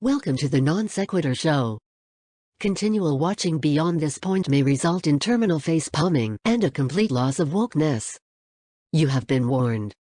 Welcome to the Non-Sequitur Show. Continual watching beyond this point may result in terminal face palming and a complete loss of wokeness. You have been warned.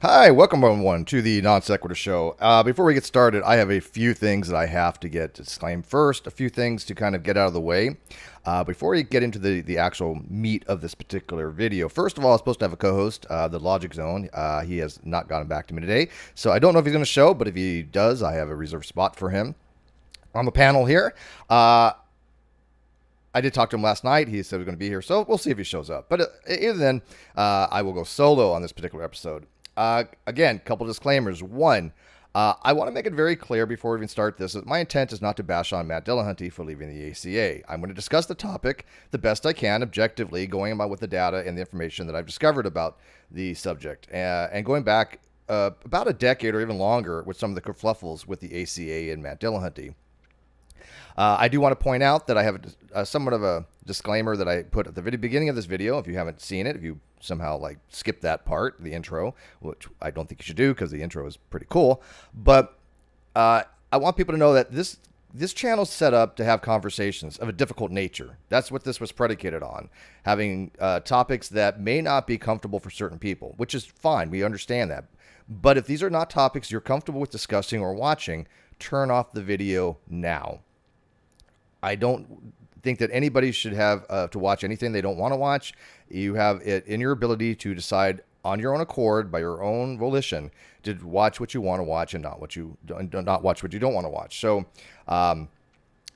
Hi, welcome everyone to the Non-Sequitur Show. Before we get started, I have a few things that I have to get disclaimed first, a few things to kind of get out of the way. Before we get into the actual meat of this particular video, first of all, I was supposed to have a co-host, the Logic Zone. He has not gotten back to me today, so I don't know if he's going to show, but if he does, I have a reserved spot for him on the panel here. I did talk to him last night. He said he was going to be here, so we'll see if he shows up. But either then, I will go solo on this particular episode. Again, couple disclaimers. One, I want to make it very clear before we even start this that my intent is not to bash on Matt Dillahunty for leaving the ACA. I'm going to discuss the topic the best I can, objectively, going about with the data and the information that I've discovered about the subject, and going back about a decade or even longer with some of the kerfuffles with the ACA and Matt Dillahunty. I do want to point out that I have somewhat of a disclaimer that I put at the beginning of this video. If you haven't seen it, if you somehow skip that part, the intro, which I don't think you should do because the intro is pretty cool. But I want people to know that this channel is set up to have conversations of a difficult nature. That's what this was predicated on, having topics that may not be comfortable for certain people, which is fine. We understand that. But if these are not topics you're comfortable with discussing or watching, turn off the video now. I don't think that anybody should have to watch anything they don't want to watch. You have it in your ability to decide on your own accord, by your own volition, to watch what you want to watch and not watch what you don't want to watch. So,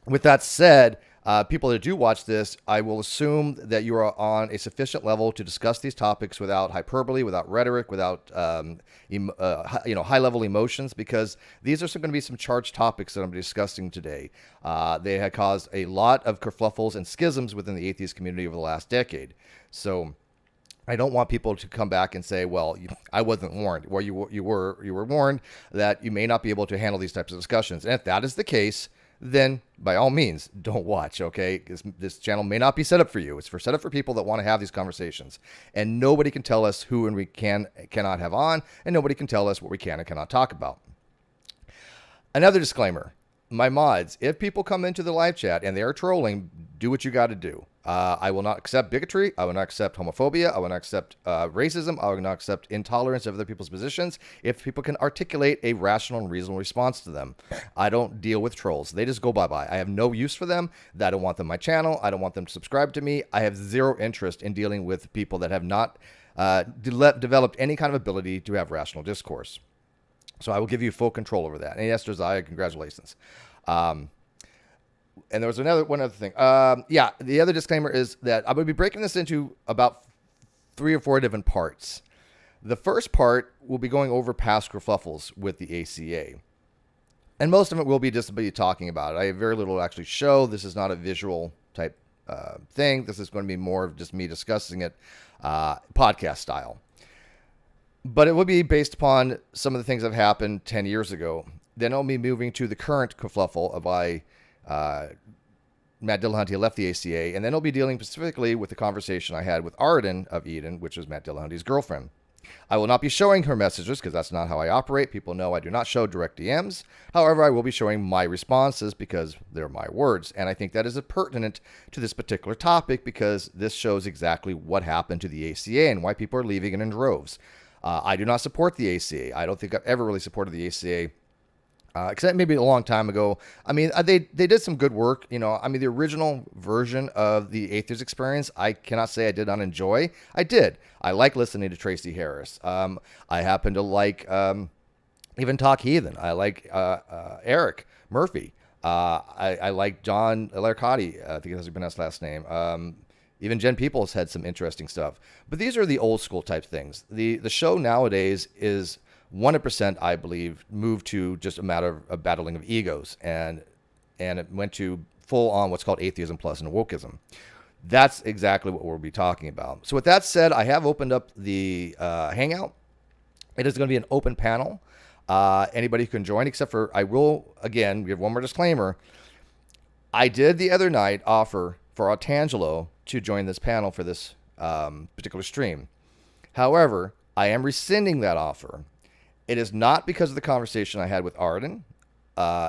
with that said, people that do watch this, I will assume that you are on a sufficient level to discuss these topics without hyperbole, without rhetoric, without high-level emotions, because these are going to be some charged topics that I'm discussing today. They had caused a lot of kerfuffles and schisms within the atheist community over the last decade. So I don't want people to come back and say, well, I wasn't warned. Well, you were warned that you may not be able to handle these types of discussions. And if that is the case, then by all means, don't watch, okay? This channel may not be set up for you. It's set up for people that want to have these conversations. And nobody can tell us who and we cannot have on, and nobody can tell us what we can and cannot talk about. Another disclaimer. My mods, if people come into the live chat and they are trolling, do what you got to do. I will not accept bigotry. I will not accept homophobia. I will not accept racism. I will not accept intolerance of other people's positions if people can articulate a rational and reasonable response to them. I don't deal with trolls. They just go bye-bye. I have no use for them. I don't want them on my channel. I don't want them to subscribe to me. I have zero interest in dealing with people that have not developed any kind of ability to have rational discourse. So I will give you full control over that. And yes, Josiah, congratulations. And there was one other thing. The other disclaimer is that I'm going to be breaking this into about 3 or 4 different parts. The first part will be going over past kerfuffles with the ACA. And most of it will be just be talking about it. I have very little to actually show. This is not a visual type thing. This is going to be more of just me discussing it podcast style. But it will be based upon some of the things that have happened 10 years ago. Then I'll be moving to the current kerfuffle of Matt Dillahunty left the ACA, and then I'll be dealing specifically with the conversation I had with Arden of Eden, which was Matt Dillahunty's girlfriend. I will not be showing her messages because that's not how I operate. People know I do not show direct DMs. However, I will be showing my responses because they're my words. And I think that is pertinent to this particular topic because this shows exactly what happened to the ACA and why people are leaving it in droves. I do not support the ACA. I don't think I've ever really supported the ACA. Except maybe a long time ago. I mean, they did some good work. You know, I mean, the original version of the Atheist Experience, I cannot say I did not enjoy. I did. I like listening to Tracy Harris. I happen to like even Talk Heathen. I like Eric Murphy. I like John Larcotti. I think that's been his last name. Even Jen Peoples had some interesting stuff. But these are the old school type things. The show nowadays is 100%, I believe, moved to just a matter of battling of egos, and it went to full on what's called atheism plus and wokeism. That's exactly what we'll be talking about. So with that said, I have opened up the Hangout. It is going to be an open panel. Anybody can join, except for I will, again, give one more disclaimer. I did the other night offer for Artangelo to join this panel for this particular stream. However, I am rescinding that offer. It is not because of the conversation I had with Arden,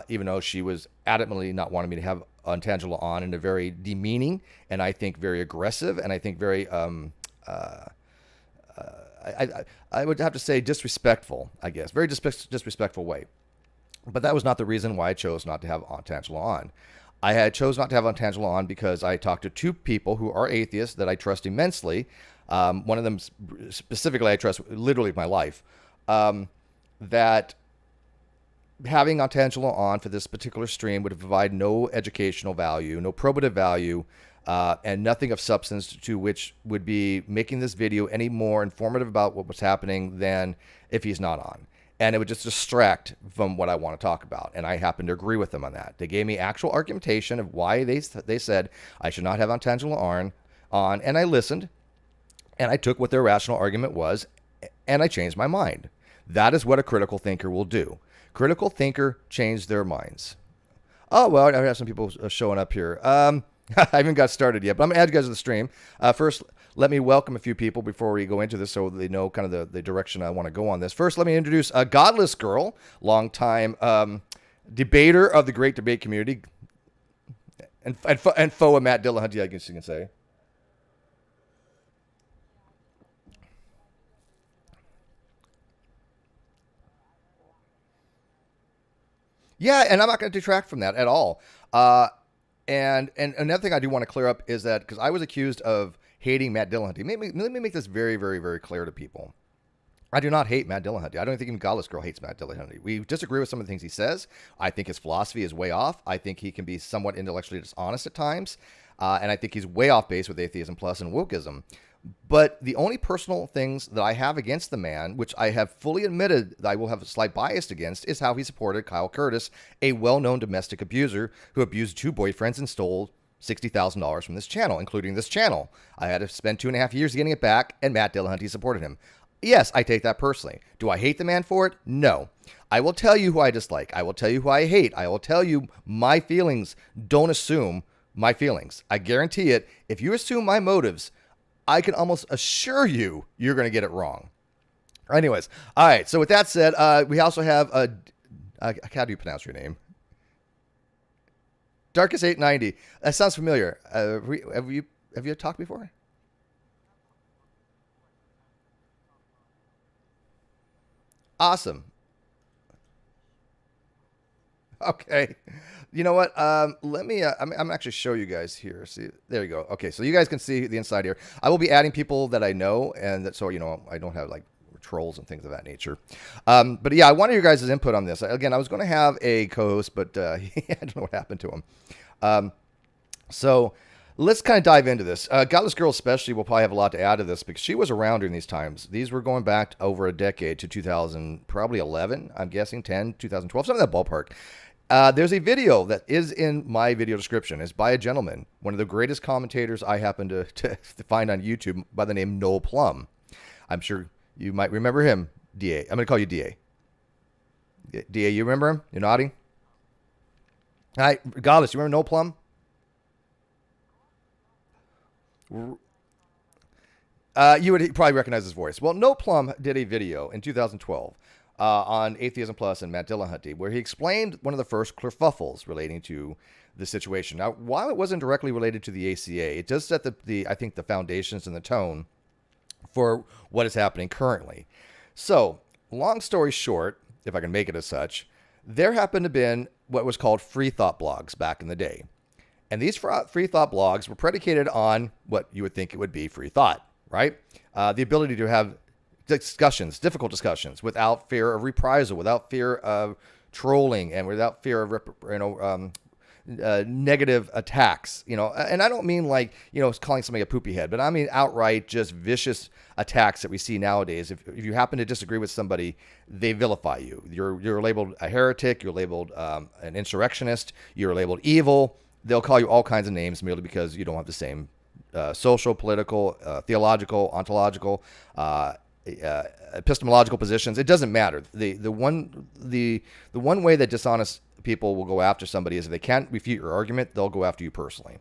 even though she was adamantly not wanting me to have Artangelo on in a very demeaning and I think very aggressive and I think very, I would have to say disrespectful, I guess, very disrespectful way. But that was not the reason why I chose not to have Artangelo on. I had chose not to have Artangelo on because I talked to two people who are atheists that I trust immensely. One of them specifically I trust literally with my life. That having Artangelo on for this particular stream would provide no educational value, no probative value, and nothing of substance to which would be making this video any more informative about what was happening than if he's not on. And it would just distract from what I want to talk about. And I happen to agree with them on that. They gave me actual argumentation of why they said I should not have Artangelo on, and I listened, and I took what their rational argument was, and I changed my mind. That is what a critical thinker will do. Critical thinker change their minds. Oh, well, I have some people showing up here. I haven't got started yet, but I'm going to add you guys to the stream. First, let me welcome a few people before we go into this so they know kind of the direction I want to go on this. First, let me introduce a Godless Girl, longtime debater of the great debate community, and foe of Matt Dillahunty, I guess you can say. Yeah, and I'm not going to detract from that at all. And another thing I do want to clear up is that because I was accused of hating Matt Dillahunty. Let me make this very, very, very clear to people. I do not hate Matt Dillahunty. I don't think even Godless Girl hates Matt Dillahunty. We disagree with some of the things he says. I think his philosophy is way off. I think he can be somewhat intellectually dishonest at times. And I think he's way off base with atheism plus and wokeism. But the only personal things that I have against the man, which I have fully admitted that I will have a slight bias against, is how he supported Kyle Curtis, a well-known domestic abuser who abused two boyfriends and stole $60,000 from this channel, including this channel. I had to spend 2.5 years getting it back, and Matt Dillahunty supported him. Yes, I take that personally. Do I hate the man for it? No. I will tell you who I dislike. I will tell you who I hate. I will tell you my feelings. Don't assume my feelings. I guarantee it. If you assume my motives, I can almost assure you you're going to get it wrong. Anyways, all right. So with that said, we also have how do you pronounce your name? Darkest 890. That sounds familiar. Have you talked before? Awesome. Okay. You know what? Let me, I'm actually show you guys here. See, there you go. Okay. So you guys can see the inside here. I will be adding people that I know. And that, so, you know, I don't have like trolls and things of that nature. But yeah, I wanted your guys' input on this. Again, I was going to have a co-host, but I don't know what happened to him. So let's kind of dive into this. Godless Girl especially will probably have a lot to add to this because she was around during these times. These were going back over a decade to 2000, probably 11, I'm guessing 10, 2012, something in that ballpark. There's a video that is in my video description. It's by a gentleman, one of the greatest commentators I happen to find on YouTube by the name Noel Plum. I'm sure you might remember him, DA. I'm going to call you DA. DA, you remember him? You're nodding? All right, Godless, you remember Noel Plum? You would probably recognize his voice. Well, No Plum did a video in 2012 on Atheism Plus and Matt Dillahunty, where he explained one of the first kerfuffles relating to the situation. Now, while it wasn't directly related to the ACA, it does set I think the foundations and the tone for what is happening currently. So, long story short, if I can make it as such, there happened to have been what was called free thought blogs back in the day. And these free thought blogs were predicated on what you would think it would be free thought, right? The ability to have discussions, difficult discussions, without fear of reprisal, without fear of trolling, and without fear of negative attacks. And I don't mean like calling somebody a poopy head, but I mean outright just vicious attacks that we see nowadays. If you happen to disagree with somebody, they vilify you. You're labeled a heretic. You're labeled an insurrectionist. You're labeled evil. They'll call you all kinds of names merely because you don't have the same social, political, theological, ontological, epistemological positions. It doesn't matter. The one way that dishonest people will go after somebody is if they can't refute your argument, they'll go after you personally.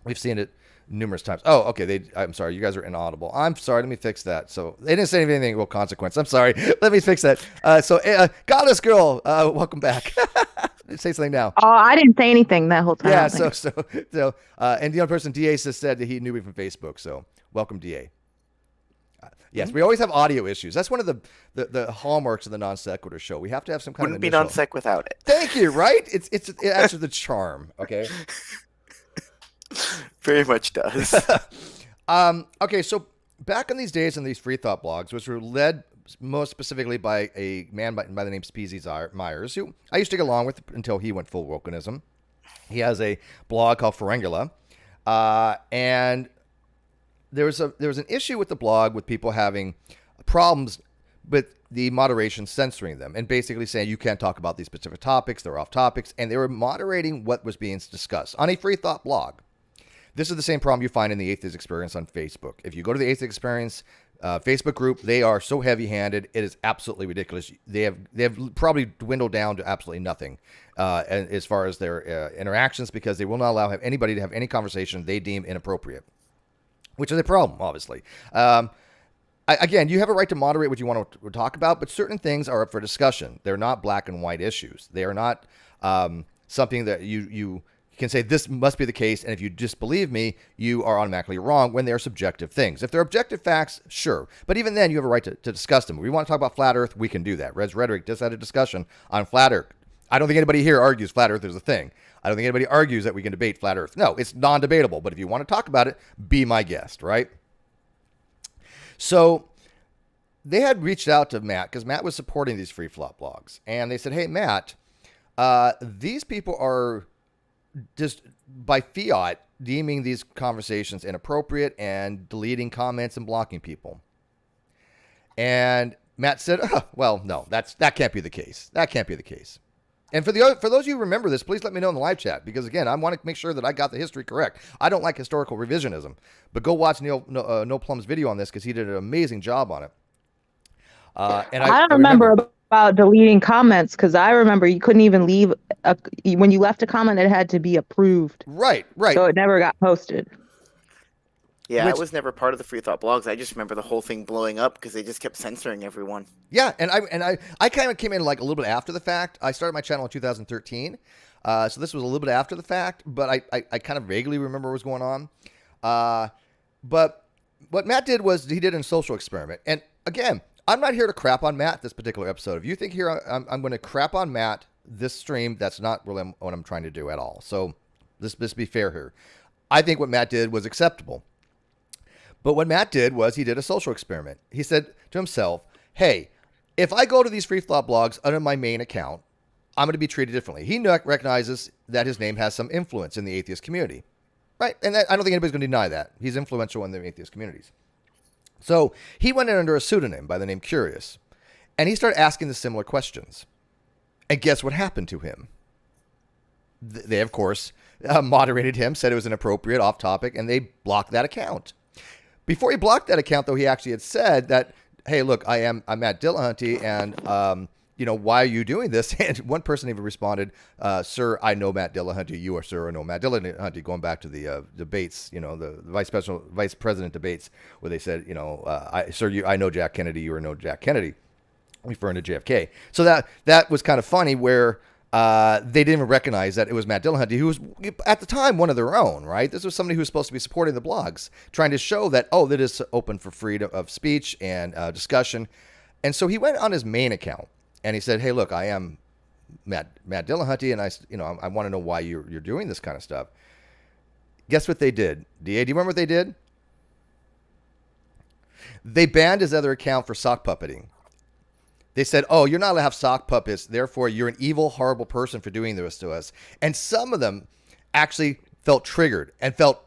We've seen it numerous times. Oh, okay. I'm sorry. You guys are inaudible. I'm sorry. Let me fix that. So they didn't say anything about consequence. I'm sorry. Let me fix that. Goddess Girl, welcome back. Say something now. Oh, I didn't say anything that whole time. Yeah. And the other person, DA, said that he knew me from Facebook. So welcome, DA. Yes, we always have audio issues. That's one of the hallmarks of the Non-Sequitur show. We have to have some kind Wouldn't be non-seq without it. Thank you, right? It adds to the charm, okay? Very much does. Okay, so back in these days in these free thought blogs, which were led most specifically by a man by the name of Speezy Myers, who I used to get along with until he went full wokenism. He has a blog called Ferengula, and there was an issue with the blog with people having problems with the moderation censoring them and basically saying you can't talk about these specific topics, they're off topics, and they were moderating what was being discussed on a free thought blog. This is the same problem you find in the Atheist Experience on Facebook. If you go to the Atheist Experience Facebook group, they are so heavy-handed, it is absolutely ridiculous. They have probably dwindled down to absolutely nothing as far as their interactions, because they will not allow anybody to have any conversation they deem inappropriate, which is a problem, obviously. Again, you have a right to moderate what you want to talk about, but certain things are up for discussion. They're not black and white issues. They are not something that you can say this must be the case, and if you disbelieve me, you are automatically wrong when they're subjective things. If they're objective facts, sure. But even then, you have a right to discuss them. If we want to talk about flat Earth, we can do that. Res Rhetoric just had a discussion on flat Earth. I don't think anybody here argues flat Earth is a thing. I don't think anybody argues that we can debate flat Earth. No, it's non-debatable. But if you want to talk about it, be my guest, right? So they had reached out to Matt because Matt was supporting these free flop blogs. And they said, hey, Matt, these people are just by fiat deeming these conversations inappropriate and deleting comments and blocking people. And Matt said, well, no, that can't be the case. That can't be the case. And for those of you who remember this, please let me know in the live chat, because again, I want to make sure that I got the history correct. I don't like historical revisionism, but go watch No Plum's video on this, because he did an amazing job on it. And I don't remember about deleting comments, because I remember you couldn't even leave when you left a comment, it had to be approved. Right. So it never got posted. Yeah, I was never part of the free thought blogs. I just remember the whole thing blowing up because they just kept censoring everyone. Yeah, and I kind of came in like a little bit after the fact. I started my channel in 2013, so this was a little bit after the fact, but I kind of vaguely remember what was going on. But what Matt did was he did a social experiment. And again, I'm not here to crap on Matt this particular episode. If you think here I'm going to crap on Matt this stream, that's not really what I'm trying to do at all. So let's be fair here. I think what Matt did was acceptable. But what Matt did was he did a social experiment. He said to himself, hey, if I go to these free thought blogs under my main account, I'm going to be treated differently. He recognizes that his name has some influence in the atheist community, right? And I don't think anybody's going to deny that. He's influential in the atheist communities. So he went in under a pseudonym by the name Curious, and he started asking the similar questions. And guess what happened to him? They, of course, moderated him, said it was inappropriate, off topic, and they blocked that account. Before he blocked that account, though, he actually had said that, hey, look, I'm Matt Dillahunty, and why are you doing this? And one person even responded, sir, I know Matt Dillahunty. You are sir, I know Matt Dillahunty, going back to the debates, the vice president debates, where they said, I know Jack Kennedy, you are no Jack Kennedy, referring to JFK. So that was kind of funny, where they didn't even recognize that it was Matt Dillahunty, who was at the time one of their own, right? This was somebody who was supposed to be supporting the blogs, trying to show that, that is open for freedom of speech and discussion. And so he went on his main account and he said, hey, look, I am Matt Dillahunty, and I want to know why you're doing this kind of stuff. Guess what they did? DA, do you remember what they did? They banned his other account for sock puppeting. They said, you're not allowed to have sock puppets, therefore you're an evil, horrible person for doing this to us. And some of them actually felt triggered and felt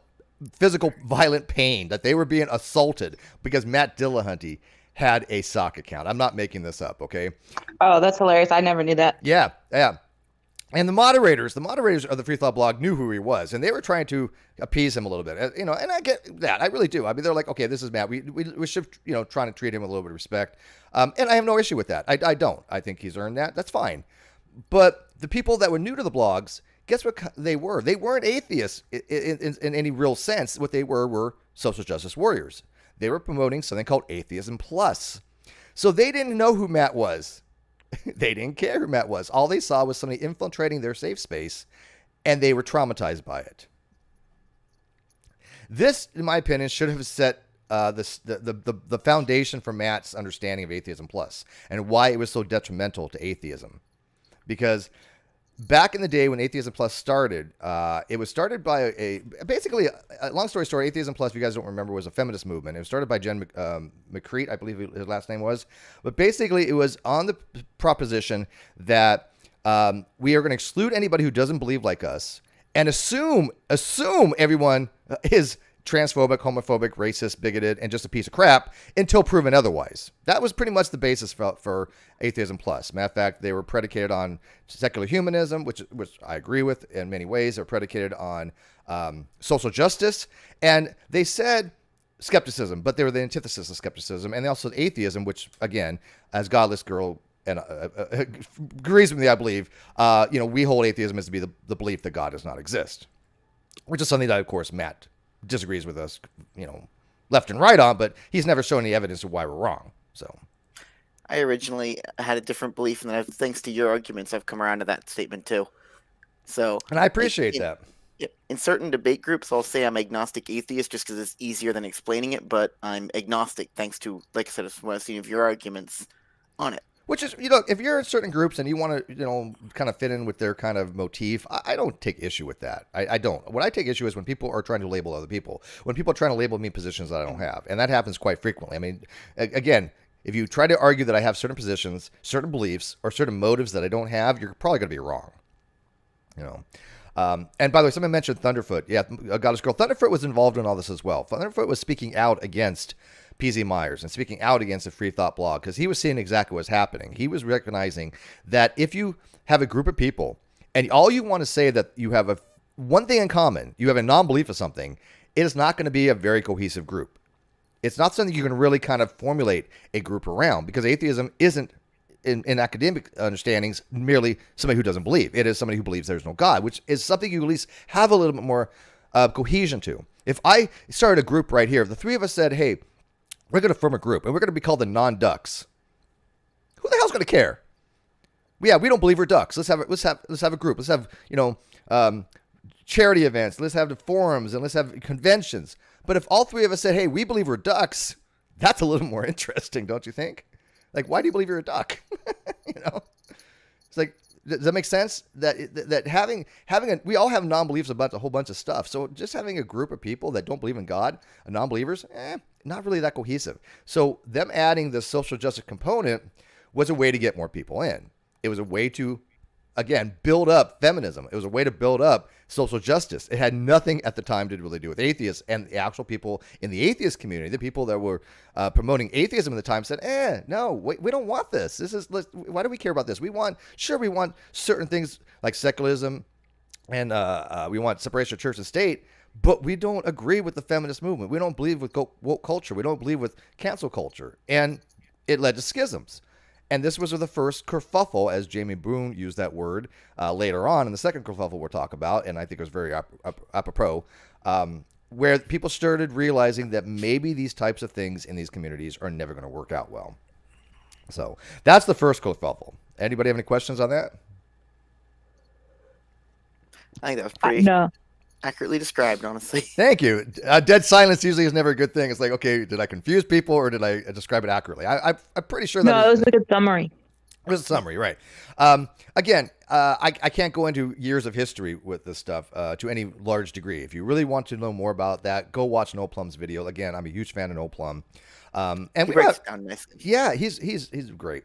physical, violent pain, that they were being assaulted because Matt Dillahunty had a sock account. I'm not making this up, okay? Oh, that's hilarious. I never knew that. Yeah. And the moderators of the Free Thought blog knew who he was, and they were trying to appease him a little bit, and I get that. I really do. I mean, they're like, okay, this is Matt. We should, trying to treat him with a little bit of respect. And I have no issue with that. I don't. I think he's earned that. That's fine. But the people that were new to the blogs, guess what they were? They weren't atheists in any real sense. What they were social justice warriors. They were promoting something called Atheism Plus. So they didn't know who Matt was. They didn't care who Matt was. All they saw was somebody infiltrating their safe space, and they were traumatized by it. This, in my opinion, should have set the foundation for Matt's understanding of Atheism Plus and why it was so detrimental to atheism. Because back in the day when Atheism Plus started, it was started by basically, long story short, Atheism Plus, if you guys don't remember, was a feminist movement. It was started by Jen McRae, I believe his last name was. But basically, it was on the proposition that we are going to exclude anybody who doesn't believe like us and assume everyone is transphobic, homophobic, racist, bigoted, and just a piece of crap until proven otherwise. That was pretty much the basis for Atheism Plus. Matter of fact, they were predicated on secular humanism, which I agree with in many ways. They're predicated on social justice, and they said skepticism, but they were the antithesis of skepticism, and they also said atheism, which, again, as Godless Girl and agrees with me, I believe, we hold atheism as to be the belief that God does not exist, which is something that, of course, Matt disagrees with us, left and right on, but he's never shown any evidence of why we're wrong. So I originally had a different belief, and then thanks to your arguments, I've come around to that statement too. So, and I appreciate that. In certain debate groups, I'll say I'm agnostic atheist just because it's easier than explaining it, but I'm agnostic thanks to, like I said, what I've seen of your arguments on it. Which is, if you're in certain groups and you want to, kind of fit in with their kind of motif, I don't take issue with that. I don't. What I take issue is when people are trying to label other people, when people are trying to label me positions that I don't have. And that happens quite frequently. I mean, again, if you try to argue that I have certain positions, certain beliefs, or certain motives that I don't have, you're probably going to be wrong. And by the way, someone mentioned Thunderfoot. Yeah, Goddess Girl. Thunderfoot was involved in all this as well. Thunderfoot was speaking out against PZ Myers and speaking out against the Free Thought blog because he was seeing exactly what's happening. He was recognizing that if you have a group of people and all you want to say that you have one thing in common, you have a non-belief of something, it is not going to be a very cohesive group. It's not something you can really kind of formulate a group around because atheism isn't, in academic understandings, merely somebody who doesn't believe. It is somebody who believes there's no God, which is something you at least have a little bit more cohesion to. If I started a group right here, if the three of us said, hey, we're going to form a group, and we're going to be called the Non-Ducks. Who the hell's going to care? Yeah, we don't believe we're ducks. Let's have a group. Let's have charity events. Let's have the forums, and let's have conventions. But if all three of us said, "Hey, we believe we're ducks," that's a little more interesting, don't you think? Like, why do you believe you're a duck? It's like, does that make sense? That having we all have non-beliefs about a whole bunch of stuff. So just having a group of people that don't believe in God, non-believers, not really that cohesive. So them adding the social justice component was a way to get more people in. It was a way to, again, build up feminism. It was a way to build up social justice. It had nothing at the time to really do with atheists, and the actual people in the atheist community, the people that were promoting atheism at the time said, no, we don't want this. Why do we care about this? We want certain things like secularism, and we want separation of church and state, but we don't agree with the feminist movement. We don't believe with woke culture. We don't believe with cancel culture. And it led to schisms. And this was the first kerfuffle, as Jamie Boone used that word later on in the second kerfuffle we'll talk about, and I think it was very apropos, where people started realizing that maybe these types of things in these communities are never going to work out well. So that's the first kerfuffle. Anybody have any questions on that? I think that was pretty accurately described, honestly. Thank you. Dead silence usually is never a good thing. It's like, okay, did I confuse people or did I describe it accurately? I'm pretty sure that. No, it was a good summary. It was a summary, right? Again, I can't go into years of history with this stuff to any large degree. If you really want to know more about that, go watch No Plum's video. Again, I'm a huge fan of No Plum. And He breaks it down nicely. yeah, he's great.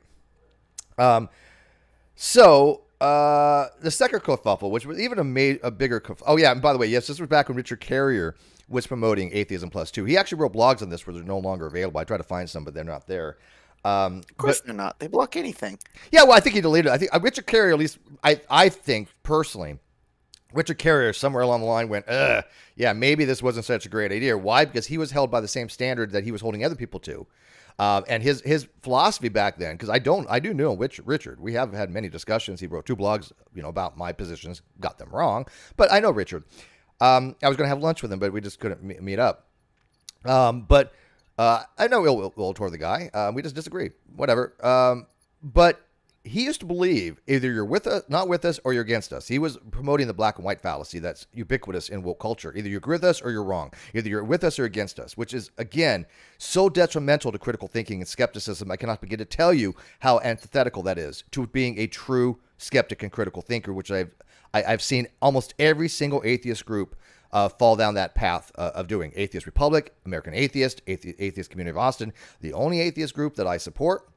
So the second kerfuffle, which was even a bigger kerfuffle. Oh yeah, and by the way, yes, this was back when Richard Carrier was promoting Atheism Plus 2. He actually wrote blogs on this where they're no longer available. I tried to find some, but they're not there. Of course they're not. They block anything. Yeah, well, I think he deleted it. I think Richard Carrier, at least, I think personally, Richard Carrier somewhere along the line went, yeah, maybe this wasn't such a great idea. Why? Because he was held by the same standard that he was holding other people to. And his philosophy back then, because I do know Richard. We have had many discussions. He wrote 2 blogs, about my positions, got them wrong. But I know Richard. I was going to have lunch with him, but we just couldn't meet up. But I know ill toward the guy. We just disagree. Whatever. But he used to believe either you're with us, not with us, or you're against us. He was promoting the black and white fallacy that's ubiquitous in woke culture. Either you agree with us or you're wrong. Either you're with us or against us, which is, again, so detrimental to critical thinking and skepticism. I cannot begin to tell you how antithetical that is to being a true skeptic and critical thinker, which I've seen almost every single atheist group fall down that path of doing. Atheist Republic, American Atheist, Atheist Community of Austin. The only atheist group that I support,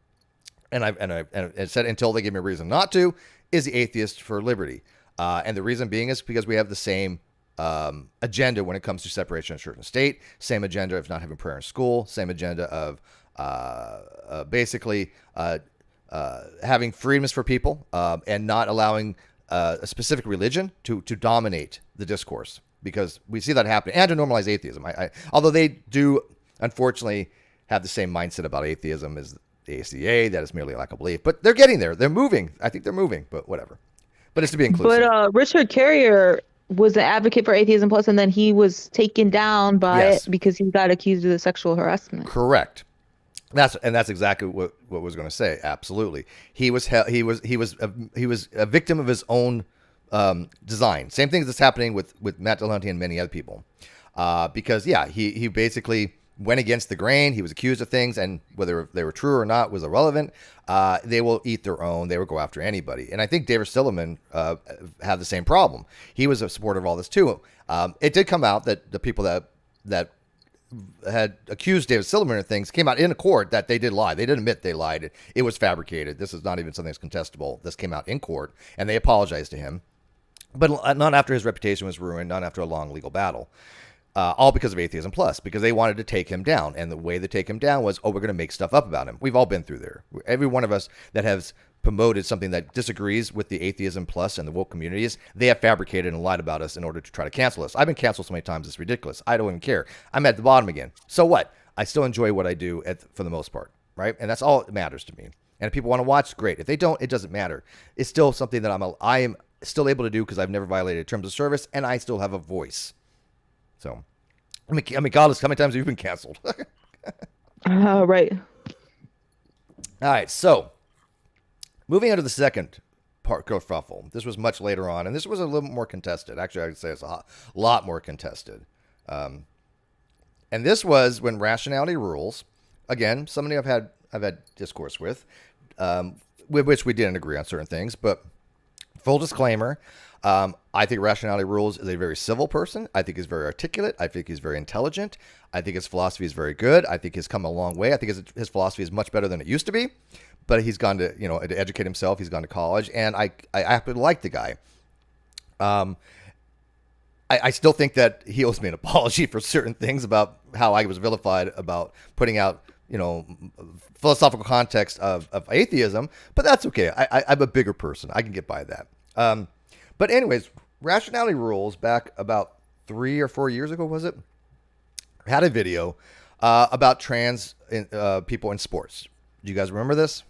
and I said until they give me a reason not to, is the Atheist for Liberty. And the reason being is because we have the same agenda when it comes to separation of church and state, same agenda of not having prayer in school, same agenda of basically having freedoms for people and not allowing a specific religion to dominate the discourse, because we see that happening, and to normalize atheism. Although they do, unfortunately, have the same mindset about atheism as the ACA, that is merely a lack of belief. But they're getting there. They're moving. I think they're moving, but whatever. But it's to be inclusive. But Richard Carrier was an advocate for Atheism Plus, and then he was taken down by it because he got accused of the sexual harassment. Correct. That's exactly what was going to say. Absolutely. He was a victim of his own design. Same thing that's happening with Matt Dillahunty and many other people. Because he basically went against the grain. He was accused of things, and whether they were true or not was irrelevant. They will eat their own. They will go after anybody. And I think David Silliman had the same problem. He was a supporter of all this too. It did come out that the people that had accused David Silliman of things came out in a court that they did lie. They did admit they lied. It was fabricated. This is not even something that's contestable. This came out in court, and they apologized to him. But not after his reputation was ruined, not after a long legal battle. All because of Atheism Plus, because they wanted to take him down. And the way to take him down was, we're going to make stuff up about him. We've all been through there. Every one of us that has promoted something that disagrees with the Atheism Plus and the woke communities, they have fabricated and lied about us in order to try to cancel us. I've been canceled so many times, it's ridiculous. I don't even care. I'm at the bottom again. So what? I still enjoy what I do for the most part, right? And that's all that matters to me. And if people want to watch, great. If they don't, it doesn't matter. It's still something that I am still able to do because I've never violated terms of service, and I still have a voice. So, I mean, God, how many times have you been canceled? Right. All right, so moving on to the second part, kerfuffle. This was much later on, and this was a little more contested. Actually, I would say it's a lot more contested. And this was when rationality rules. Again, somebody I've had discourse with which we didn't agree on certain things, but full disclaimer. I think Rationality Rules is a very civil person. I think he's very articulate. I think he's very intelligent. I think his philosophy is very good. I think he's come a long way. I think his philosophy is much better than it used to be, but he's gone to, to educate himself. He's gone to college, and I happen to like the guy. I still think that he owes me an apology for certain things about how I was vilified about putting out, philosophical context of atheism, but that's okay. I'm a bigger person. I can get by that. But anyways, Rationality Rules back about 3 or 4 years ago, was it? Had a video about trans people in sports. Do you guys remember this?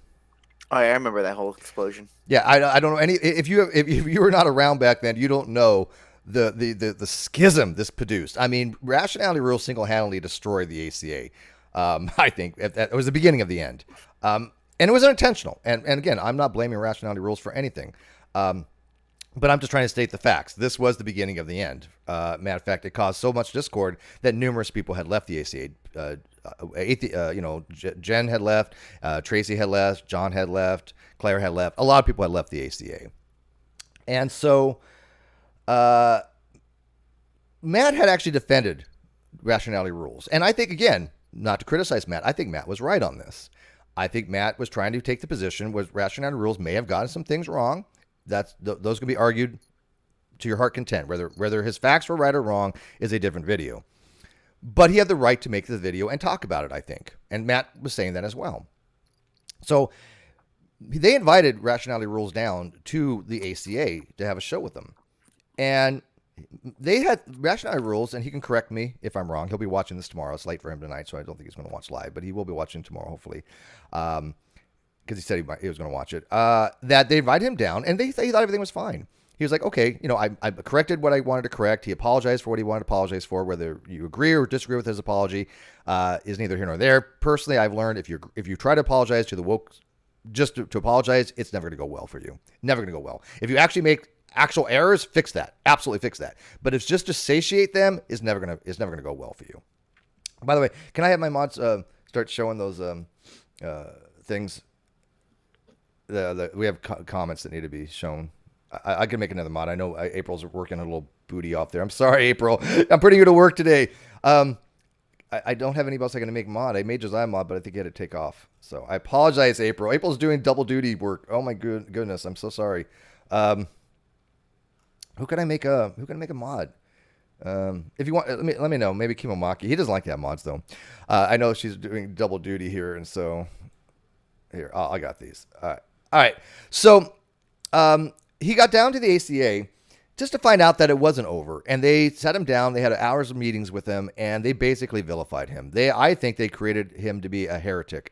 Oh, I remember that whole explosion. Yeah, I don't know any. If you were not around back then, you don't know the schism this produced. I mean, rationality rules single-handedly destroyed the ACA. I think it was the beginning of the end, and it was unintentional. And again, I'm not blaming rationality rules for anything, but I'm just trying to state the facts. This was the beginning of the end. Matter of fact, it caused so much discord that numerous people had left the ACA. Jen had left, Tracy had left, John had left, Claire had left. A lot of people had left the ACA. And so Matt had actually defended rationality rules. And I think, again, not to criticize Matt, I think Matt was right on this. I think Matt was trying to take the position where rationality rules may have gotten some things wrong. Those can be argued to your heart content. Whether his facts were right or wrong is a different video. But he had the right to make the video and talk about it, I think. And Matt was saying that as well. So they invited Rationality Rules down to the ACA to have a show with them. And they had Rationality Rules, and he can correct me if I'm wrong. He'll be watching this tomorrow. It's late for him tonight, so I don't think he's going to watch live. But he will be watching tomorrow, hopefully. Because he said he was going to watch it. That they invited him down, and he thought everything was fine. He was like, okay, I corrected what I wanted to correct. He apologized for what he wanted to apologize for. Whether you agree or disagree with his apology is neither here nor there. Personally, I've learned if you try to apologize to the woke, just to apologize, it's never going to go well for you. Never going to go well. If you actually make actual errors, fix that. Absolutely fix that. But if it's just to satiate them, it's never going to go well for you. By the way, can I have my mods start showing those things? We have comments that need to be shown. I can make another mod. I know April's working a little booty off there. I'm sorry, April. I'm putting you to work today. I don't have anybody else I can make mod. I made Josiah mod, but I think he had to take off. So I apologize, April. April's doing double duty work. Oh my goodness, I'm so sorry. Who can I make a mod? If you want, let me know. Maybe Kimomaki. He doesn't like to have mods though. I know she's doing double duty here, and so here I got these. All right. So he got down to the ACA just to find out that it wasn't over. And they sat him down. They had hours of meetings with him, and they basically vilified him. I think they created him to be a heretic.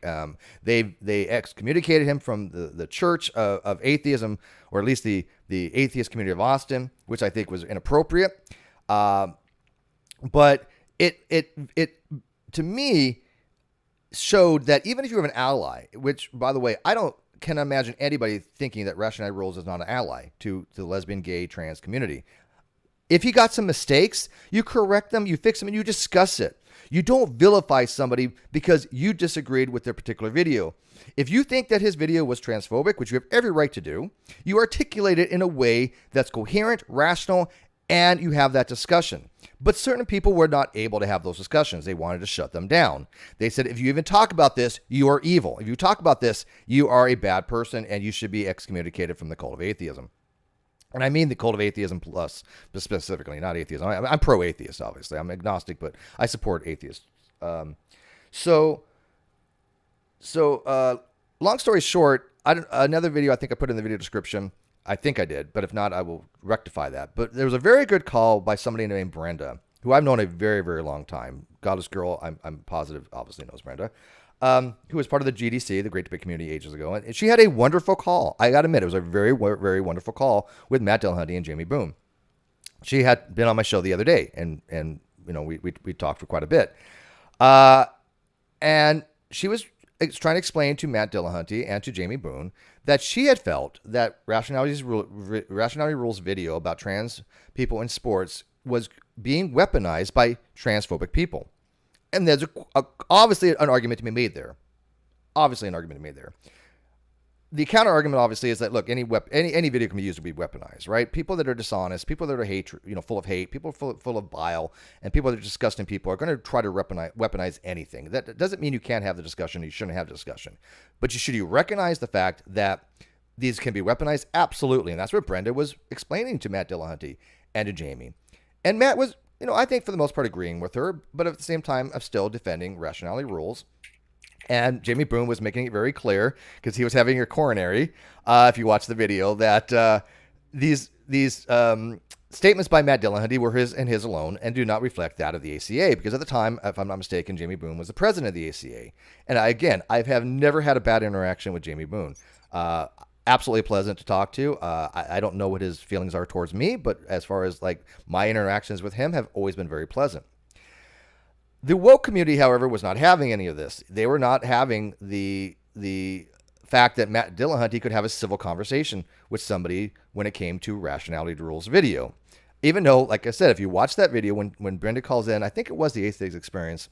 They excommunicated him from the church of atheism, or at least the atheist community of Austin, which I think was inappropriate. But it to me showed that even if you have an ally, which, by the way, can imagine anybody thinking that Rationality Rules is not an ally to the lesbian, gay, trans community. If he got some mistakes, you correct them, you fix them, and you discuss it. You don't vilify somebody because you disagreed with their particular video. If you think that his video was transphobic, which you have every right to do, you articulate it in a way that's coherent, rational, and you have that discussion. But certain people were not able to have those discussions. They wanted to shut them down. They said, if you even talk about this, you are evil. If you talk about this, you are a bad person and you should be excommunicated from the cult of atheism. And I mean the cult of atheism plus, specifically, not atheism. I'm pro-atheist, obviously. I'm agnostic, but I support atheists. So long story short, another video I think I put in the video description. I think I did, but if not, I will rectify that. But there was a very good call by somebody named Brenda, who I've known a very, very long time. Goddess Girl, I'm positive, obviously knows Brenda, who was part of the GDC, the Great Debate Community, ages ago. And she had a wonderful call. I got to admit, it was a very, very wonderful call with Matt Dillahunty and Jamie Boone. She had been on my show the other day, and we talked for quite a bit. And she was trying to explain to Matt Dillahunty and to Jamie Boone that she had felt that Rationality Rules video about trans people in sports was being weaponized by transphobic people. And there's obviously an argument to be made there. The counter argument, obviously, is that, look, any video can be used to be weaponized, right? People that are dishonest, people that are full of hate, people full of bile, and people that are disgusting people are going to try to weaponize anything. That doesn't mean you can't have the discussion. You shouldn't have the discussion. But should you recognize the fact that these can be weaponized? Absolutely. And that's what Brenda was explaining to Matt Dillahunty and to Jamie. And Matt was, I think for the most part agreeing with her, but at the same time, I'm still defending Rationality Rules. And Jamie Boone was making it very clear, because he was having a coronary, if you watch the video, that these statements by Matt Dillahunty were his and his alone and do not reflect that of the ACA. Because at the time, if I'm not mistaken, Jamie Boone was the president of the ACA. And I have never had a bad interaction with Jamie Boone. Absolutely pleasant to talk to. I don't know what his feelings are towards me, but as far as like my interactions with him have always been very pleasant. The woke community, however, was not having any of this. They were not having the fact that Matt Dillahunty could have a civil conversation with somebody when it came to Rationality to Rules video. Even though, like I said, if you watch that video when Brenda calls in, I think it was the Atheist Experience,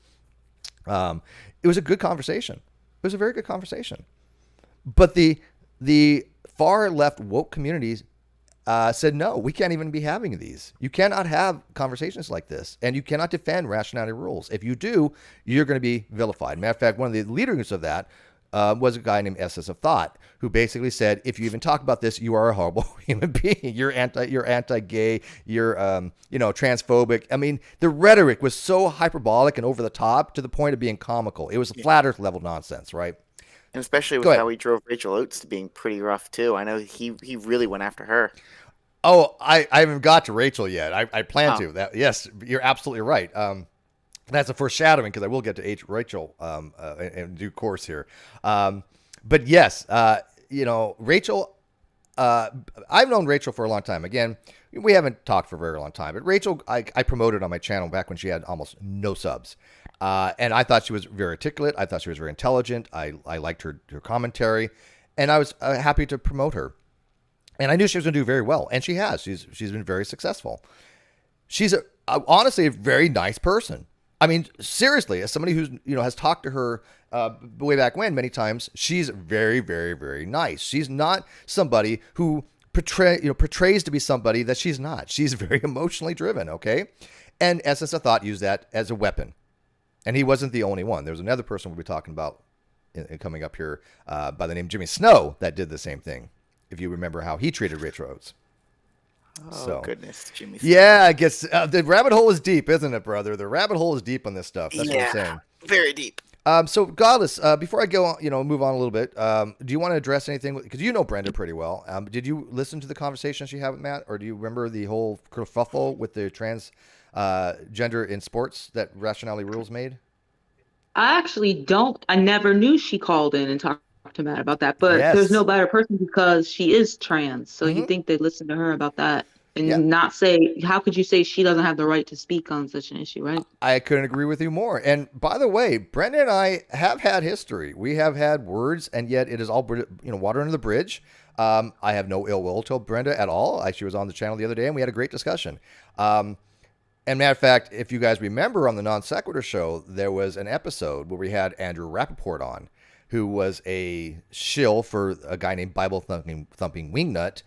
it was a good conversation. It was a very good conversation. But the far left woke communities said, no, we can't even be having these. You cannot have conversations like this, and you cannot defend Rationality rules. If you do, you're going to be vilified. Matter of fact, one of the leaders of that was a guy named Essence of Thought, who basically said, if you even talk about this, you are a horrible human being. You're anti-gay. You're transphobic. I mean, the rhetoric was so hyperbolic and over the top to the point of being comical. It was flat earth level nonsense, right? And especially with how he drove Rachel Oates to being pretty rough too. I know he really went after her. Oh, I haven't got to Rachel yet. I plan to. Yes, you're absolutely right. That's a foreshadowing because I will get to Rachel in due course here. But yes, Rachel, I've known Rachel for a long time. Again, we haven't talked for a very long time. But Rachel, I promoted on my channel back when she had almost no subs. And I thought she was very articulate. I thought she was very intelligent. I liked her commentary. And I was happy to promote her. And I knew she was going to do very well. And she has. She's been very successful. She's honestly a very nice person. I mean, seriously, as somebody who's has talked to her way back when many times, she's very, very, very nice. She's not somebody who portrays to be somebody that she's not. She's very emotionally driven, okay? And Essence of Thought used that as a weapon. And he wasn't the only one. There's another person we'll be talking about coming up here by the name Jimmy Snow that did the same thing, if you remember how he treated Rachel Oates. Oh, goodness, Jimmy. Yeah, I guess the rabbit hole is deep, isn't it, brother? The rabbit hole is deep on this stuff. That's what I'm saying. Very deep. So, Godless, before I go, move on a little bit, do you want to address anything? Because you know Brenda pretty well. Did you listen to the conversation she had with Matt, or do you remember the whole kerfuffle with the gender in sports that Rationality Rules made? I actually don't. I never knew she called in and talked to Matt about that. But there's no better person because she is trans. So you think they'd listen to her about that and not say, how could you say she doesn't have the right to speak on such an issue, right? I couldn't agree with you more. And by the way, Brenda and I have had history. We have had words, and yet it is all water under the bridge. I have no ill will to Brenda at all. She was on the channel the other day, and we had a great discussion. And matter of fact, if you guys remember on the NonSequitur show, there was an episode where we had Andrew Rappaport on, who was a shill for a guy named Bible Thumping Wingnut.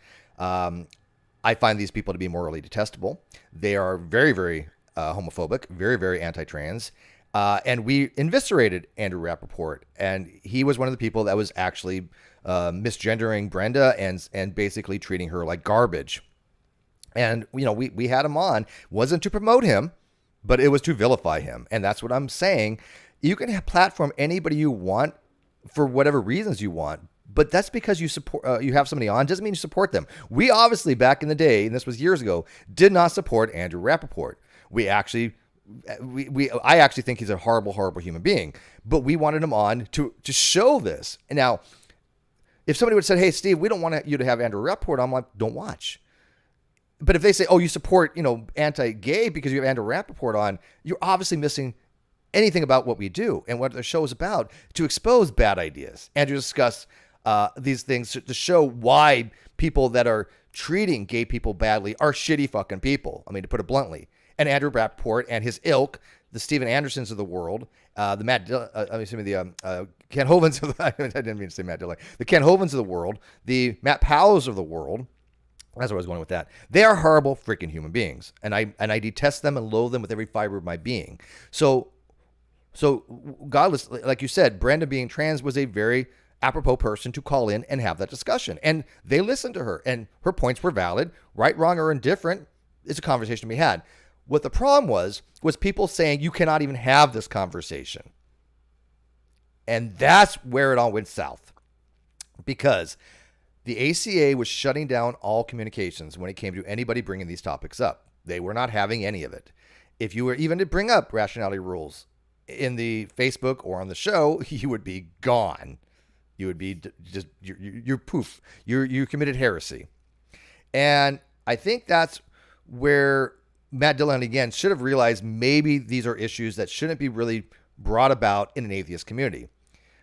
I find these people to be morally detestable. They are very, very homophobic, very, very anti-trans. And we eviscerated Andrew Rappaport. And he was one of the people that was actually misgendering Brenda and basically treating her like garbage. And, we had him on. Wasn't to promote him, but it was to vilify him. And that's what I'm saying. You can platform anybody you want for whatever reasons you want. But that's because you support, you have somebody on, doesn't mean you support them. We obviously, back in the day, and this was years ago, did not support Andrew Rappaport. I actually think he's a horrible, horrible human being. But we wanted him on to show this. And now, if somebody would have said, hey, Steve, we don't want you to have Andrew Rappaport, I'm like, don't watch. But if they say, oh, you support, anti-gay because you have Andrew Rappaport on, you're obviously missing anything about what we do and what the show is about, to expose bad ideas and to discuss these things to show why people that are treating gay people badly are shitty fucking people. I mean, to put it bluntly. And Andrew Rappaport and his ilk, the Steven Andersons of the world, the Ken Hovens of the, I didn't mean to say Matt Dillahunty, the Ken Hovens of the world, the Matt Powers of the world. That's where I was going with that. They are horrible freaking human beings, and I detest them and loathe them with every fiber of my being. So Godless, like you said, Brenda being trans was a very apropos person to call in and have that discussion, and they listened to her, and her points were valid. Right, wrong, or indifferent is a conversation to be had. What the problem was people saying you cannot even have this conversation, and that's where it all went south, because the ACA was shutting down all communications when it came to anybody bringing these topics up. They were not having any of it. If you were even to bring up Rationality Rules in the Facebook or on the show, you would be gone. You would be just you're poof. You committed heresy, and I think that's where Matt Dillahunty again should have realized maybe these are issues that shouldn't be really brought about in an atheist community,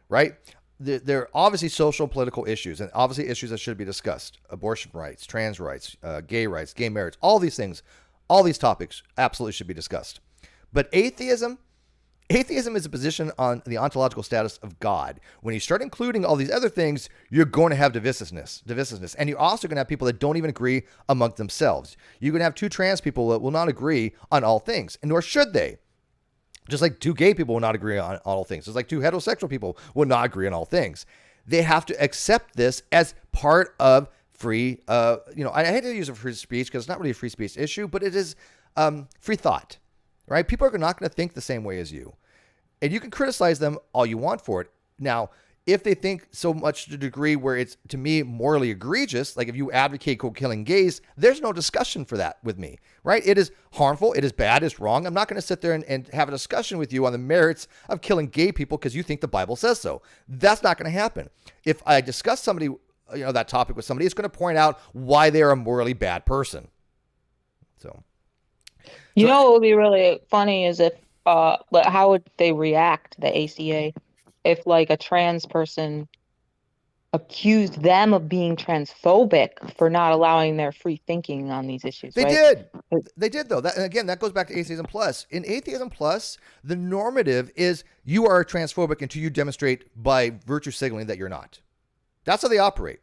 right? There are obviously social, political issues, and obviously issues that should be discussed: abortion rights, trans rights, gay marriage, all these things, all these topics absolutely should be discussed. But atheism is a position on the ontological status of God. When you start including all these other things, you're going to have divisiveness. And you're also going to have people that don't even agree among themselves. You're going to have two trans people that will not agree on all things, and nor should they. Just like two gay people will not agree on all things. Just like two heterosexual people will not agree on all things. They have to accept this as part of free, I hate to use a free speech because it's not really a free speech issue, but it is free thought. Right? People are not going to think the same way as you. And you can criticize them all you want for it. Now, if they think so much to the degree where it's, to me, morally egregious, like if you advocate killing gays, there's no discussion for that with me, right? It is harmful. It is bad. It's wrong. I'm not going to sit there and have a discussion with you on the merits of killing gay people because you think the Bible says so. That's not going to happen. If I discuss somebody, that topic with somebody, it's going to point out why they're a morally bad person. So... what would be really funny is if, how would they react, the ACA, if like a trans person accused them of being transphobic for not allowing their free thinking on these issues? They right? They did, though. And again, that goes back to Atheism Plus. In Atheism Plus, the normative is you are transphobic until you demonstrate by virtue signaling that you're not. That's how they operate.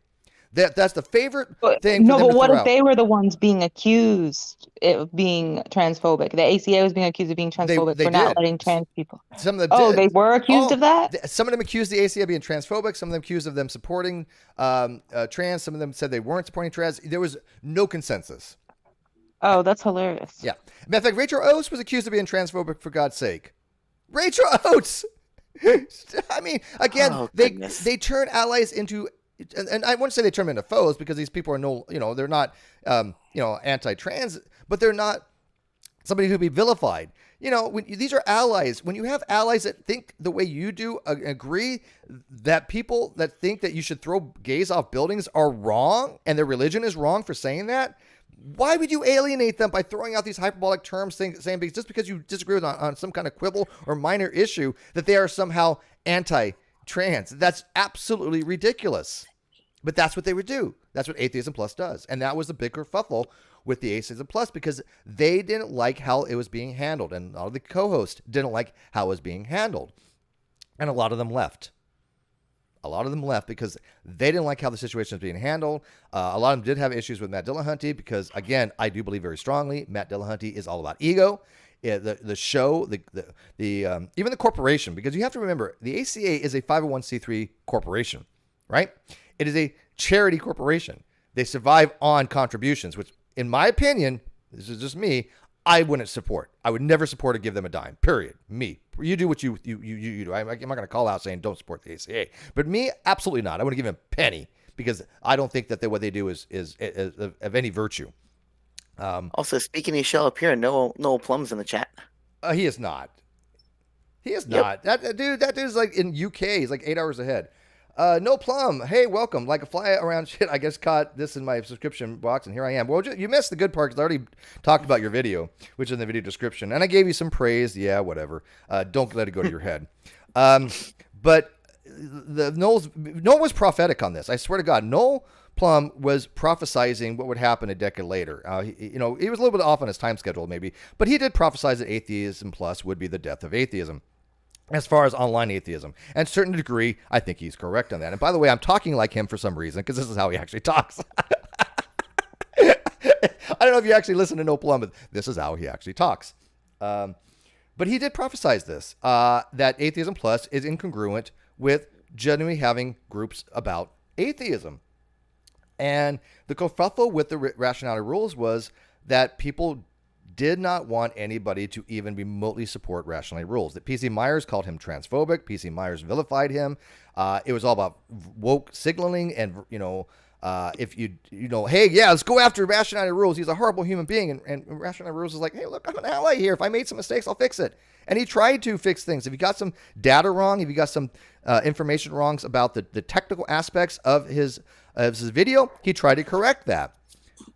That's the favorite thing. No, but what if they were the ones being accused of being transphobic? The ACA was being accused of being transphobic for not letting trans people. Some of them they were accused of that? Some of them accused the ACA of being transphobic. Some of them accused of them supporting trans. Some of them said they weren't supporting trans. There was no consensus. Oh, that's hilarious. Yeah. Matter of fact, Rachel Oates was accused of being transphobic, for God's sake. Rachel Oates! I mean, again, they turn allies into... And I wouldn't say they turn them into foes because these people are they're not, anti-trans, but they're not somebody who'd be vilified. These are allies. When you have allies that think the way you do, agree that people that think that you should throw gays off buildings are wrong and their religion is wrong for saying that, why would you alienate them by throwing out these hyperbolic terms saying just because you disagree with on some kind of quibble or minor issue that they are somehow anti-trans? That's absolutely ridiculous. But that's what they would do. That's what Atheism Plus does. And that was the big kerfuffle with the Atheism Plus because they didn't like how it was being handled. And all of the co-hosts didn't like how it was being handled. And a lot of them left. Because they didn't like how the situation was being handled. A lot of them did have issues with Matt Dillahunty because, again, I do believe very strongly Matt Dillahunty is all about ego. The show, even the corporation, because you have to remember, the ACA is a 501c3 corporation, right? It is a charity corporation. They survive on contributions, which, in my opinion, this is just me, I wouldn't support. I would never support or give them a dime, period. Me. You do what you do. I'm not going to call out saying don't support the ACA. But me, absolutely not. I wouldn't give them a penny because I don't think that what they do is of any virtue. Also, speaking of shall appear, Noel Plum's in the chat. He is not. Yep. That dude's like in UK. He's like 8 hours ahead. No Plum. Hey, welcome. Like a fly around shit. I guess caught this in my subscription box, and here I am. Well, you missed the good part because I already talked about your video, which is in the video description, and I gave you some praise. Yeah, whatever. Don't let it go to your head. But Noel was prophetic on this. I swear to God, Noel Plum was prophesizing what would happen a decade later. He was a little bit off on his time schedule, maybe, but he did prophesize that Atheism Plus would be the death of atheism. As far as online atheism, and to a certain degree, I think he's correct on that. And by the way, I'm talking like him for some reason because this is how he actually talks. I don't know if you actually listen to No Plum, but this is how he actually talks. But he did prophesize this, that Atheism Plus is incongruent with genuinely having groups about atheism. And the kerfuffle with the rationality rules was that people did not want anybody to even remotely support rationality rules. That PC Myers called him transphobic. PC Myers vilified him. It was all about woke signaling and, if you know, hey, yeah, let's go after Rationality Rules. He's a horrible human being. And Rationality Rules is like, hey, look, I'm an ally here. If I made some mistakes, I'll fix it. And he tried to fix things. If you got some data wrong, if you got some information wrongs about the technical aspects of his video, he tried to correct that.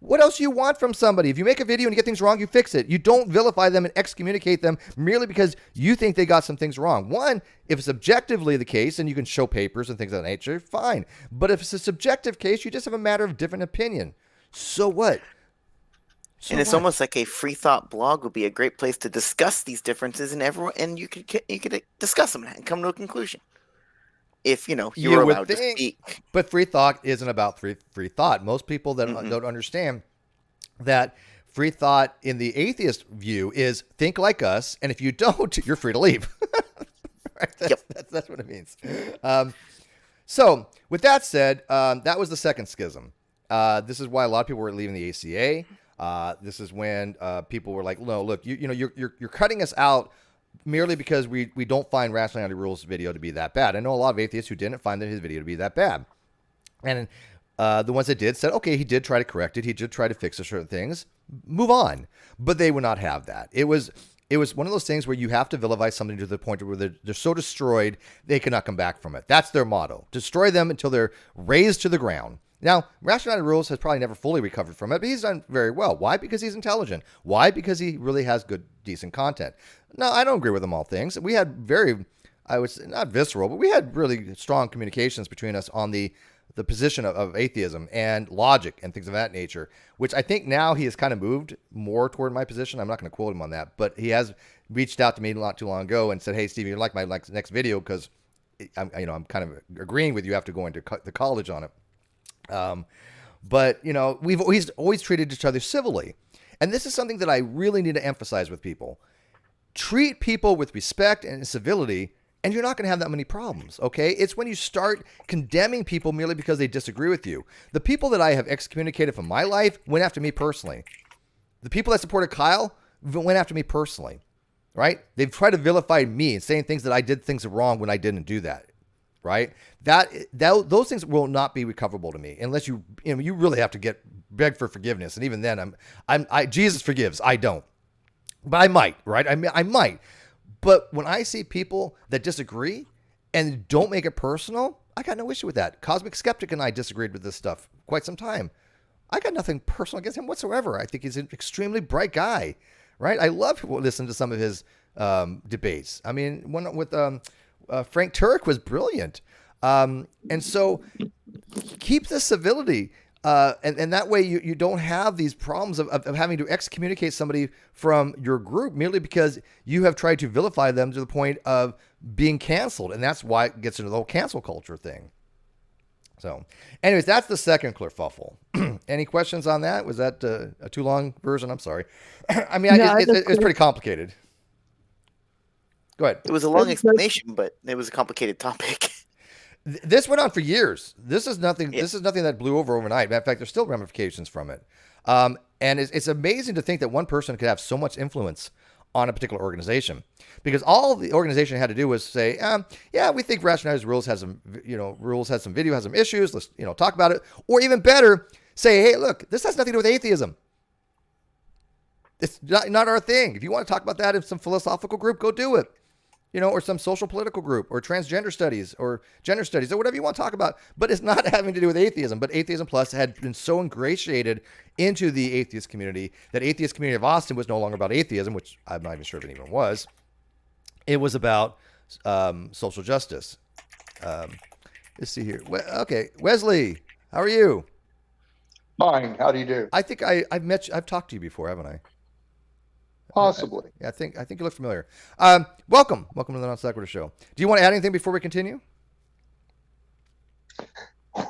What else do you want from somebody? If you make a video and you get things wrong, you fix it. You don't vilify them and excommunicate them merely because you think they got some things wrong. One, if it's objectively the case and you can show papers and things of that nature, fine. But if it's a subjective case, you just have a matter of different opinion. So what? And it's almost like a free thought blog would be a great place to discuss these differences, and you could discuss them and come to a conclusion. If you're allowed to speak. But free thought isn't about free thought. Most people that don't understand that free thought in the atheist view is think like us, and if you don't, you're free to leave. Right? That's what it means. So with that said, that was the second schism. This is why a lot of people were leaving the ACA. This is when people were like, no, look, you're cutting us out merely because we don't find Rationality Rules video to be that bad. I know a lot of atheists who didn't find his video to be that bad. And the ones that did said, okay, he did try to correct it. He did try to fix certain things. Move on. But they would not have that. It was one of those things where you have to vilify somebody to the point where they're so destroyed, they cannot come back from it. That's their motto. Destroy them until they're razed to the ground. Now, Rationality Rules has probably never fully recovered from it, but he's done very well. Why? Because he's intelligent. Why? Because he really has good, decent content. No, I don't agree with him all things. We had I would say, not visceral, but we had really strong communications between us on the position of atheism and logic and things of that nature, which I think now he has kind of moved more toward my position. I'm not going to quote him on that, but he has reached out to me not too long ago and said, hey, Steve, you like my next video because I'm kind of agreeing with you after going to the college on it. But we've always treated each other civilly. And this is something that I really need to emphasize with people. Treat people with respect and civility, and you're not going to have that many problems, okay? It's when you start condemning people merely because they disagree with you. The people that I have excommunicated from my life went after me personally. The people that supported Kyle went after me personally, right? They've tried to vilify me and saying things that I did things wrong when I didn't do that. Right? Those things will not be recoverable to me unless you really have to beg for forgiveness. And even then, Jesus forgives. I don't, but I might, right? I might. But when I see people that disagree and don't make it personal, I got no issue with that. Cosmic Skeptic and I disagreed with this stuff quite some time. I got nothing personal against him whatsoever. I think he's an extremely bright guy, right? I love people listen to some of his debates. I mean, one with Frank Turek was brilliant. And so keep the civility. And that way you don't have these problems of having to excommunicate somebody from your group merely because you have tried to vilify them to the point of being canceled. And that's why it gets into the whole cancel culture thing. So anyways, that's the second Kerfuffle. Any questions on that? Was that a too long version? I'm sorry. I mean, it's pretty complicated. Go ahead. It was a long explanation, but it was a complicated topic. This went on for years. This is nothing. Yeah. This is nothing that blew over overnight. In fact, there's still ramifications from it. And it's amazing to think that one person could have so much influence on a particular organization, because all the organization had to do was say, yeah, we think Rationality Rules has some, has some video, has some issues. Let's, talk about it. Or even better, say, hey, look, this has nothing to do with atheism. It's not our thing. If you want to talk about that in some philosophical group, go do it. Or some social political group or transgender studies or gender studies or whatever you want to talk about. But it's not having to do with atheism. But Atheism Plus had been so ingratiated into the atheist community that Atheist Community of Austin was no longer about atheism, which I'm not even sure if it even was. It was about social justice. Let's see here. Okay, Wesley, how are you? Fine. How do you do? I think I've talked to you before, haven't I? Possibly. I think you look familiar. Welcome to the NonSequitur Show. Do you want to add anything before we continue?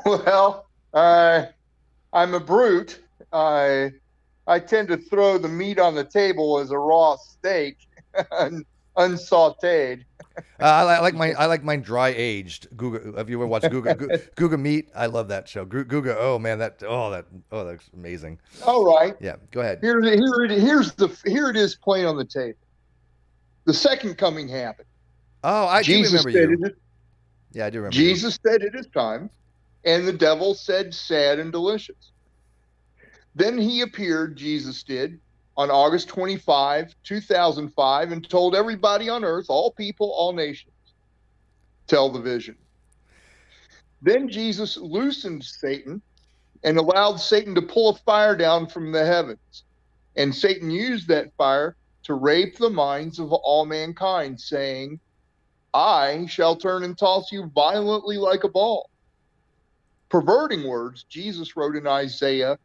Well, I'm a brute. I tend to throw the meat on the table as a raw steak, unsautéed. I like mine dry aged. Guga, have you ever watched Guga Meat? I love that show. Guga. Oh man, that's amazing. All right. Yeah, go ahead. Here it is plain on the table. The second coming happened. Oh, I do remember you. Yeah, I do remember. Jesus said it is time. And the devil said, sad and delicious. Then he appeared, Jesus did, on August 25, 2005, and told everybody on earth, all people, all nations, tell the vision. Then Jesus loosened Satan and allowed Satan to pull a fire down from the heavens. And Satan used that fire to rape the minds of all mankind, saying, I shall turn and toss you violently like a ball. Perverting words Jesus wrote in Isaiah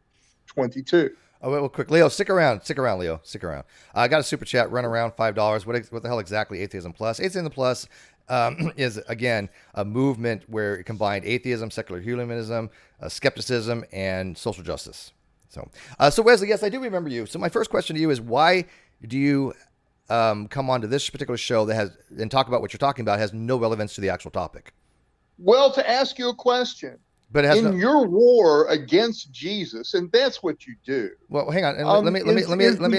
22. Oh, wait, well, quick. Leo, stick around, Leo. Stick around. I got a super chat, run around $5. What the hell exactly Atheism Plus? Atheism Plus is, again, a movement where it combined atheism, secular humanism, skepticism, and social justice. So Wesley, yes, I do remember you. So my first question to you is, why do you come onto this particular show that has, and talk about what you're talking about, has no relevance to the actual topic? Well, to ask you a question. But it has your war against Jesus, and that's what you do. Well, hang on. Let me Wesley, let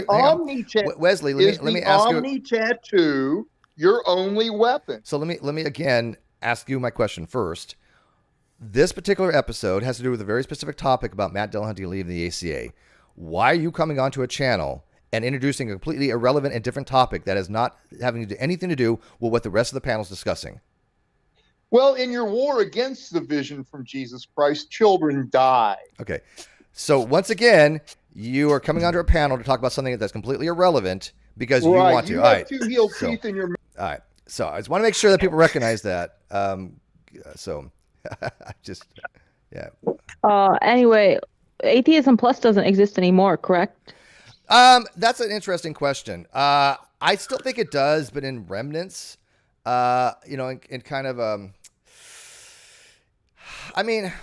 me ask you. Omni tattoo your only weapon? So let me again ask you my question first. This particular episode has to do with a very specific topic about Matt Dillahunty leaving the ACA. Why are you coming onto a channel and introducing a completely irrelevant and different topic that is not having anything to do with what the rest of the panel is discussing? Well, in your war against the vision from Jesus Christ, children die. Okay. So once again, you are coming onto a panel to talk about something that's completely irrelevant because you want to. You all have right. two heel teeth in your mouth. All right. So I just want to make sure that people recognize that. Anyway, Atheism Plus doesn't exist anymore, correct? That's an interesting question. I still think it does, but in remnants. In kind of, I mean,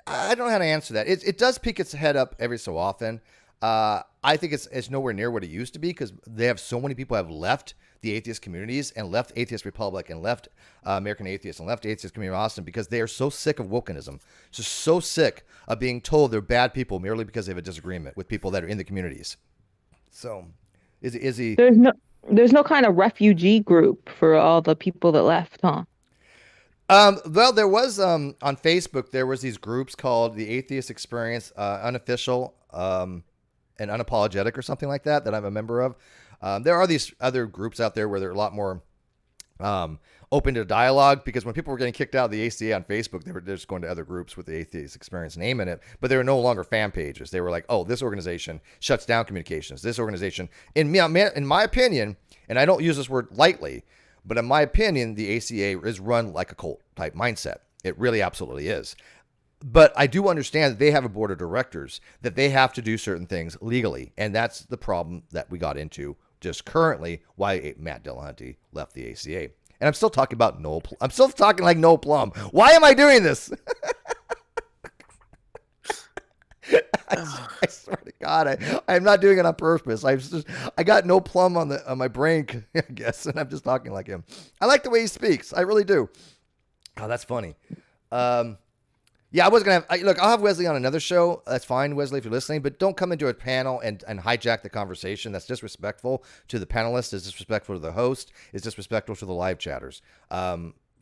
I don't know how to answer that. It does peek its head up every so often. I think it's nowhere near what it used to be because they have so many people have left the atheist communities and left Atheist Republic and left American Atheists and left Atheist Community of Austin because they are so sick of wokenism. Just so sick of being told they're bad people merely because they have a disagreement with people that are in the communities. So is he... There's no kind of refugee group for all the people that left, huh? Well, there was on Facebook, there was these groups called the Atheist Experience, Unofficial and Unapologetic or something like that I'm a member of. There are these other groups out there where they're a lot more open to dialogue because when people were getting kicked out of the ACA on Facebook, they were just going to other groups with the Atheist Experience name in it, but they were no longer fan pages. They were like, oh, this organization shuts down communications. This organization, in my opinion, and I don't use this word lightly, but in my opinion, the ACA is run like a cult type mindset. It really absolutely is. But I do understand that they have a board of directors, that they have to do certain things legally. And that's the problem that we got into just currently, why Matt Dillahunty left the ACA. And I'm still talking about I'm still talking like Noel Plum. Why am I doing this? I swear to God, I'm not doing it on purpose. I got no Plum on my brain, I guess, and I'm just talking like him. I like the way he speaks. I really do. Oh, that's funny. Yeah, I was gonna have. Look, I'll have Wesley on another show. That's fine, Wesley, if you're listening. But don't come into a panel and hijack the conversation. That's disrespectful to the panelists. It's disrespectful to the host. It's disrespectful to the live chatters.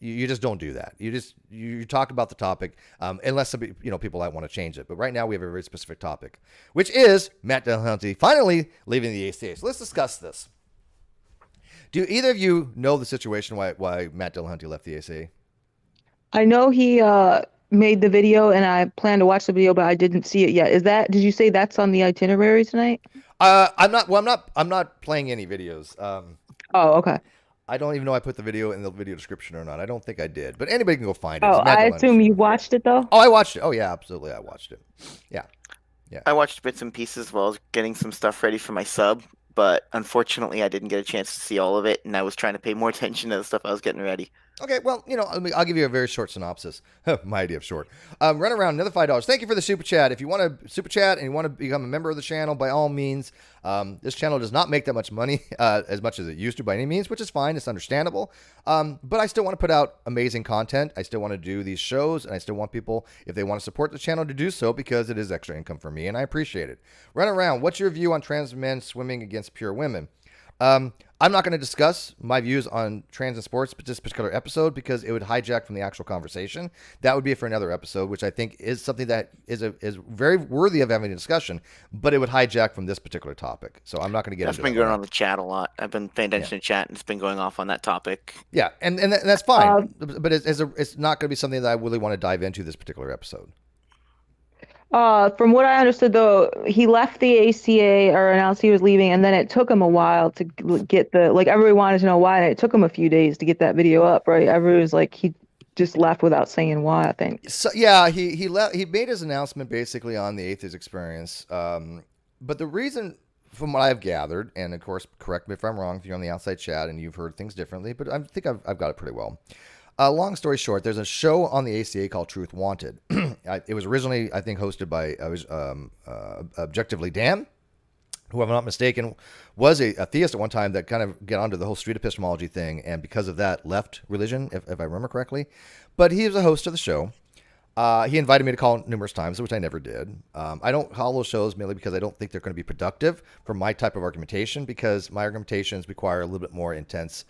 You just don't do that. You talk about the topic, unless some people might want to change it. But right now we have a very specific topic, which is Matt Dillahunty finally leaving the ACA. So let's discuss this. Do either of you know the situation why Matt Dillahunty left the ACA? I know he made the video, and I plan to watch the video, but I didn't see it yet. Did you say that's on the itinerary tonight? I'm not playing any videos. Oh, okay. I don't even know I put the video in the video description or not. I don't think I did, but anybody can go find it. Oh, I assume you watched it though? Oh, I watched it. Oh yeah, absolutely. I watched it. Yeah. I watched bits and pieces while I was getting some stuff ready for my sub, but unfortunately I didn't get a chance to see all of it, and I was trying to pay more attention to the stuff I was getting ready. Okay, well, I'll give you a very short synopsis. My idea of short. Run around, another $5. Thank you for the super chat. If you want to super chat and you want to become a member of the channel, by all means. This channel does not make that much money, as much as it used to by any means, which is fine. It's understandable. But I still want to put out amazing content. I still want to do these shows, and I still want people, if they want to support the channel, to do so because it is extra income for me, and I appreciate it. Run around. What's your view on trans men swimming against pure women? I'm not going to discuss my views on trans and sports, but this particular episode, because it would hijack from the actual conversation. That would be for another episode, which I think is something that is very worthy of having a discussion, but it would hijack from this particular topic. So I'm not going to get into that. That's been going on the chat a lot. I've been paying attention to chat, and it's been going off on that topic. Yeah, and that's fine, but it's not going to be something that I really want to dive into this particular episode. From what I understood, though, he left the ACA or announced he was leaving, and then it took him a while to get everybody wanted to know why, and it took him a few days to get that video up, right? Everybody was like, he just left without saying why, I think. So, yeah, he left. He made his announcement basically on the Atheist Experience. But the reason, from what I've gathered, and of course, correct me if I'm wrong, if you're on the outside chat and you've heard things differently, but I think I've got it pretty well. Long story short, there's a show on the ACA called Truth Wanted. It was originally, I think, hosted by Objectively Dan, who, if I'm not mistaken, was a theist at one time that kind of got onto the whole street epistemology thing, and because of that, left religion, if I remember correctly. But he was a host of the show. He invited me to call numerous times, which I never did. I don't call those shows mainly because I don't think they're going to be productive for my type of argumentation, because my argumentations require a little bit more intense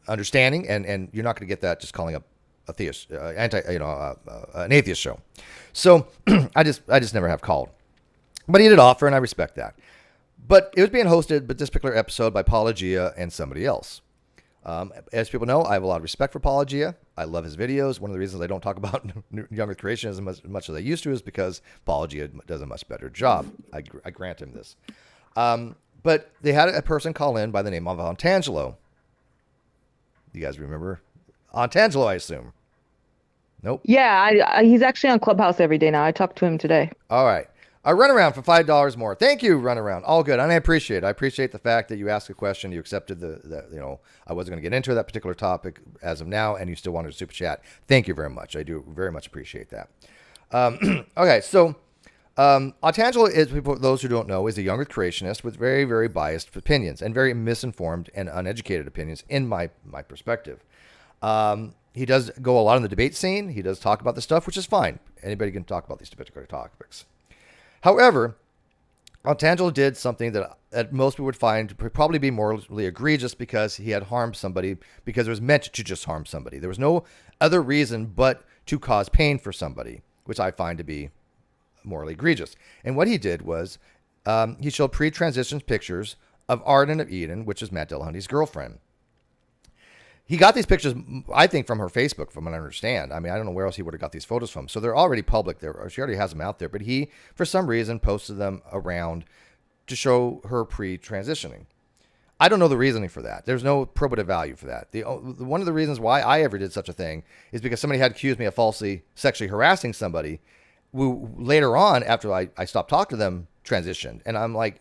understanding, and you're not going to get that just calling up a theist, an atheist show. So I just never have called. But he did offer, and I respect that. But it was being hosted, but this particular episode, by Apologia and somebody else. As people know, I have a lot of respect for Apologia. I love his videos. One of the reasons I don't talk about younger creationism as much as I used to is because Apologia does a much better job. I grant him this. But they had a person call in by the name of Antangelo. You guys remember Antangelo, I assume? Nope. Yeah, he's actually on Clubhouse every day now. I talked to him today. All right. A runaround for $5 more. Thank you, runaround. All good. And I appreciate it. I appreciate the fact that you asked a question. You accepted I wasn't going to get into that particular topic as of now, and you still wanted to super chat. Thank you very much. I do very much appreciate that. Okay, so Antangelo is, for those who don't know, is a younger creationist with very, very biased opinions and very misinformed and uneducated opinions in my perspective. He does go a lot on the debate scene. He does talk about this stuff, which is fine. Anybody can talk about these particular topics. However, Antangelo did something that most people would find probably be morally egregious, because he had harmed somebody, because it was meant to just harm somebody. There was no other reason but to cause pain for somebody, which I find to be morally egregious. And what he did was he showed pre-transition pictures of Arden of Eden, which is Matt Dillahunty's girlfriend. He got these pictures, I think, from her Facebook, from what I understand. I mean, I don't know where else he would have got these photos from. So they're already public. She already has them out there. But he, for some reason, posted them around to show her pre-transitioning. I don't know the reasoning for that. There's no probative value for that. One of the reasons why I ever did such a thing is because somebody had accused me of falsely sexually harassing somebody, who later on, after I stopped talking to them, transitioned. And I'm like,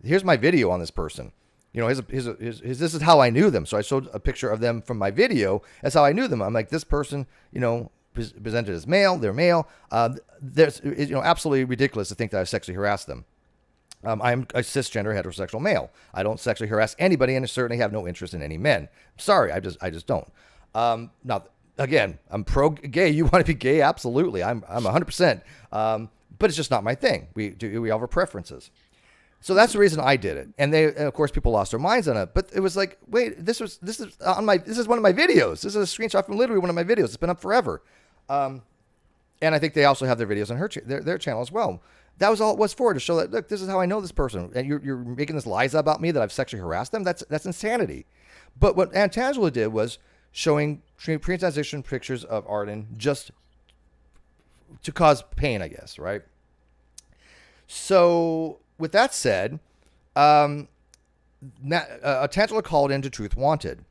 here's my video on this person. You know, this is how I knew them. So I showed a picture of them from my video. That's how I knew them. I'm like, this person, presented as male. They're male. There's, absolutely ridiculous to think that I sexually harassed them. I'm a cisgender heterosexual male. I don't sexually harass anybody, and I certainly have no interest in any men. Sorry, I just don't. Now, again, I'm pro-gay. You want to be gay? Absolutely. I'm 100%. But it's just not my thing. We all have our preferences. So that's the reason I did it. And of course, people lost their minds on it. But it was like, wait, this is one of my videos. This is a screenshot from literally one of my videos. It's been up forever. And I think they also have their videos on their channel as well. That was all it was for, to show that, look, this is how I know this person. And you're making this lies about me that I've sexually harassed them. That's insanity. But what Antangelo did was showing pre-transition pictures of Arden just to cause pain, I guess, right? So with that said, Antangelo called into Truth Wanted,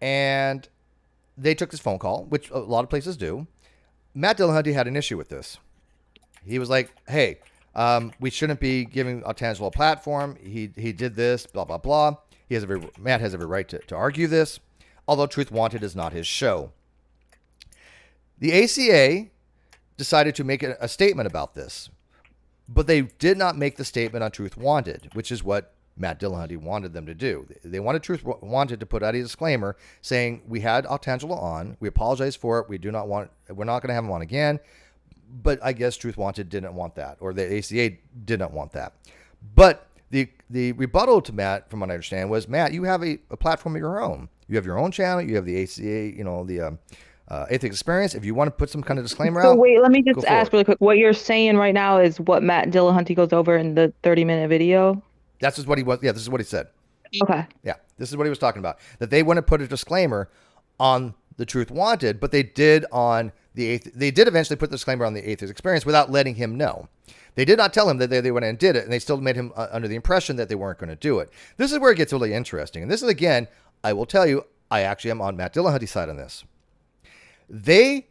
and they took this phone call, which a lot of places do. Matt Dillahunty had an issue with this. He was like, hey, we shouldn't be giving Antangelo a platform. He did this, blah, blah, blah. Matt has every right to argue this, although Truth Wanted is not his show. The ACA decided to make a statement about this, but they did not make the statement on Truth Wanted, which is what Matt Dillahunty wanted them to do. They wanted Truth Wanted to put out a disclaimer saying, we had Antangelo on, we apologize for it, we're not going to have him on again. But I guess Truth Wanted didn't want that, or the ACA did not want that. But The rebuttal to Matt, from what I understand, was, Matt, you have a platform of your own. You have your own channel. You have the ACA, the Atheist Experience. If you want to put some kind of disclaimer out. So wait, let me just ask really quick. What you're saying right now is what Matt Dillahunty goes over in the 30-minute video? That's just what he was. Yeah, this is what he said. Okay. Yeah, this is what he was talking about. That they want to put a disclaimer on the Truth Wanted, but they did on they did eventually put the disclaimer on the Atheist Experience without letting him know. They did not tell him that they went and did it, and they still made him under the impression that they weren't going to do it. This is where it gets really interesting. And this is, again, I will tell you, I actually am on Matt Dillahunty's side on this. They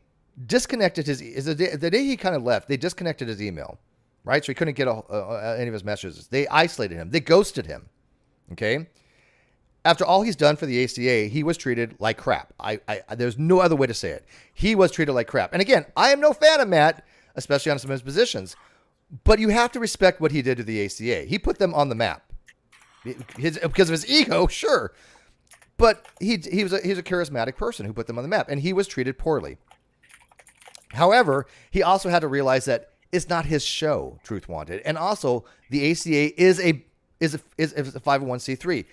disconnected the day he kind of left, they disconnected his email, right? So he couldn't get any of his messages. They isolated him. They ghosted him, okay? After all he's done for the ACA, he was treated like crap. There's no other way to say it. He was treated like crap. And again, I am no fan of Matt, especially on some of his positions, but you have to respect what he did to the ACA. He put them on the map because of his ego, sure. But he's a charismatic person who put them on the map, and he was treated poorly. However, he also had to realize that it's not his show, Truth Wanted, and also the ACA is a 501c3.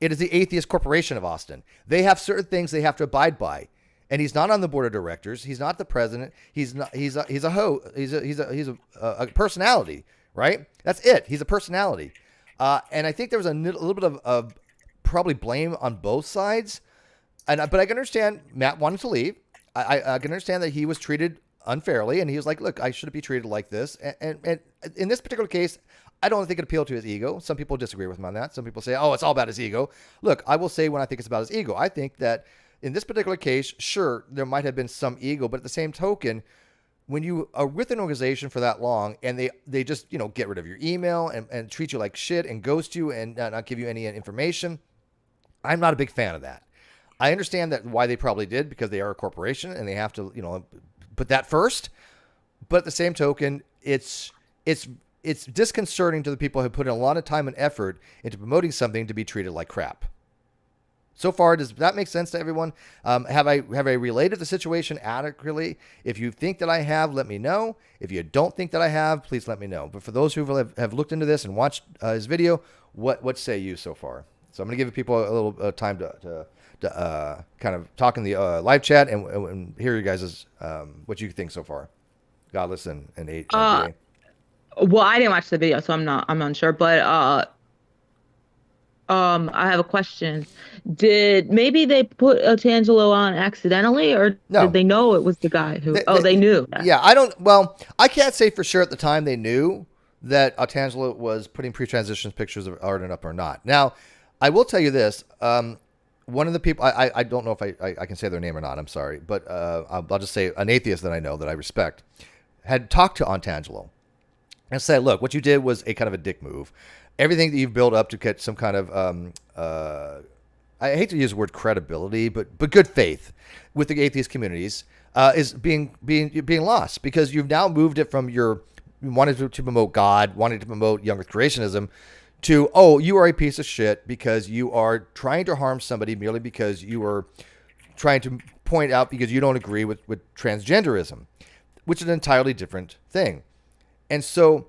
It is the Atheist Corporation of Austin. They have certain things they have to abide by, and he's not on the board of directors. He's not the president. He's a host. He's a personality, right? That's it. He's a personality, and I think there was a little bit of probably blame on both sides, but I can understand Matt wanted to leave. I can understand that he was treated unfairly, and he was like, "Look, I shouldn't be treated like this." And in this particular case, I don't think it appealed to his ego. Some people disagree with him on that. Some people say, "Oh, it's all about his ego." Look, I will say when I think it's about his ego. I think that in this particular case, sure, there might have been some ego, but at the same token, when you are with an organization for that long and they just get rid of your email and treat you like shit and ghost you and not give you any information, I'm not a big fan of that. I understand that why they probably did, because they are a corporation and they have to, put that first. But at the same token, it's disconcerting to the people who put in a lot of time and effort into promoting something to be treated like crap. So far, does that make sense to everyone? Have I related the situation adequately? If you think that I have, let me know. If you don't think that I have, please let me know. But for those who have looked into this and watched his video, what say you so far? So I'm going to give people a little time to kind of talk in the live chat and hear you guys' what you think so far. Godless and AJ. Well, I didn't watch the video, so I'm unsure. But I have a question. Did maybe they put Tangelo on accidentally, or did they know it was the guy who? They knew. Yeah, I can't say for sure at the time they knew that Tangelo was putting pre-transition pictures of Arden up or not. Now, I will tell you this. One of the people, I don't know if I can say their name or not. I'm sorry, but I'll just say an atheist that I know that I respect had talked to Tangelo and said, "Look, what you did was a kind of a dick move. Everything that you've built up to get some kind of I hate to use the word credibility, but good faith with the atheist communities is being lost, because you've now moved it from you wanted to promote God, wanted to promote young earth creationism, to, you are a piece of shit because you are trying to harm somebody merely because you are trying to point out because you don't agree with transgenderism, which is an entirely different thing." And so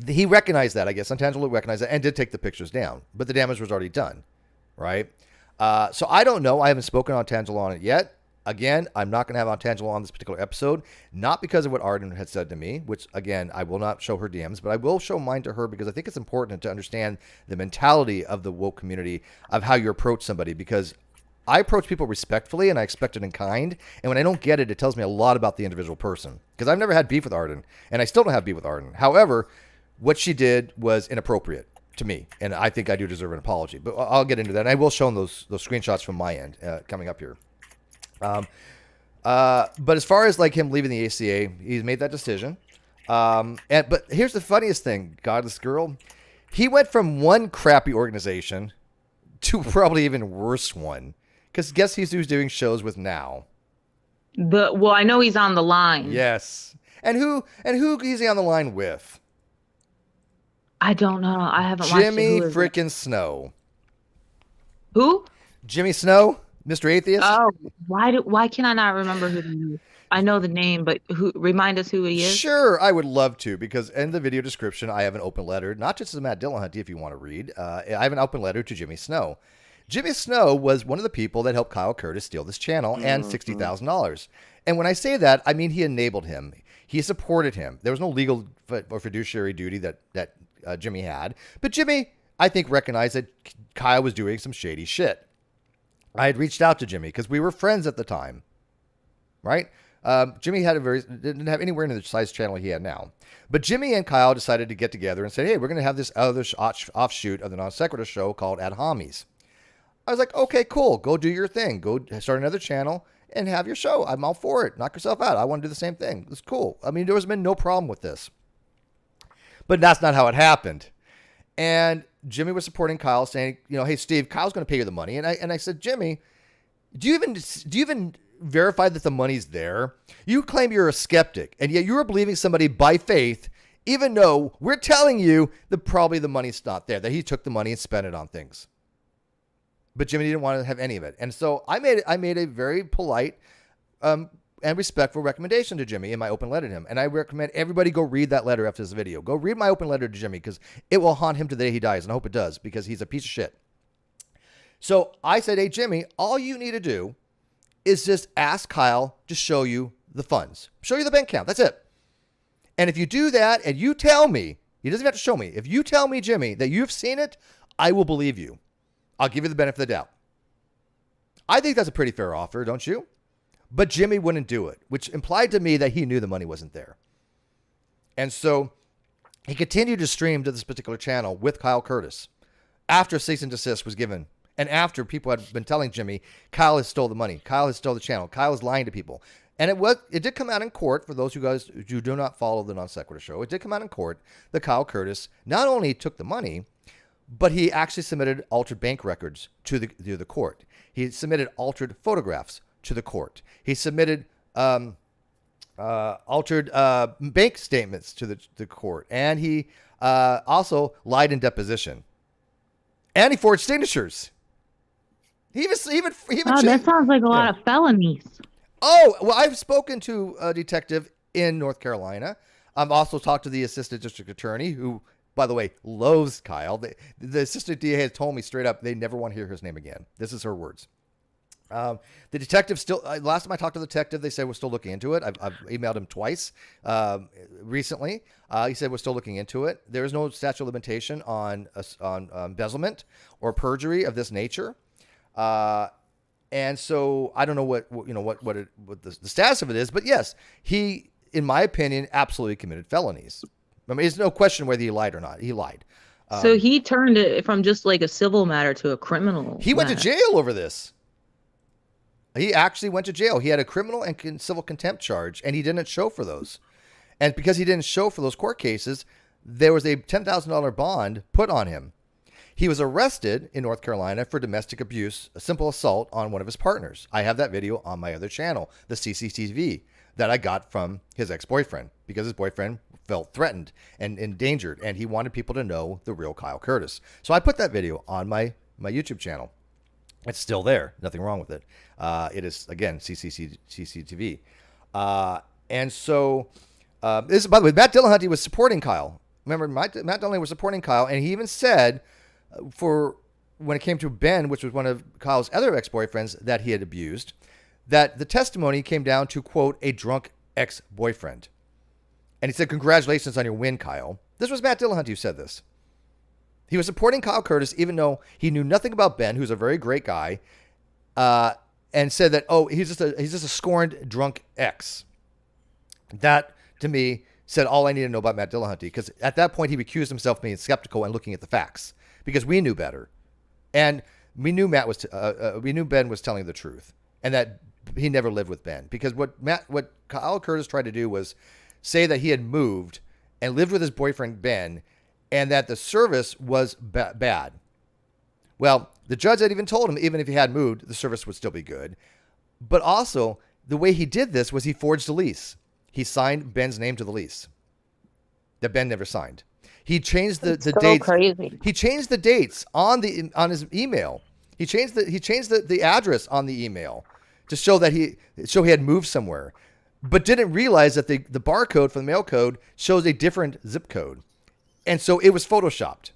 he recognized that, I guess. Tangelo recognized that and did take the pictures down, but the damage was already done, right? So I don't know. I haven't spoken on Tangelo on it yet. Again, I'm not going to have Tangelo on this particular episode, not because of what Arden had said to me, which, again, I will not show her DMs, but I will show mine to her because I think it's important to understand the mentality of the woke community, of how you approach somebody, because I approach people respectfully and I expect it in kind, and when I don't get it, it tells me a lot about the individual person, because I've never had beef with Arden, and I still don't have beef with Arden. However, what she did was inappropriate to me, and I think I do deserve an apology, but I'll get into that, and I will show them those screenshots from my end coming up here. But as far as like him leaving the ACA, he's made that decision. But here's the funniest thing, Godless Girl. He went from one crappy organization to probably even worse one. Because guess who's doing shows with now? Well, I know he's on the line. Yes. And who is he on the line with? I don't know. I haven't watched Jimmy freaking Snow. Who? Jimmy Snow? Mr. Atheist? Oh, why can I not remember who he is? I know the name, but remind us who he is? Sure, I would love to, because in the video description, I have an open letter, not just to Matt Dillahunty, if you want to read. I have an open letter to Jimmy Snow. Jimmy Snow was one of the people that helped Kyle Curtis steal this channel and $60,000. And when I say that, I mean he enabled him. He supported him. There was no legal or fiduciary duty that Jimmy had. But Jimmy, I think, recognized that Kyle was doing some shady shit. I had reached out to Jimmy because we were friends at the time, right? Jimmy didn't have anywhere near the size channel he had now. But Jimmy and Kyle decided to get together and say, hey, we're going to have this other offshoot of the NonSequitur show called Ad Homies. I was like, okay, cool. Go do your thing. Go start another channel and have your show. I'm all for it. Knock yourself out. I want to do the same thing. It's cool. I mean, there has been no problem with this. But that's not how it happened. And Jimmy was supporting Kyle, saying, hey, Steve, Kyle's going to pay you the money. And I said, Jimmy, do you even verify that the money's there? You claim you're a skeptic, and yet you're believing somebody by faith, even though we're telling you that probably the money's not there, that he took the money and spent it on things. But Jimmy didn't want to have any of it. And so I made a very polite and respectful recommendation to Jimmy in my open letter to him. And I recommend everybody go read that letter after this video. Go read my open letter to Jimmy, because it will haunt him to the day he dies. And I hope it does, because he's a piece of shit. So I said, hey, Jimmy, all you need to do is just ask Kyle to show you the funds. Show you the bank account. That's it. And if you do that and you tell me, he doesn't have to show me. If you tell me, Jimmy, that you've seen it, I will believe you. I'll give you the benefit of the doubt. I think that's a pretty fair offer, don't you? But Jimmy wouldn't do it, which implied to me that he knew the money wasn't there. And so he continued to stream to this particular channel with Kyle Curtis after cease and desist was given. And after people had been telling Jimmy, Kyle has stole the money. Kyle has stole the channel. Kyle is lying to people. And it did come out in court, for those who do not follow the NonSequitur show. It did come out in court that Kyle Curtis not only took the money, but he actually submitted altered bank records to the court. He submitted altered photographs to the court. He submitted altered bank statements to the court. And he also lied in deposition. And he forged signatures. He even that sounds like a lot of felonies. Oh, well, I've spoken to a detective in North Carolina. I've also talked to the assistant district attorney, who, by the way, loathes Kyle. The assistant DA has told me straight up they never want to hear his name again. This is her words. The detective still, last time I talked to the detective, they said we're still looking into it. I've emailed him twice recently. He said we're still looking into it. There is no statute of limitation on embezzlement or perjury of this nature. And so I don't know what the status of it is, but yes, he, in my opinion, absolutely committed felonies. I mean, there's no question whether he lied or not. He lied. So he turned it from just like a civil matter to a criminal. He went to jail over this. He actually went to jail. He had a criminal and civil contempt charge, and he didn't show for those. And because he didn't show for those court cases, there was a $10,000 bond put on him. He was arrested in North Carolina for domestic abuse, a simple assault on one of his partners. I have that video on my other channel, the CCTV, that I got from his ex-boyfriend, because his boyfriend felt threatened and endangered, and he wanted people to know the real Kyle Curtis. So I put that video on my YouTube channel. It's still there. Nothing wrong with it. It is, again, CCTV. And so, this, by the way, Matt Dillahunty was supporting Kyle. Remember, Matt Dillahunty was supporting Kyle, and he even said, for when it came to Ben, which was one of Kyle's other ex-boyfriends that he had abused, that the testimony came down to, quote, a drunk ex-boyfriend. And he said, congratulations on your win, Kyle. This was Matt Dillahunty who said this. He was supporting Kyle Curtis, even though he knew nothing about Ben, who's a very great guy, and said that, oh, he's just a scorned drunk ex. That, to me, said all I needed to know about Matt Dillahunty, because at that point he recused himself of being skeptical and looking at the facts, because we knew better, and we knew we knew Ben was telling the truth, and that he never lived with Ben, because what Kyle Curtis tried to do was say that he had moved and lived with his boyfriend Ben, and that the service was bad. Well, the judge had even told him, even if he had moved, the service would still be good. But also, the way he did this was he forged a lease. He signed Ben's name to the lease that Ben never signed. He changed the dates. Crazy. He changed the dates on his email. He changed the address on the email to show that he had moved somewhere. but didn't realize that the barcode from the mail code shows a different zip code. And so it was photoshopped.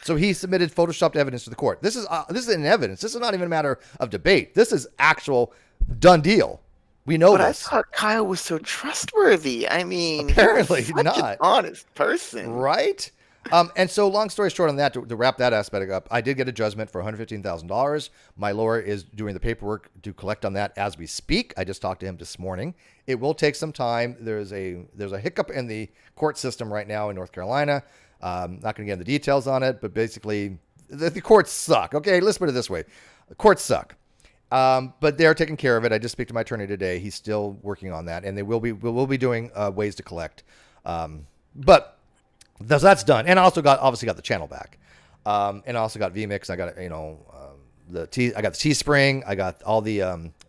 So he submitted photoshopped evidence to the court. This is an evidence. This is not even a matter of debate. This is actual done deal. We know this. I thought Kyle was so trustworthy. I mean, apparently he's such not an honest person, right? And so, long story short on that, to wrap that aspect up, I did get a judgment for $115,000. My lawyer is doing the paperwork to collect on that as we speak. I just talked to him this morning. It will take some time. There's a hiccup in the court system right now in North Carolina. Not going to get into the details on it, but basically, the courts suck. Okay, let's put it this way: the courts suck. But they're taking care of it. I just speak to my attorney today. He's still working on that, and we'll be doing ways to collect. But that's done, and I also obviously got the channel back, and I also got vMix. I got I got the Teespring. I got all the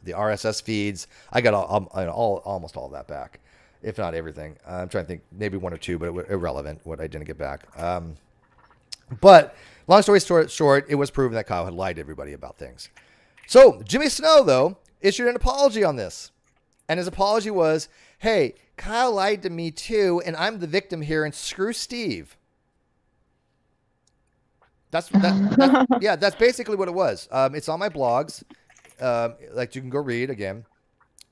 RSS feeds. I got almost all of that back, if not everything. I'm trying to think, maybe one or two, but irrelevant what I didn't get back. But long story short, it was proven that Kyle had lied to everybody about things. So Jimmy Snow, though, issued an apology on this. And his apology was, hey, Kyle lied to me too, and I'm the victim here, and screw Steve. That's basically what it was. It's on my blogs. Like you can go read again.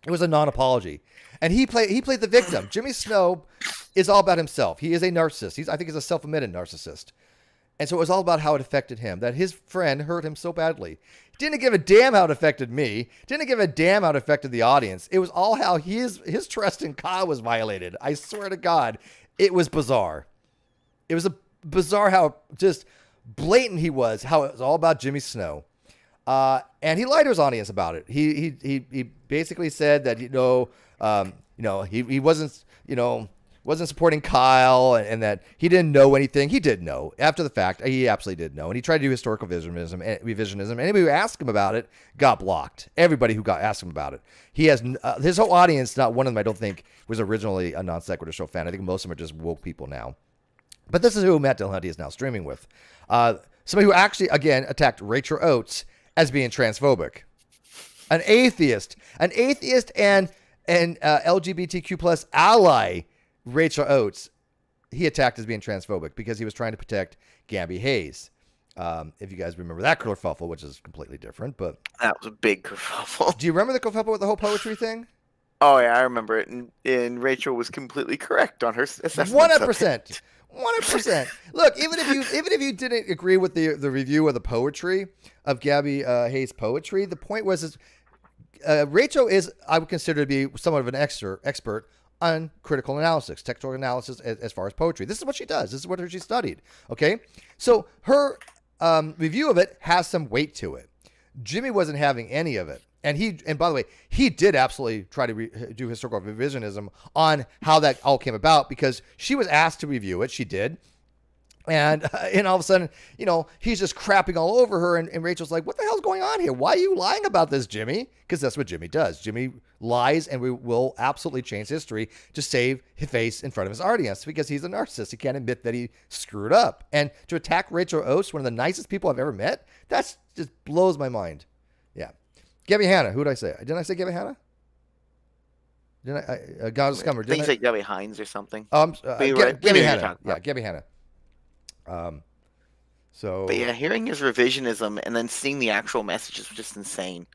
It was a non-apology. And he played the victim. Jimmy Snow is all about himself. He is a narcissist. I think he's a self-admitted narcissist. And so it was all about how it affected him, that his friend hurt him so badly. Didn't give a damn how it affected me. Didn't give a damn how it affected the audience. It was all how his trust in Kyle was violated. I swear to God, it was bizarre. It was bizarre how just blatant he was, how it was all about Jimmy Snow. And he lied to his audience about it. He basically said that, he wasn't, wasn't supporting Kyle and that he didn't know anything. He did know after the fact. He absolutely did know. And he tried to do historical revisionism. Anybody who asked him about it got blocked. Everybody who asked him about it. He has his whole audience. Not one of them, I don't think, was originally a Non-Sequitur Show fan. I think most of them are just woke people now. But this is who Matt Dillahunty is now streaming with. Somebody who actually, again, attacked Rachel Oates as being transphobic. An atheist and LGBTQ plus ally, Rachel Oates, he attacked as being transphobic because he was trying to protect Gabby Hayes. If you guys remember that kerfuffle, which is completely different, but that was a big kerfuffle. Do you remember the kerfuffle with the whole poetry thing? Oh yeah, I remember it, and Rachel was completely correct on her assessment. 100%. 100%. Look, even if you didn't agree with the review of the poetry of Gabby Hayes' poetry, the point was Rachel is, I would consider to be somewhat of an expert on critical analysis, textual analysis as far as poetry. This is what she does. This is what she studied. Okay, so her review of it has some weight to it. Jimmy wasn't having any of it. And by the way, he did absolutely try to do historical revisionism on how that all came about because she was asked to review it. She did. And all of a sudden, he's just crapping all over her. And Rachel's like, what the hell's going on here? Why are you lying about this, Jimmy? Because that's what Jimmy does. Jimmy lies and we will absolutely change history to save his face in front of his audience because he's a narcissist. He can't admit that he screwed up. And to attack Rachel Oates, one of the nicest people I've ever met, that just blows my mind. Yeah. Gabby Hanna. Who did I say? Didn't I say Gabby Hanna? Didn't I? God is Scummer. I think you said Gabby Hines or something. Gabby Hanna. Yeah, Gabby Hanna. But yeah, hearing his revisionism and then seeing the actual message is just insane.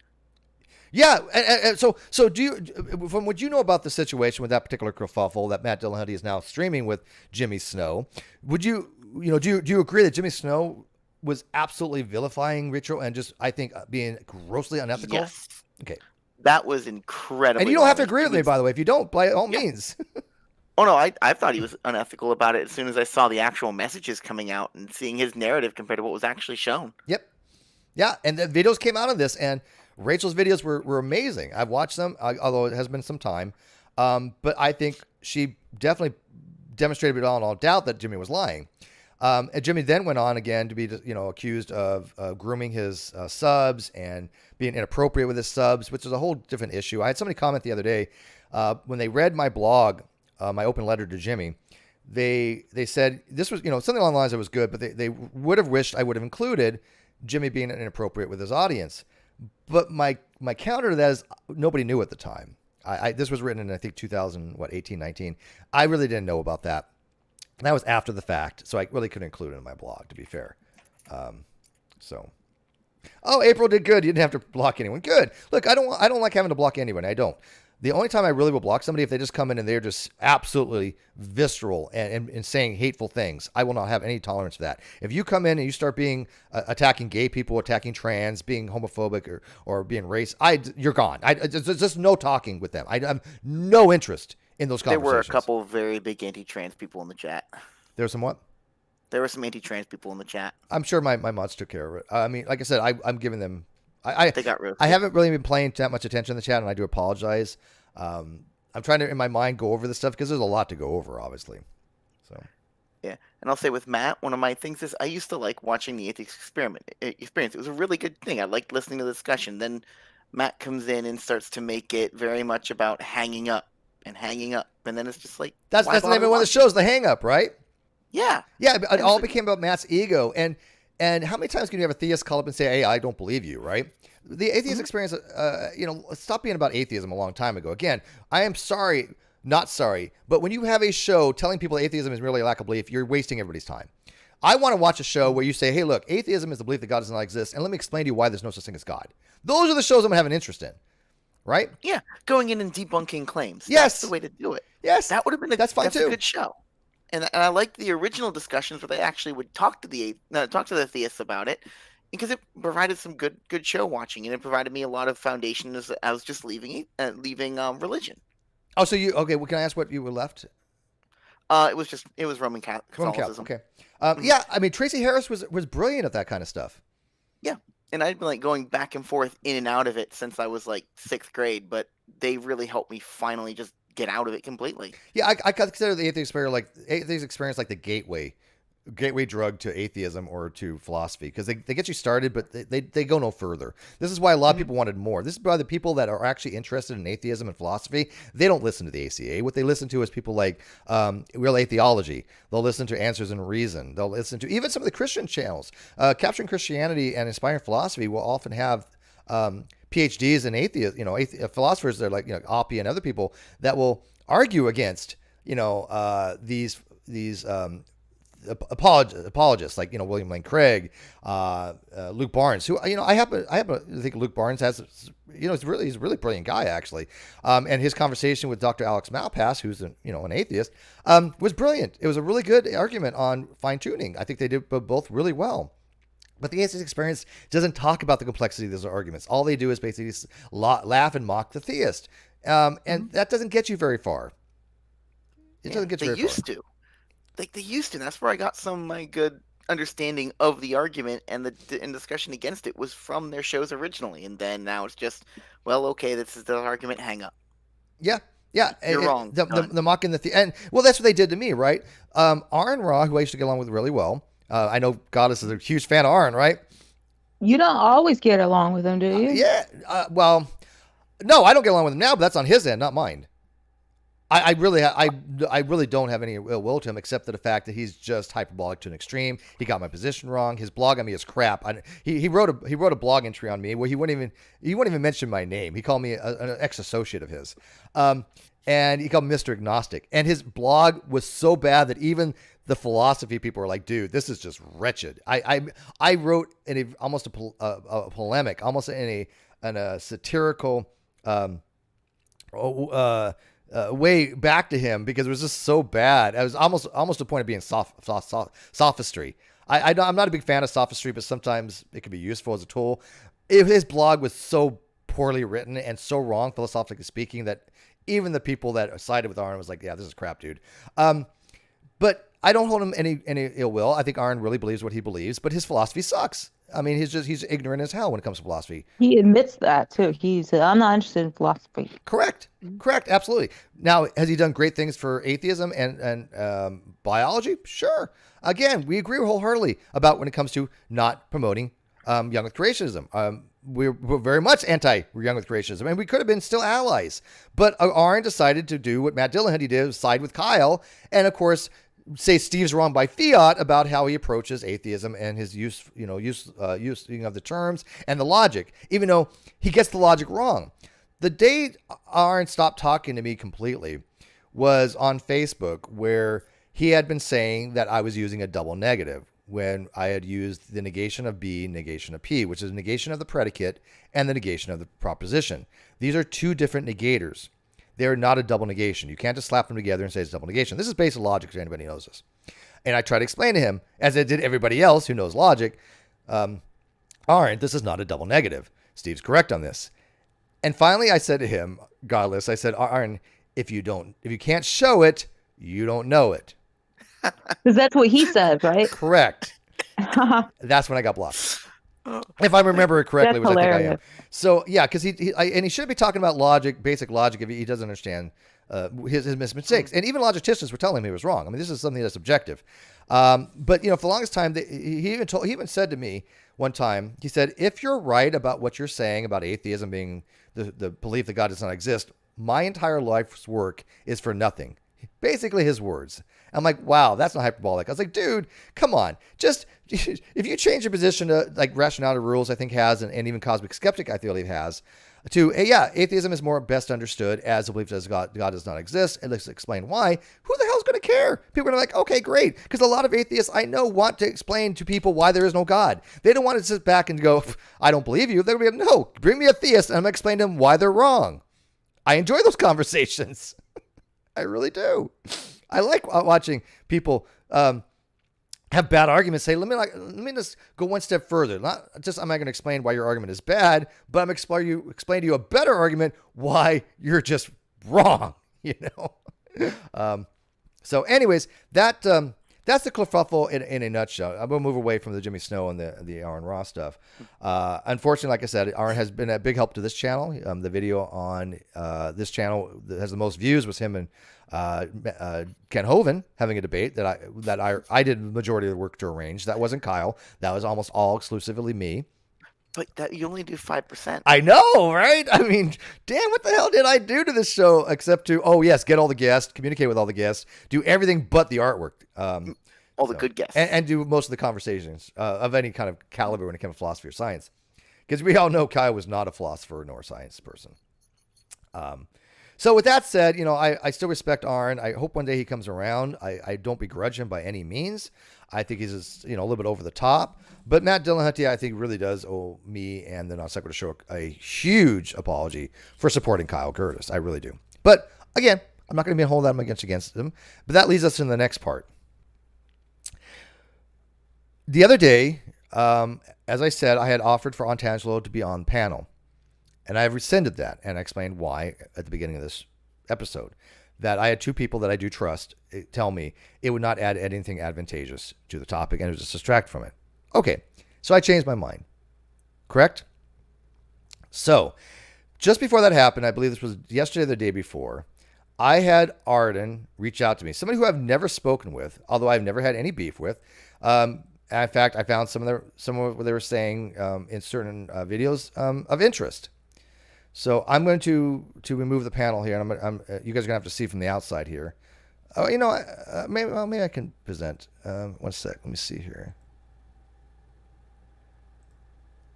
Yeah, and so do you, from what you know about the situation with that particular kerfuffle that Matt Dillahunty is now streaming with Jimmy Snow, would do you agree that Jimmy Snow was absolutely vilifying Rachel and just, I think, being grossly unethical? Yes. Okay. That was incredible. And you don't have to agree with me, by the way. If you don't, by all means. Oh, no, I thought he was unethical about it as soon as I saw the actual messages coming out and seeing his narrative compared to what was actually shown. Yep. Yeah, and the videos came out of this, and Rachel's videos were amazing. I've watched them, although it has been some time. But I think she definitely demonstrated beyond all doubt that Jimmy was lying. And Jimmy then went on again to be, accused of grooming his subs and being inappropriate with his subs, which is a whole different issue. I had somebody comment the other day when they read my blog, my open letter to Jimmy. They said this was, something along the lines that was good, but they would have wished I would have included Jimmy being inappropriate with his audience. But my counter to that is nobody knew at the time. This was written in, I think, 18, 19. I really didn't know about that. And that was after the fact, so I really couldn't include it in my blog, to be fair. Oh, April did good. You didn't have to block anyone. Good. Look, I don't like having to block anyone. I don't. The only time I really will block somebody if they just come in and they're just absolutely visceral and saying hateful things. I will not have any tolerance for that. If you come in and you start being attacking gay people, attacking trans, being homophobic or being racist, you're gone. There's just no talking with them. I have no interest in those conversations. There were a couple of very big anti-trans people in the chat. There were some what? There were some anti-trans people in the chat. I'm sure my mods took care of it. I mean, like I said, I'm giving them. They got roasted. I haven't really been paying that much attention in the chat, and I do apologize. I'm trying to, in my mind, go over this stuff because there's a lot to go over, obviously. So. Yeah, and I'll say with Matt, one of my things is I used to like watching the Atheist Experience. It was a really good thing. I liked listening to the discussion. Then Matt comes in and starts to make it very much about hanging up, and then it's just like that's the name of one of the shows, the Hang Up, right? Yeah. Yeah, it all became about Matt's ego. And how many times can you have a theist call up and say, hey, I don't believe you, right? The Atheist Experience, stopped being about atheism a long time ago. Again, I am sorry, not sorry, but when you have a show telling people atheism is merely a lack of belief, you're wasting everybody's time. I want to watch a show where you say, hey, look, atheism is the belief that God does not exist, and let me explain to you why there's no such thing as God. Those are the shows I'm going to have an interest in, right? Yeah, going in and debunking claims. Yes. That's the way to do it. Yes. That would have been a good show. And I liked the original discussions where they actually would talk to the theists about it, because it provided some good show watching, and it provided me a lot of foundation as I was just leaving religion. Oh, so okay? Well, can I ask what you were left? It was Roman Catholicism. Okay. Yeah, I mean Tracy Harris was brilliant at that kind of stuff. Yeah, and I'd been like going back and forth in and out of it since I was like 6th grade, but they really helped me finally just get out of it completely. Yeah, I consider the Atheist Experience like the gateway drug to atheism or to philosophy, because they get you started, but they go no further. This is why a lot of people wanted more. This is why the people that are actually interested in atheism and philosophy, they don't listen to the ACA. What they listen to is people like Real Atheology. They'll listen to Answers in Reason. They'll listen to even some of the Christian channels. Capturing Christianity and Inspiring Philosophy will often have PhDs in philosophers that are like Oppie and other people that will argue against these apologists like William Lane Craig, Luke Barnes, who I happen to think Luke Barnes has he's a really brilliant guy actually, and his conversation with Dr. Alex Malpass, who's an atheist, was brilliant. It was a really good argument on fine tuning. I think they did both really well. But the Atheist Experience doesn't talk about the complexity of those arguments. All they do is basically laugh and mock the theist. And that doesn't get you very far. Doesn't get you very far. They used to. That's where I got some of my good understanding of the argument, and the discussion against it was from their shows originally. And then now it's just, well, okay, this is the argument, hang up. Yeah. You're wrong. The mocking and well, that's what they did to me, right? Aaron Ra, who I used to get along with really well. I know Goddess is a huge fan of Aaron, right? You don't always get along with him, do you? Yeah. Well, no, I don't get along with him now, but that's on his end, not mine. I really don't have any ill will to him, except for the fact that he's just hyperbolic to an extreme. He got my position wrong. His blog on me is crap. He wrote a blog entry on me where he wouldn't even mention my name. He called me an ex-associate of his, and he called me Mr. Agnostic. And his blog was so bad that even the philosophy people were like, "Dude, this is just wretched." I wrote in almost a polemic, almost in a satirical way back to him, because it was just so bad. It was almost to the point of being sophistry. I'm not a big fan of sophistry, but sometimes it can be useful as a tool. His blog was so poorly written and so wrong, philosophically speaking, that even the people that sided with Aaron was like, "Yeah, this is crap, dude." But I don't hold him any ill will. I think Aaron really believes what he believes, but his philosophy sucks. I mean, he's ignorant as hell when it comes to philosophy. He admits that too. He said, "I'm not interested in philosophy." Correct. Absolutely. Now, has he done great things for atheism and biology? Sure. Again, we agree wholeheartedly about when it comes to not promoting young Earth creationism. We're very much anti-young Earth creationism, and we could have been still allies. But Aaron decided to do what Matt Dillahunty did, side with Kyle, and of course, say Steve's wrong by fiat about how he approaches atheism and his use of the terms and the logic, even though he gets the logic wrong. The day Aaron stopped talking to me completely was on Facebook, where he had been saying that I was using a double negative when I had used the negation of B, negation of P, which is negation of the predicate and the negation of the proposition. These are two different negators. They're not a double negation. You can't just slap them together and say it's double negation. This is basic logic, if anybody knows this. And I tried to explain to him, as I did everybody else who knows logic, Aaron, this is not a double negative. Steve's correct on this. And finally I said to him, godless, I said, Aaron, if you can't show it, you don't know it. Because that's what he said, right? Correct. That's when I got blocked. If I remember it correctly, which hilarious. I think I am. So yeah, because he shouldn't be talking about logic, basic logic, if he doesn't understand his mistakes. And even logicians were telling him he was wrong. I mean, this is something that's objective. But for the longest time, he even said to me one time, he said, if you're right about what you're saying about atheism being the belief that God does not exist, my entire life's work is for nothing. Basically his words. I'm like, wow, that's not hyperbolic. I was like, dude, come on. Just, if you change your position to like rationality rules, I think has, and even cosmic skeptic, I believe has, to, atheism is more best understood as a belief that God does not exist. And let's explain why. Who the hell's going to care? People are like, okay, great. Because a lot of atheists I know want to explain to people why there is no God. They don't want to sit back and go, I don't believe you. They're going to be like, no, bring me a theist and I'm going to explain to them why they're wrong. I enjoy those conversations. I really do. I like watching people have bad arguments. Say, let me just go one step further. Not just I'm not going to explain why your argument is bad, but I'm explain to you a better argument why you're just wrong. So, anyways, that's the Kerfuffle in a nutshell. I'm going to move away from the Jimmy Snow and the Aaron Ross stuff. Unfortunately, like I said, Aaron has been a big help to this channel. The video on this channel that has the most views was him and Ken Hovind having a debate that I did the majority of the work to arrange. That wasn't Kyle. That was almost all exclusively me. But that you only do 5%. I know, right? I mean, damn, what the hell did I do to this show except to, get all the guests, communicate with all the guests, do everything but the artwork. All the good guests. And do most of the conversations of any kind of caliber when it comes to philosophy or science. Because we all know Kyle was not a philosopher nor a science person. So with that said, I still respect Aaron. I hope one day he comes around. I don't begrudge him by any means. I think he's just, a little bit over the top. But Matt Dillahunty, I think, really does owe me and the NonSequitur show a huge apology for supporting Kyle Curtis. I really do. But again, I'm not going to be holding that against him. But that leads us to the next part. The other day, as I said, I had offered for Antangelo to be on panel. And I have rescinded that, and I explained why at the beginning of this episode. That I had two people that I do trust tell me it would not add anything advantageous to the topic, and it would just distract from it. Okay, so I changed my mind. Correct? So, just before that happened, I believe this was yesterday or the day before, I had Arden reach out to me. Somebody who I've never spoken with, although I've never had any beef with. In fact, I found some of what they were saying in certain videos of interest. So I'm going to remove the panel here, and you guys are going to have to see from the outside here. Oh, maybe I can present. 1 sec. Let me see here.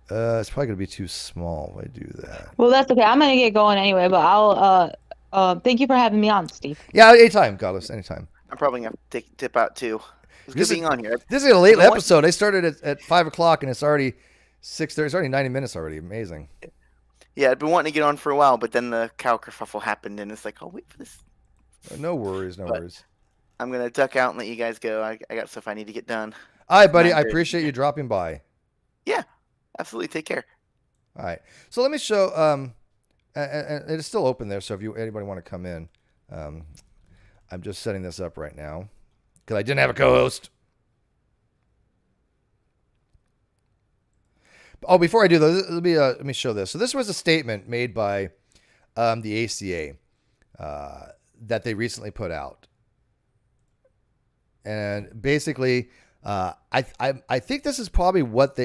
It's probably going to be too small if I do that. Well, that's okay. I'm going to get going anyway, but I'll thank you for having me on, Steve. Yeah, anytime, Godless, anytime. I'm probably going to tip out too. It's good being on here. This is a late episode. I started at 5 o'clock, and it's already 6:30. It's already 90 minutes already. Amazing. Yeah, I'd been wanting to get on for a while, but then the cow kerfuffle happened, and it's like, I'll wait for this. No worries, no worries. I'm going to duck out and let you guys go. I got stuff I need to get done. All right, buddy. I appreciate you dropping by. Yeah, absolutely. Take care. All right. So let me show, and it's still open there, so if anybody want to come in, I'm just setting this up right now because I didn't have a co-host. Oh, before I do though, let me show this. So this was a statement made by the ACA that they recently put out, and basically, I think this is probably what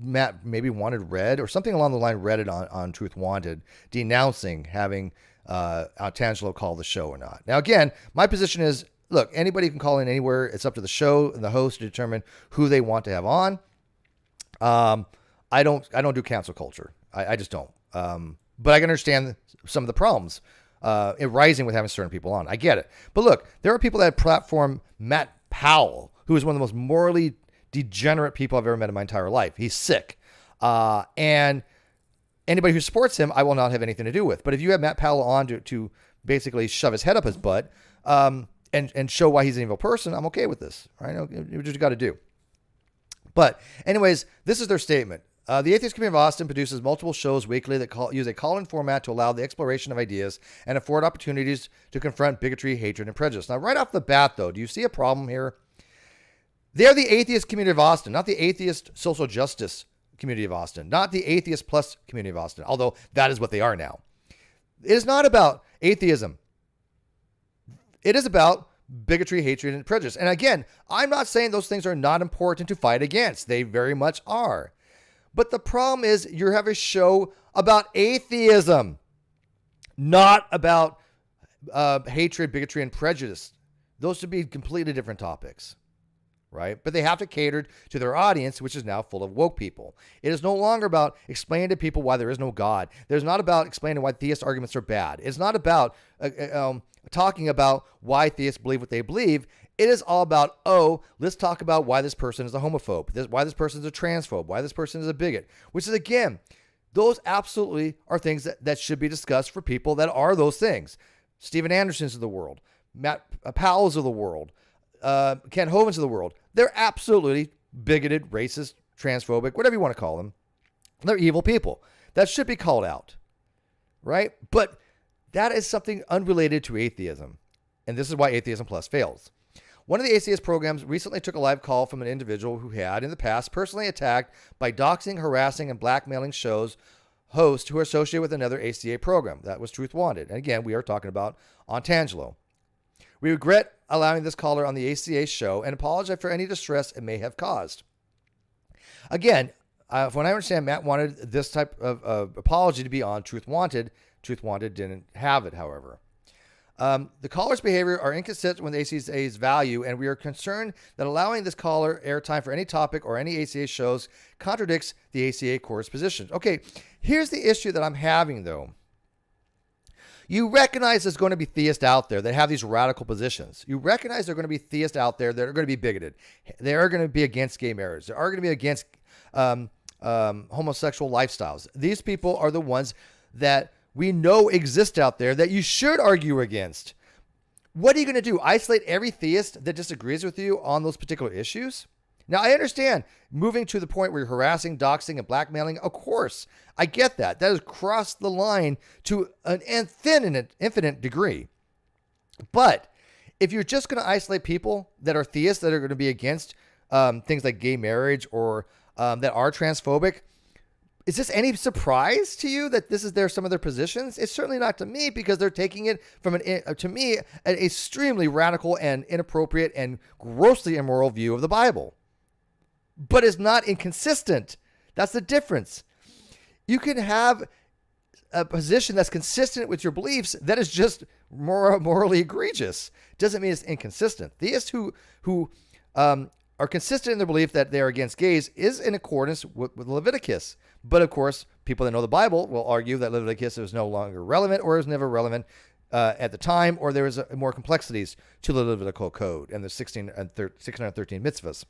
Matt maybe wanted read, or something along the line read it on Truth Wanted, denouncing having Antangelo call the show or not. Now, again, my position is, look, anybody can call in anywhere. It's up to the show and the host to determine who they want to have on. I don't do cancel culture. I just don't. but I can understand some of the problems arising with having certain people on. I get it. But look, there are people that platform Matt Powell, who is one of the most morally degenerate people I've ever met in my entire life. He's sick. And anybody who supports him, I will not have anything to do with. But if you have Matt Powell on to basically shove his head up his butt and show why he's an evil person, I'm okay with this. Right? What you got to do. But anyways, this is their statement. The Atheist Community of Austin produces multiple shows weekly that use a call-in format to allow the exploration of ideas and afford opportunities to confront bigotry, hatred, and prejudice. Now, right off the bat, though, do you see a problem here? They're the Atheist Community of Austin, not the Atheist Social Justice Community of Austin, not the Atheist Plus Community of Austin, although that is what they are now. It is not about atheism. It is about bigotry, hatred, and prejudice. And again, I'm not saying those things are not important to fight against. They very much are. But the problem is you have a show about atheism, not about hatred, bigotry, and prejudice. Those should be completely different topics, right? But they have to cater to their audience, which is now full of woke people. It is no longer about explaining to people why there is no God. It's not about explaining why theist arguments are bad. It's not about talking about why theists believe what they believe. It is all about, let's talk about why this person is a homophobe, why this person is a transphobe, why this person is a bigot, which is, again, those absolutely are things that should be discussed for people that are those things. Stephen Anderson's of the world, Matt Powell's of the world, Ken Hovind's of the world. They're absolutely bigoted, racist, transphobic, whatever you want to call them. They're evil people. That should be called out, right? But that is something unrelated to atheism. And this is why Atheism Plus fails. One of the ACA's programs recently took a live call from an individual who had, in the past, personally attacked by doxing, harassing, and blackmailing hosts who are associated with another ACA program. That was Truth Wanted. And again, we are talking about Ontangelo. We regret allowing this caller on the ACA show and apologize for any distress it may have caused. Again, from what I understand, Matt wanted this type of apology to be on Truth Wanted. Truth Wanted didn't have it, however. The caller's behavior are inconsistent with ACA's value, and we are concerned that allowing this caller airtime for any topic or any ACA shows contradicts the ACA core's position. Okay, here's the issue that I'm having, though. You recognize there's going to be theists out there that have these radical positions. You recognize there are going to be theists out there that are going to be bigoted. They are going to be against gay marriage. They are going to be against homosexual lifestyles. These people are the ones that we know exist out there that you should argue against. What are you going to do? Isolate every theist that disagrees with you on those particular issues? Now, I understand moving to the point where you're harassing, doxing, and blackmailing. Of course, I get that. That has crossed the line to an infinite degree. But if you're just going to isolate people that are theists that are going to be against things like gay marriage or that are transphobic, is this any surprise to you that this is some of their positions? It's certainly not to me, because they're taking it from to me, an extremely radical and inappropriate and grossly immoral view of the Bible. But it's not inconsistent. That's the difference. You can have a position that's consistent with your beliefs that is just morally egregious. Doesn't mean it's inconsistent. Theists who are consistent in their belief that they are against gays is in accordance with Leviticus. But of course, people that know the Bible will argue that Leviticus is no longer relevant or is never relevant at the time, or there is more complexities to the Levitical code and the 613 mitzvahs,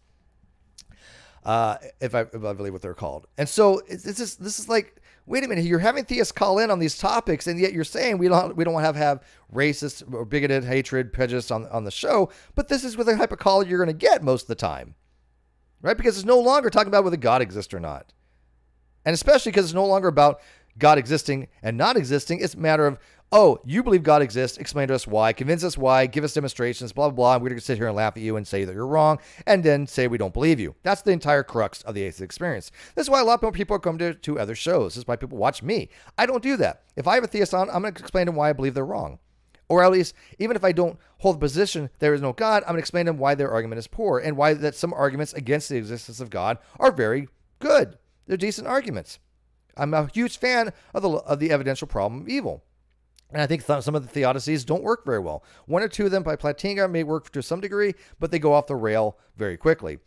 if I believe what they're called. And so this is like, wait a minute, you're having theists call in on these topics, and yet you're saying we don't want to have racist or bigoted hatred, prejudice on the show. But this is with the type of caller you're going to get most of the time, right? Because it's no longer talking about whether God exists or not. And especially because it's no longer about God existing and not existing. It's a matter of, you believe God exists, explain to us why, convince us why, give us demonstrations, blah, blah, blah. And we're going to sit here and laugh at you and say that you're wrong, and then say we don't believe you. That's the entire crux of the Atheist Experience. This is why a lot more people come to other shows. This is why people watch me. I don't do that. If I have a theist on, I'm going to explain to them why I believe they're wrong. Or at least, even if I don't hold the position there is no God, I'm going to explain to them why their argument is poor, and why that some arguments against the existence of God are very good. They're decent arguments. I'm a huge fan of the evidential problem of evil. And I think some of the theodicies don't work very well. One or two of them by Plantinga may work to some degree, but they go off the rail very quickly.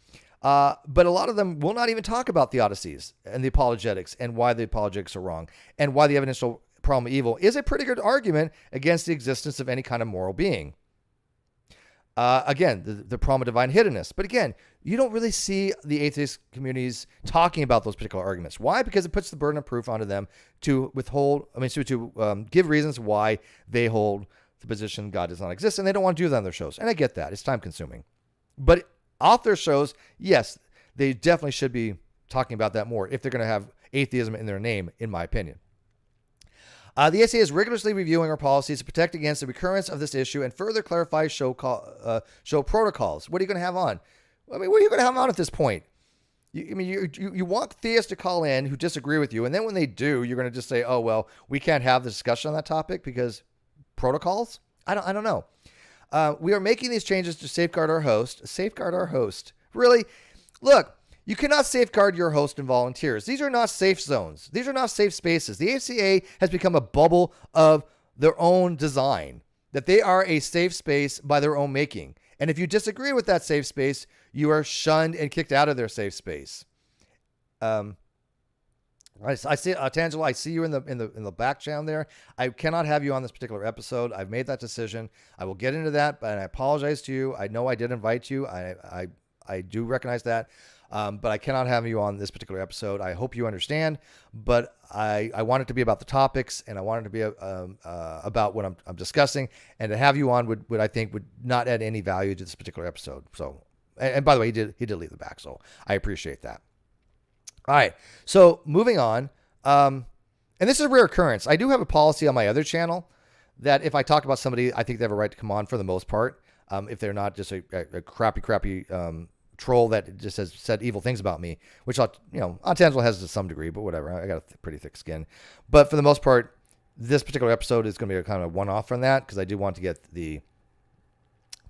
But a lot of them will not even talk about theodicies and the apologetics and why the apologetics are wrong and why the evidential problem of evil is a pretty good argument against the existence of any kind of moral being. Again, the problem of divine hiddenness. But again, you don't really see the atheist communities talking about those particular arguments. Why? Because it puts the burden of proof onto them to give reasons why they hold the position God does not exist, and they don't want to do that on their shows. And I get that. It's time consuming. But off their shows, yes, they definitely should be talking about that more if they're going to have atheism in their name, in my opinion. The ACA is rigorously reviewing our policies to protect against the recurrence of this issue and further clarify show protocols. What are you going to have on? I mean, what are you going to have on at this point? You want theists to call in who disagree with you, and then when they do, you're going to just say, oh, well, we can't have the discussion on that topic because protocols? I don't know. We are making these changes to safeguard our host. Safeguard our host? Really? Look. You cannot safeguard your host and volunteers. These are not safe zones. These are not safe spaces. The ACA has become a bubble of their own design, that they are a safe space by their own making. And if you disagree with that safe space, you are shunned and kicked out of their safe space. I see, Tangela, I see you in the back channel there. I cannot have you on this particular episode. I've made that decision. I will get into that, but I apologize to you. I know I did invite you. I do recognize that. But I cannot have you on this particular episode. I hope you understand, but I want it to be about the topics, and I want it to be about what I'm discussing, and to have you on would I think would not add any value to this particular episode. So, and by the way, he did leave the back, so I appreciate that. All right, so moving on, and this is a rare occurrence. I do have a policy on my other channel that if I talk about somebody, I think they have a right to come on for the most part, if they're not just a crappy troll that just has said evil things about me, which Tangela has to some degree, but whatever. I got a pretty thick skin. But for the most part, this particular episode is going to be a kind of one-off from that because I do want to get the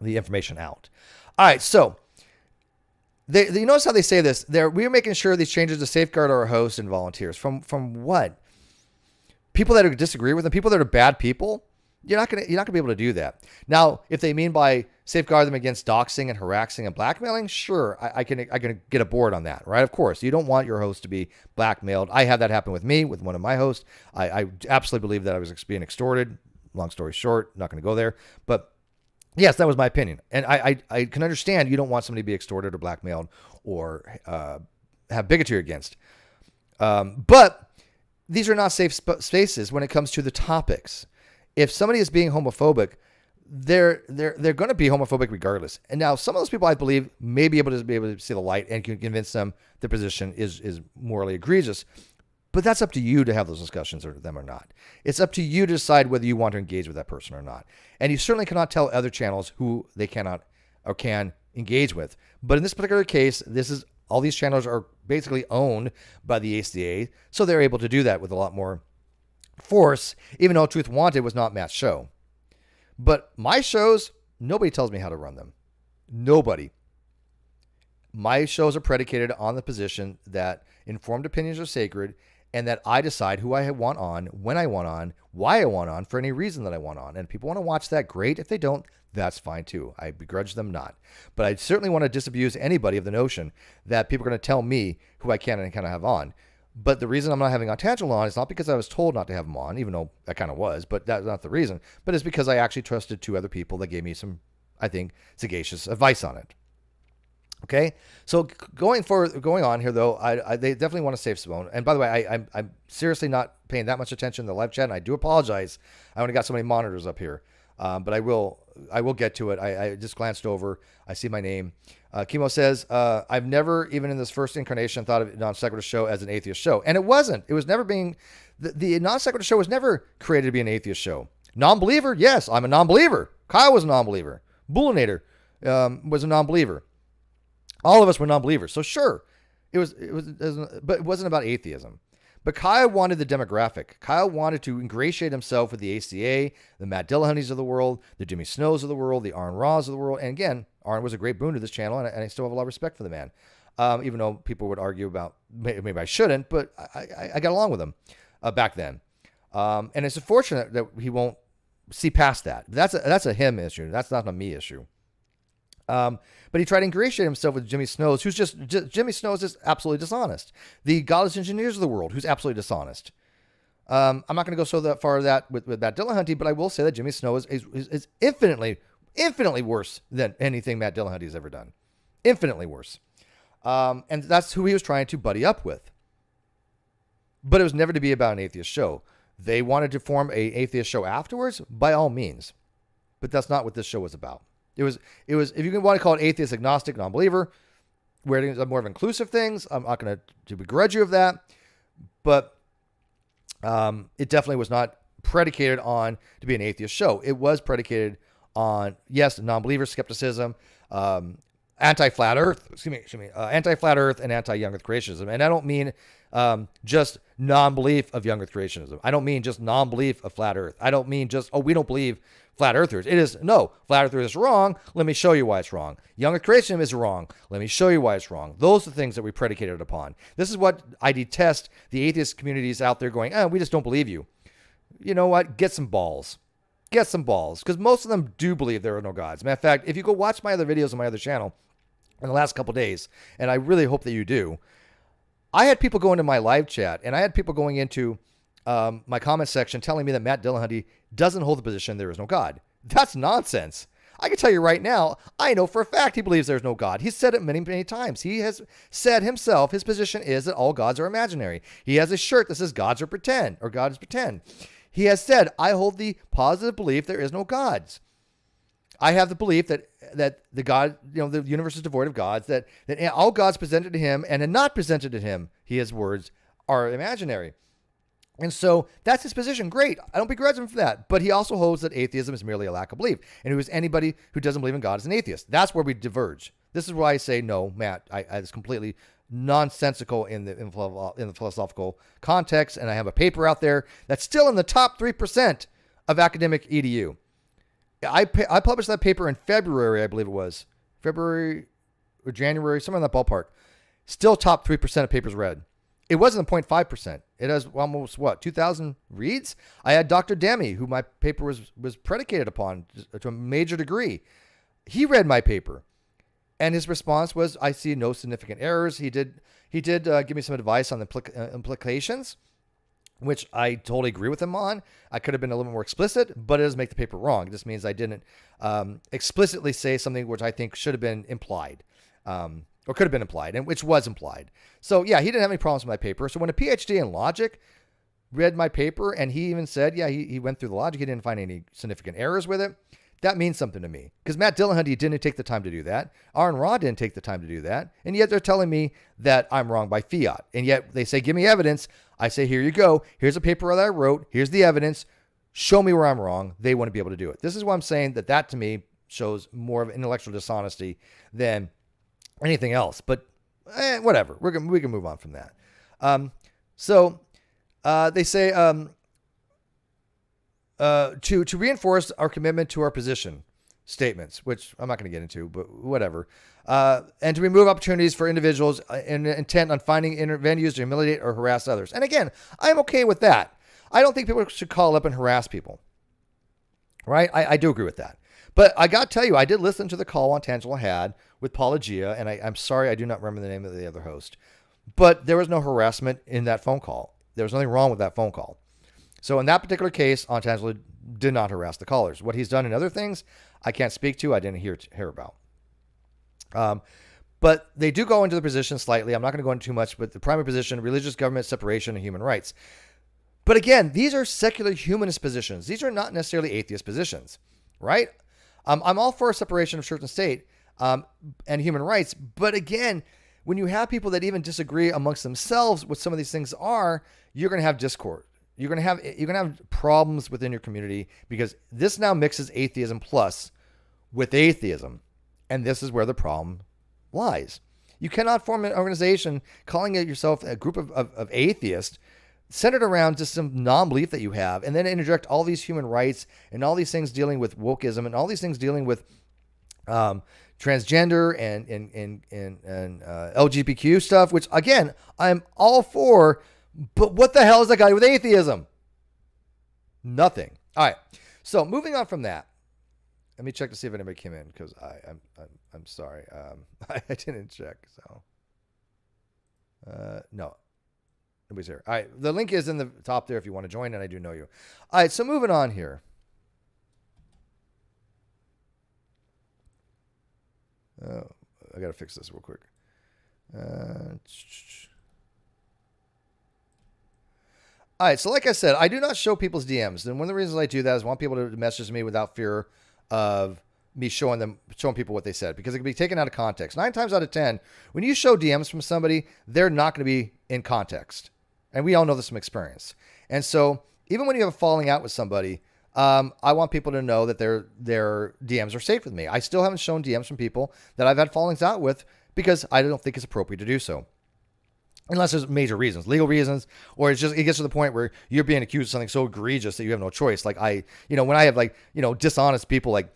information out. All right, so you notice how they say this? We're making sure these changes to safeguard our hosts and volunteers. From what? People that disagree with them, people that are bad people. You're not gonna be able to do that. Now, if they mean by safeguard them against doxing and harassing and blackmailing, sure, I can get aboard on that, right? Of course, you don't want your host to be blackmailed. I had that happen with me, with one of my hosts. I absolutely believe that I was being extorted. Long story short, not going to go there. But yes, that was my opinion. And I can understand you don't want somebody to be extorted or blackmailed or have bigotry against. But these are not safe spaces when it comes to the topics. If somebody is being homophobic, they're going to be homophobic regardless. And now some of those people, I believe, may be able to see the light and can convince them their position is morally egregious. But that's up to you to have those discussions with them or not. It's up to you to decide whether you want to engage with that person or not. And you certainly cannot tell other channels who they cannot or can engage with. But in this particular case, all these channels are basically owned by the ACA, so they're able to do that with a lot more force, even though Truth Wanted was not Matt's show. But my shows, nobody tells me how to run them. Nobody. My shows are predicated on the position that informed opinions are sacred and that I decide who I want on, when I want on, why I want on, for any reason that I want on. And if people want to watch that, great. If they don't, that's fine too. I begrudge them not. But I certainly want to disabuse anybody of the notion that people are going to tell me who I can and cannot have on. But the reason I'm not having Tangela on is not because I was told not to have him on, even though I kind of was, but that's not the reason. But it's because I actually trusted two other people that gave me some, I think, sagacious advice on it. Okay, so going on here though, they definitely want to save Simone. And by the way, I'm seriously not paying that much attention to the live chat, and I do apologize. I only got so many monitors up here, but I will get to it. I just glanced over. I see my name. Chemo says, I've never, even in this first incarnation, thought of NonSequitur show as an atheist show, and it wasn't. It was never being the NonSequitur show was never created to be an atheist show. Non-believer, yes, I'm a non-believer. Kyle was a non-believer. Bullinator was a non-believer. All of us were non-believers. So sure, it was, but it wasn't about atheism. But Kyle wanted the demographic. Kyle wanted to ingratiate himself with the ACA, the Matt Dillahunties of the world, the Jimmy Snows of the world, the Aaron Raws of the world. And again, Aaron was a great boon to this channel, and I still have a lot of respect for the man. Even though people would argue about, maybe I shouldn't, but I got along with him back then. And it's unfortunate that he won't see past that. That's a him issue. That's not a me issue. But he tried to ingratiate himself with Jimmy Snows, who's Jimmy Snows is absolutely dishonest. The godless engineers of the world, who's absolutely dishonest. I'm not going to go so that far that with Matt Dillahunty, but I will say that Jimmy Snow is infinitely worse than anything Matt Dillahunty has ever done. Infinitely worse. And that's who he was trying to buddy up with. But it was never to be about an atheist show. They wanted to form an atheist show afterwards, by all means. But that's not what this show was about. It was if you want to call it atheist, agnostic, non-believer, where it's more of inclusive things, I'm not going to begrudge you of that. But it definitely was not predicated on to be an atheist show. It was predicated on, yes, non-believer skepticism, anti-flat earth, anti-flat earth and anti-young earth creationism. And I don't mean just non-belief of young earth creationism. I don't mean just non-belief of flat earth. I don't mean just, we don't believe flat earthers. It is, no, flat earth is wrong. Let me show you why it's wrong. Young earth creationism is wrong. Let me show you why it's wrong. Those are the things that we predicated upon. This is what I detest the atheist communities out there going, we just don't believe you. You know what? Get some balls. Get some balls. Because most of them do believe there are no gods. Matter of fact, if you go watch my other videos on my other channel in the last couple of days, and I really hope that you do, I had people go into my live chat, and I had people going into my comment section telling me that Matt Dillahunty doesn't hold the position there is no God. That's nonsense. I can tell you right now, I know for a fact he believes there's no God. He's said it many, many times. He has said himself, his position is that all gods are imaginary. He has a shirt that says gods are pretend, or God is pretend. He has said, I hold the positive belief there is no gods. I have the belief that the God, the universe is devoid of gods, that all gods presented to him and not presented to him, his words, are imaginary. And so that's his position. Great. I don't begrudge him for that. But he also holds that atheism is merely a lack of belief. And who is anybody who doesn't believe in God is an atheist. That's where we diverge. This is why I say, no, Matt, it's completely nonsensical in the philosophical context. And I have a paper out there that's still in the top 3% of academic EDU. I published that paper in February, I believe it was. February or January, somewhere in that ballpark. Still top 3% of papers read. It wasn't 0.5%. It has almost, 2,000 reads? I had Dr. Demi, who my paper was predicated upon to a major degree. He read my paper. And his response was, I see no significant errors. He did give me some advice on the implications, which I totally agree with him on. I could have been a little bit more explicit, but it doesn't make the paper wrong. This means I didn't explicitly say something which I think should have been implied. Or could have been implied, and which was implied. So yeah, he didn't have any problems with my paper. So when a PhD in logic read my paper, and he even said, he went through the logic, he didn't find any significant errors with it, that means something to me. Because Matt Dillahunty didn't take the time to do that. Aaron Ra didn't take the time to do that. And yet they're telling me that I'm wrong by fiat. And yet they say, give me evidence. I say, here you go. Here's a paper that I wrote. Here's the evidence. Show me where I'm wrong. They want to be able to do it. This is why I'm saying that to me shows more of intellectual dishonesty than anything else, but whatever. We can move on from that. So they say to reinforce our commitment to our position statements, which I'm not going to get into, but whatever. And to remove opportunities for individuals intent on finding venues to humiliate or harass others. And again, I'm okay with that. I don't think people should call up and harass people. Right? I do agree with that. But I got to tell you, I did listen to the call on Tangela had with Paula Gia, and I'm sorry I do not remember the name of the other host. But there was no harassment in that phone call. There was nothing wrong with that phone call. So in that particular case, Tangela did not harass the callers. What he's done in other things, I can't speak to. I didn't hear about. But they do go into the position slightly. I'm not going to go into too much, but the primary position, religious government separation and human rights. But again, these are secular humanist positions. These are not necessarily atheist positions, right? I'm all for separation of church and state and human rights. But again, when you have people that even disagree amongst themselves what some of these things are, you're going to have discord. You're going to have problems within your community because this now mixes atheism plus with atheism. And this is where the problem lies. You cannot form an organization calling it yourself a group of atheists centered around just some non-belief that you have, and then interject all these human rights and all these things dealing with wokeism and all these things dealing with transgender and LGBTQ stuff, which again, I'm all for, but what the hell is that got to do with atheism? Nothing. All right. So moving on from that, let me check to see if anybody came in because I'm sorry. I didn't check. So no. nobody's here. All right. The link is in the top there if you want to join, and I do know you. All right. So moving on here. I got to fix this real quick. All right. So like I said, I do not show people's DMs. And one of the reasons I do that is I want people to message me without fear of me showing people what they said, because it can be taken out of context. 9 times out of 10, when you show DMs from somebody, they're not going to be in context. And we all know this from experience. And so even when you have a falling out with somebody, I want people to know that their DMs are safe with me. I still haven't shown DMs from people that I've had fallings out with because I don't think it's appropriate to do so. Unless there's major reasons, legal reasons, or it gets to the point where you're being accused of something so egregious that you have no choice. Like when I have dishonest people like,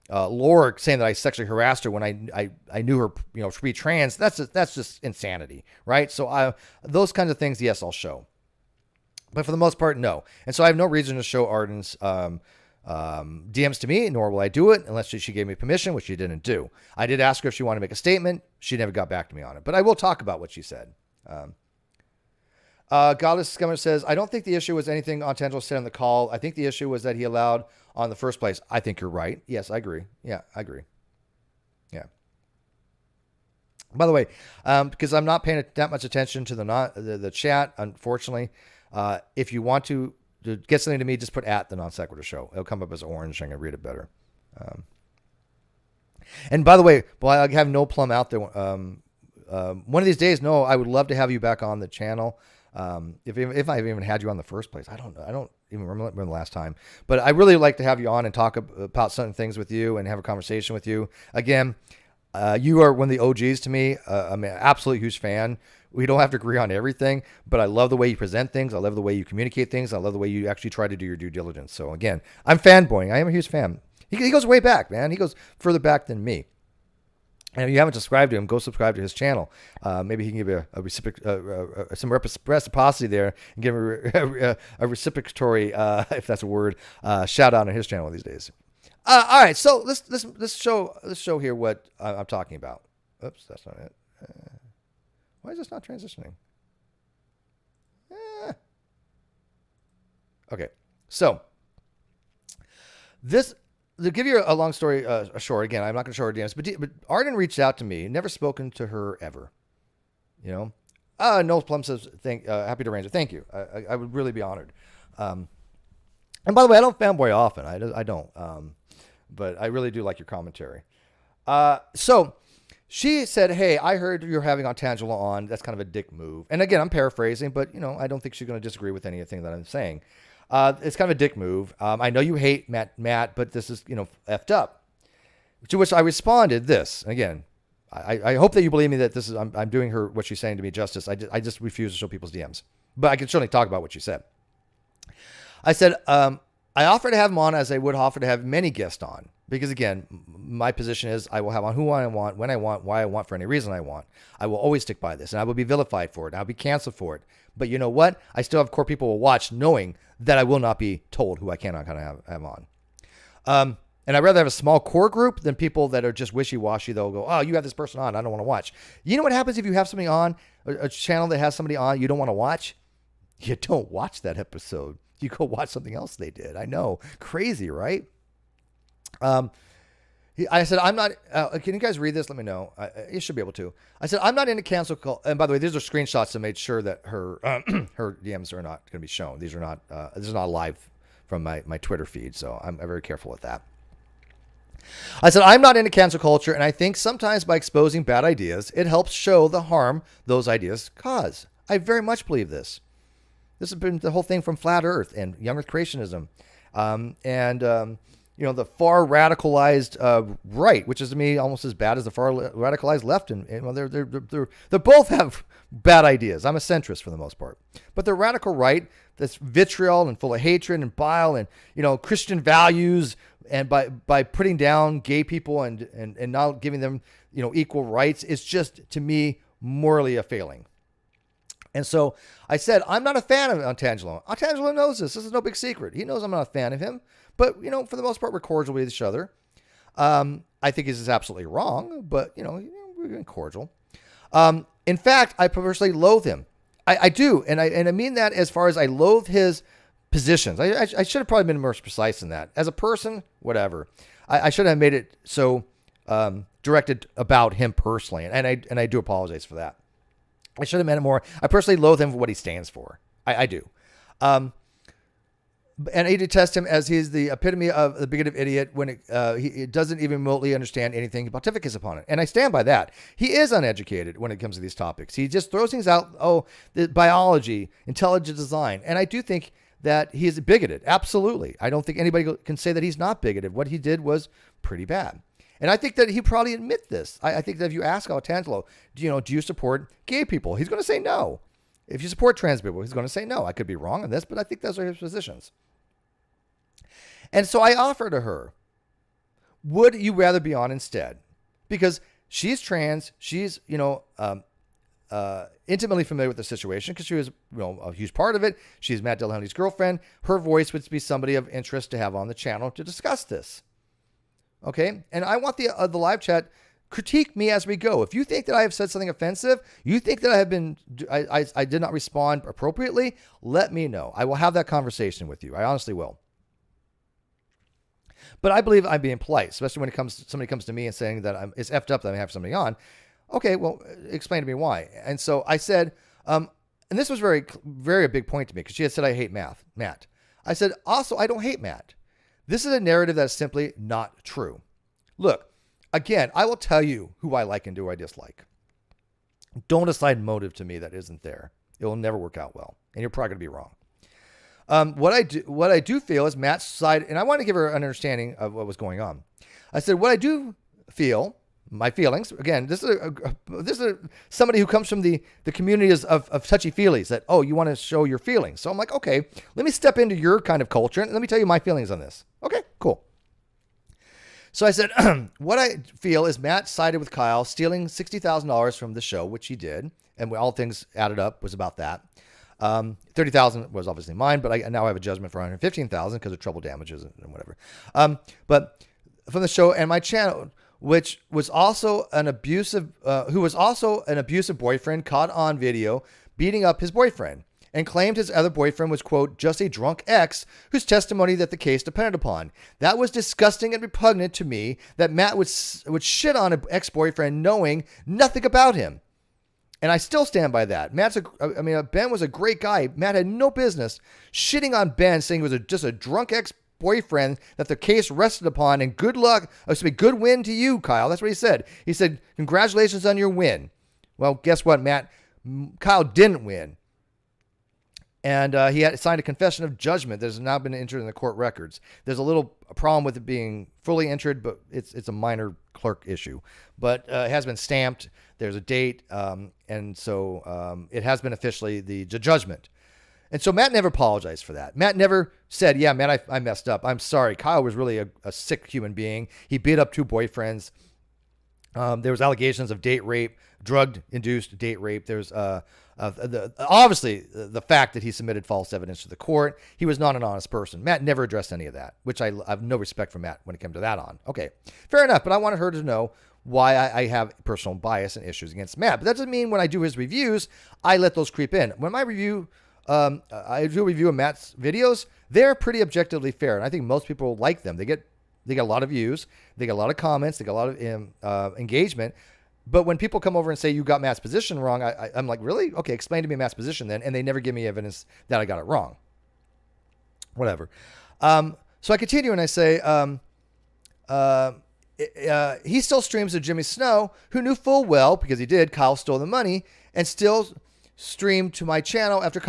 Laura saying that I sexually harassed her when I knew her, to be trans, that's just insanity, right? So those kinds of things, yes, I'll show. But for the most part, no. And so I have no reason to show Arden's DMs to me, nor will I do it unless she gave me permission, which she didn't do. I did ask her if she wanted to make a statement. She never got back to me on it. But I will talk about what she said. Godless Scummer says, I don't think the issue was anything Ontangelo said on the call. I think the issue was that he allowed on the first place. I think you're right. Yes, I agree. Yeah, I agree. Yeah. By the way, because I'm not paying that much attention to the chat, unfortunately, if you want to get something to me, just put at the NonSequitur Show. It'll come up as orange and I can read it better. And by the way, I have no plum out there. One of these days, no, I would love to have you back on the channel. If I've even had you on the first place, I don't even remember the last time, but I really like to have you on and talk about certain things with you and have a conversation with you. Again, you are one of the OGs to me. I'm an absolute huge fan. We don't have to agree on everything, but I love the way you present things. I love the way you communicate things. I love the way you actually try to do your due diligence. So again, I'm fanboying. I am a huge fan. He goes way back, man. He goes further back than me. And if you haven't subscribed to him, go subscribe to his channel. Maybe he can give you some reciprocity there and give him a reciprocatory, if that's a word, shout out on his channel these days. All right, so let's show here what I'm talking about. Oops, that's not it. Why is this not transitioning? Okay, so this. To give you a long story short, again, I'm not going to show her DMs, but Arden reached out to me, never spoken to her ever. Noel Plum says, happy to arrange it. Thank you. I would really be honored. And by the way, I don't fanboy often. I don't. But I really do like your commentary. So she said, hey, I heard you're having Ontangelo on. That's kind of a dick move. And again, I'm paraphrasing, but I don't think she's going to disagree with anything that I'm saying. It's kind of a dick move. I know you hate Matt, but this is, effed up. To which I responded this. And again, I hope that you believe me that this is, I'm doing her, what she's saying to me justice. I just refuse to show people's DMs. But I can certainly talk about what she said. I said, I offer to have him on as I would offer to have many guests on. Because again, my position is I will have on who I want, when I want, why I want, for any reason I want. I will always stick by this, and I will be vilified for it. I'll be canceled for it. But you know what? I still have core people who will watch knowing that I will not be told who I cannot kind of have on. And I'd rather have a small core group than people that are just wishy-washy. They'll go, oh, you have this person on. I don't want to watch. You know what happens if you have somebody on, a channel that has somebody on you don't want to watch? You don't watch that episode. You go watch something else they did. I know. Crazy, right? I said, I'm not, can you guys read this? Let me know. You should be able to. I said, I'm not into cancel call. And by the way, these are screenshots that made sure that her, her DMs are not going to be shown. These are not, this is not live from my Twitter feed. So I'm very careful with that. I said, I'm not into cancel culture. And I think sometimes by exposing bad ideas, it helps show the harm those ideas cause. I very much believe this. This has been the whole thing from flat earth and young earth creationism. The far radicalized right, which is to me almost as bad as the far radicalized left, and they both have bad ideas. I'm a centrist for the most part, but the radical right that's vitriol and full of hatred and bile and Christian values, and by putting down gay people and not giving them equal rights is just to me morally a failing. And so I said, I'm not a fan of Ontangelo. Ontangelo knows this. This is no big secret. He knows I'm not a fan of him. But, for the most part, we're cordial with each other. I think this is absolutely wrong, but, we're cordial. In fact, I personally loathe him. I do. And I mean that as far as I loathe his positions. I should have probably been more precise than that. As a person, whatever. I should have made it so directed about him personally. And I do apologize for that. I should have meant it more. I personally loathe him for what he stands for. I do. And I detest him as he's the epitome of the bigoted idiot when he doesn't even remotely understand anything pontificus upon it. And I stand by that. He is uneducated when it comes to these topics. He just throws things out. The biology, intelligent design. And I do think that he is bigoted. Absolutely. I don't think anybody can say that he's not bigoted. What he did was pretty bad. And I think that he probably admit this. I think that if you ask Altangelo, do you support gay people? He's going to say no. If you support trans people, he's going to say no. I could be wrong on this, but I think those are his positions. And so I offer to her, would you rather be on instead? Because she's trans. She's, intimately familiar with the situation because she was, a huge part of it. She's Matt Dillahunty's girlfriend. Her voice would be somebody of interest to have on the channel to discuss this. Okay. And I want the live chat critique me as we go. If you think that I have said something offensive, you think that I did not respond appropriately, let me know. I will have that conversation with you. I honestly will. But I believe I'm being polite, especially when somebody comes to me and saying that it's effed up that I have somebody on. Okay, well, explain to me why. And so I said, and this was very, very a big point to me because she had said I hate Matt. I said, also, I don't hate Matt. This is a narrative that's simply not true. Look, again, I will tell you who I like and who I dislike. Don't assign motive to me that isn't there. It will never work out well, and you're probably going to be wrong. What I do feel is Matt's side, and I want to give her an understanding of what was going on. I said, what I do feel, my feelings, again, this is somebody who comes from the community of touchy-feelies that, you want to show your feelings. So I'm like, okay, let me step into your kind of culture and let me tell you my feelings on this. Okay, cool. So I said, what I feel is Matt sided with Kyle, stealing $60,000 from the show, which he did. And all things added up was about that. $30,000 was obviously mine, but I now have a judgment for $115,000 because of trouble damages and whatever. But from the show and my channel, which was also an abusive boyfriend caught on video beating up his boyfriend and claimed his other boyfriend was, quote, just a drunk ex whose testimony that the case depended upon. That was disgusting and repugnant to me that Matt would shit on an ex-boyfriend knowing nothing about him. And I still stand by that. Ben was a great guy. Matt had no business shitting on Ben, saying he was just a drunk ex-boyfriend that the case rested upon. And good luck. Good win to you, Kyle. That's what he said. He said, congratulations on your win. Well, guess what, Matt? Kyle didn't win. And he had signed a confession of judgment that has now been entered in the court records. There's a little problem with it being fully entered, but it's a minor clerk issue. But it has been stamped. There's a date, and so it has been officially the judgment. And so Matt never apologized for that. Matt never said, yeah, man, I messed up. I'm sorry. Kyle was really a sick human being. He beat up two boyfriends. There was allegations of date rape, drug-induced date rape. There's obviously the fact that he submitted false evidence to the court. He was not an honest person. Matt never addressed any of that, which I have no respect for Matt when it came to that on. Okay, fair enough, but I wanted her to know why I have personal bias and issues against Matt. But that doesn't mean when I do his reviews, I let those creep in. When I review of Matt's videos, they're pretty objectively fair, and I think most people like them. They get a lot of views, they get a lot of comments, they get a lot of engagement. But when people come over and say, you got Matt's position wrong, I'm like, really? Okay, explain to me Matt's position then. And they never give me evidence that I got it wrong. Whatever. So I continue and I say, he still streams of Jimmy Snow, who knew full well, because he did, Kyle stole the money, and still streamed to my channel after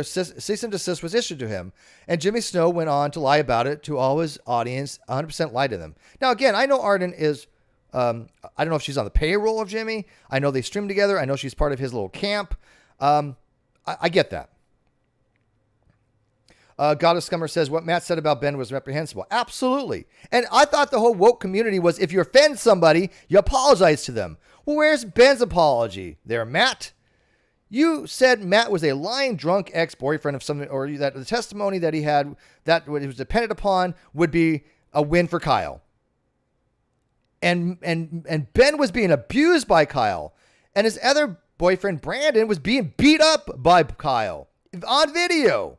a cease and desist was issued to him. And Jimmy Snow went on to lie about it to all his audience, 100% lied to them. Now, again, I know Arden is... I don't know if she's on the payroll of Jimmy. I know they stream together. I know she's part of his little camp. I get that. Goddess Scummer says what Matt said about Ben was reprehensible. Absolutely. And I thought the whole woke community was if you offend somebody, you apologize to them. Well, where's Ben's apology there, Matt? You said Matt was a lying, drunk ex-boyfriend of something, or that the testimony that he had that it was dependent upon would be a win for Kyle. And Ben was being abused by Kyle, and his other boyfriend Brandon was being beat up by Kyle on video.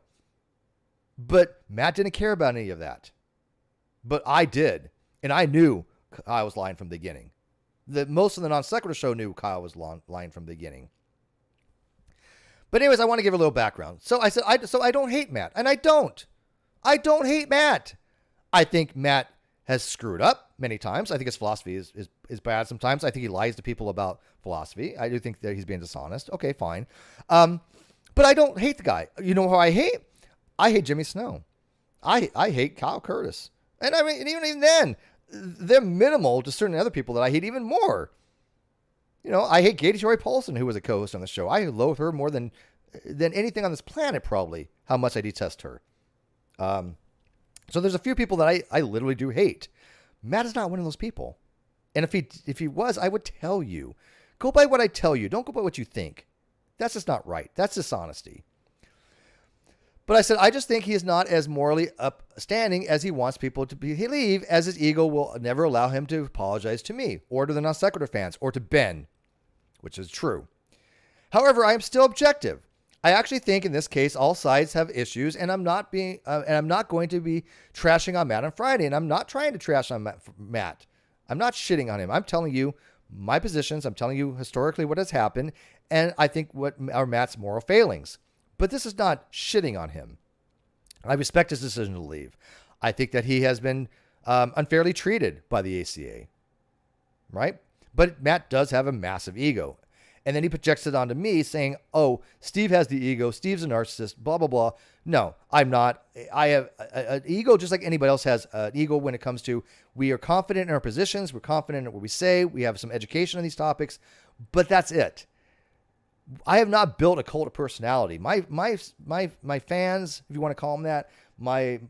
But Matt didn't care about any of that. But I did. And I knew Kyle was lying from the beginning. Most of the Non-Sequitur show knew Kyle was lying from the beginning. But anyways, I want to give a little background. So I said, I don't hate Matt. And I don't. I don't hate Matt. I think Matt has screwed up many times. I think his philosophy is bad sometimes. I think he lies to people about philosophy. I do think that he's being dishonest. Okay, fine. But I don't hate the guy. You know who I hate? I hate Jimmy Snow. I hate Kyle Curtis. And I mean, even then, they're minimal to certain other people that I hate even more. You know, I hate Katie Joy Paulson, who was a co-host on the show. I loathe her more than anything on this planet, probably, how much I detest her. So there's a few people that I literally do hate. Matt is not one of those people. And if he was, I would tell you. Go by what I tell you. Don't go by what you think. That's just not right. That's dishonesty. But I said, I just think he is not as morally upstanding as he wants people to believe, as his ego will never allow him to apologize to me, or to the Non-Sequitur fans, or to Ben, which is true. However, I am still objective. I actually think in this case, all sides have issues, and I'm not going to be trashing on Matt on Friday, and I'm not trying to trash on Matt. I'm not shitting on him. I'm telling you my positions. I'm telling you historically what has happened, and I think what are Matt's moral failings. But this is not shitting on him. I respect his decision to leave. I think that he has been unfairly treated by the ACA, right? But Matt does have a massive ego. And then he projects it onto me saying, oh, Steve has the ego. Steve's a narcissist, blah, blah, blah. No, I'm not. I have an ego just like anybody else has an ego when it comes to we are confident in our positions. We're confident in what we say. We have some education on these topics. But that's it. I have not built a cult of personality. My fans, if you want to call them that, my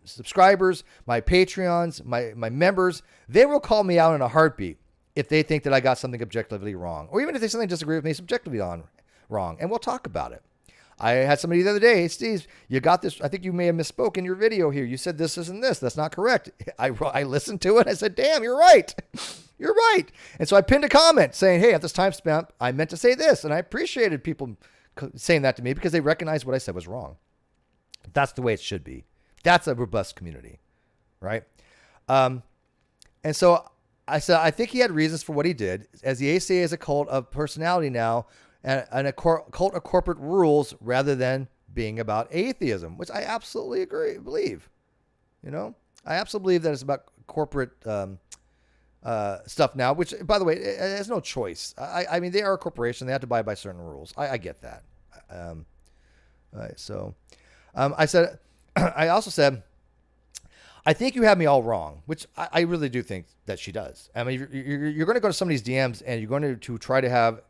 subscribers, my Patreons, my members, they will call me out in a heartbeat if they think that I got something objectively wrong, or even if they something disagree with me subjectively wrong, and we'll talk about it. I had somebody the other day, hey, Steve, you got this. I think you may have misspoke in your video here. You said this isn't this. That's not correct. I listened to it. I said, damn, you're right. You're right. And so I pinned a comment saying, hey, at this time span, I meant to say this. And I appreciated people saying that to me because they recognized what I said was wrong. That's the way it should be. That's a robust community, right? And so I said, I think he had reasons for what he did, as the ACA is a cult of personality now and a cult of corporate rules rather than being about atheism, which I absolutely believe. You know, I absolutely believe that it's about corporate stuff now, which, by the way, it has no choice. I mean, they are a corporation. They have to abide by certain rules. I get that. So I said, I also said, I think you have me all wrong, which I really do think that she does. I mean, you're going to go to somebody's DMs and you're going to try to have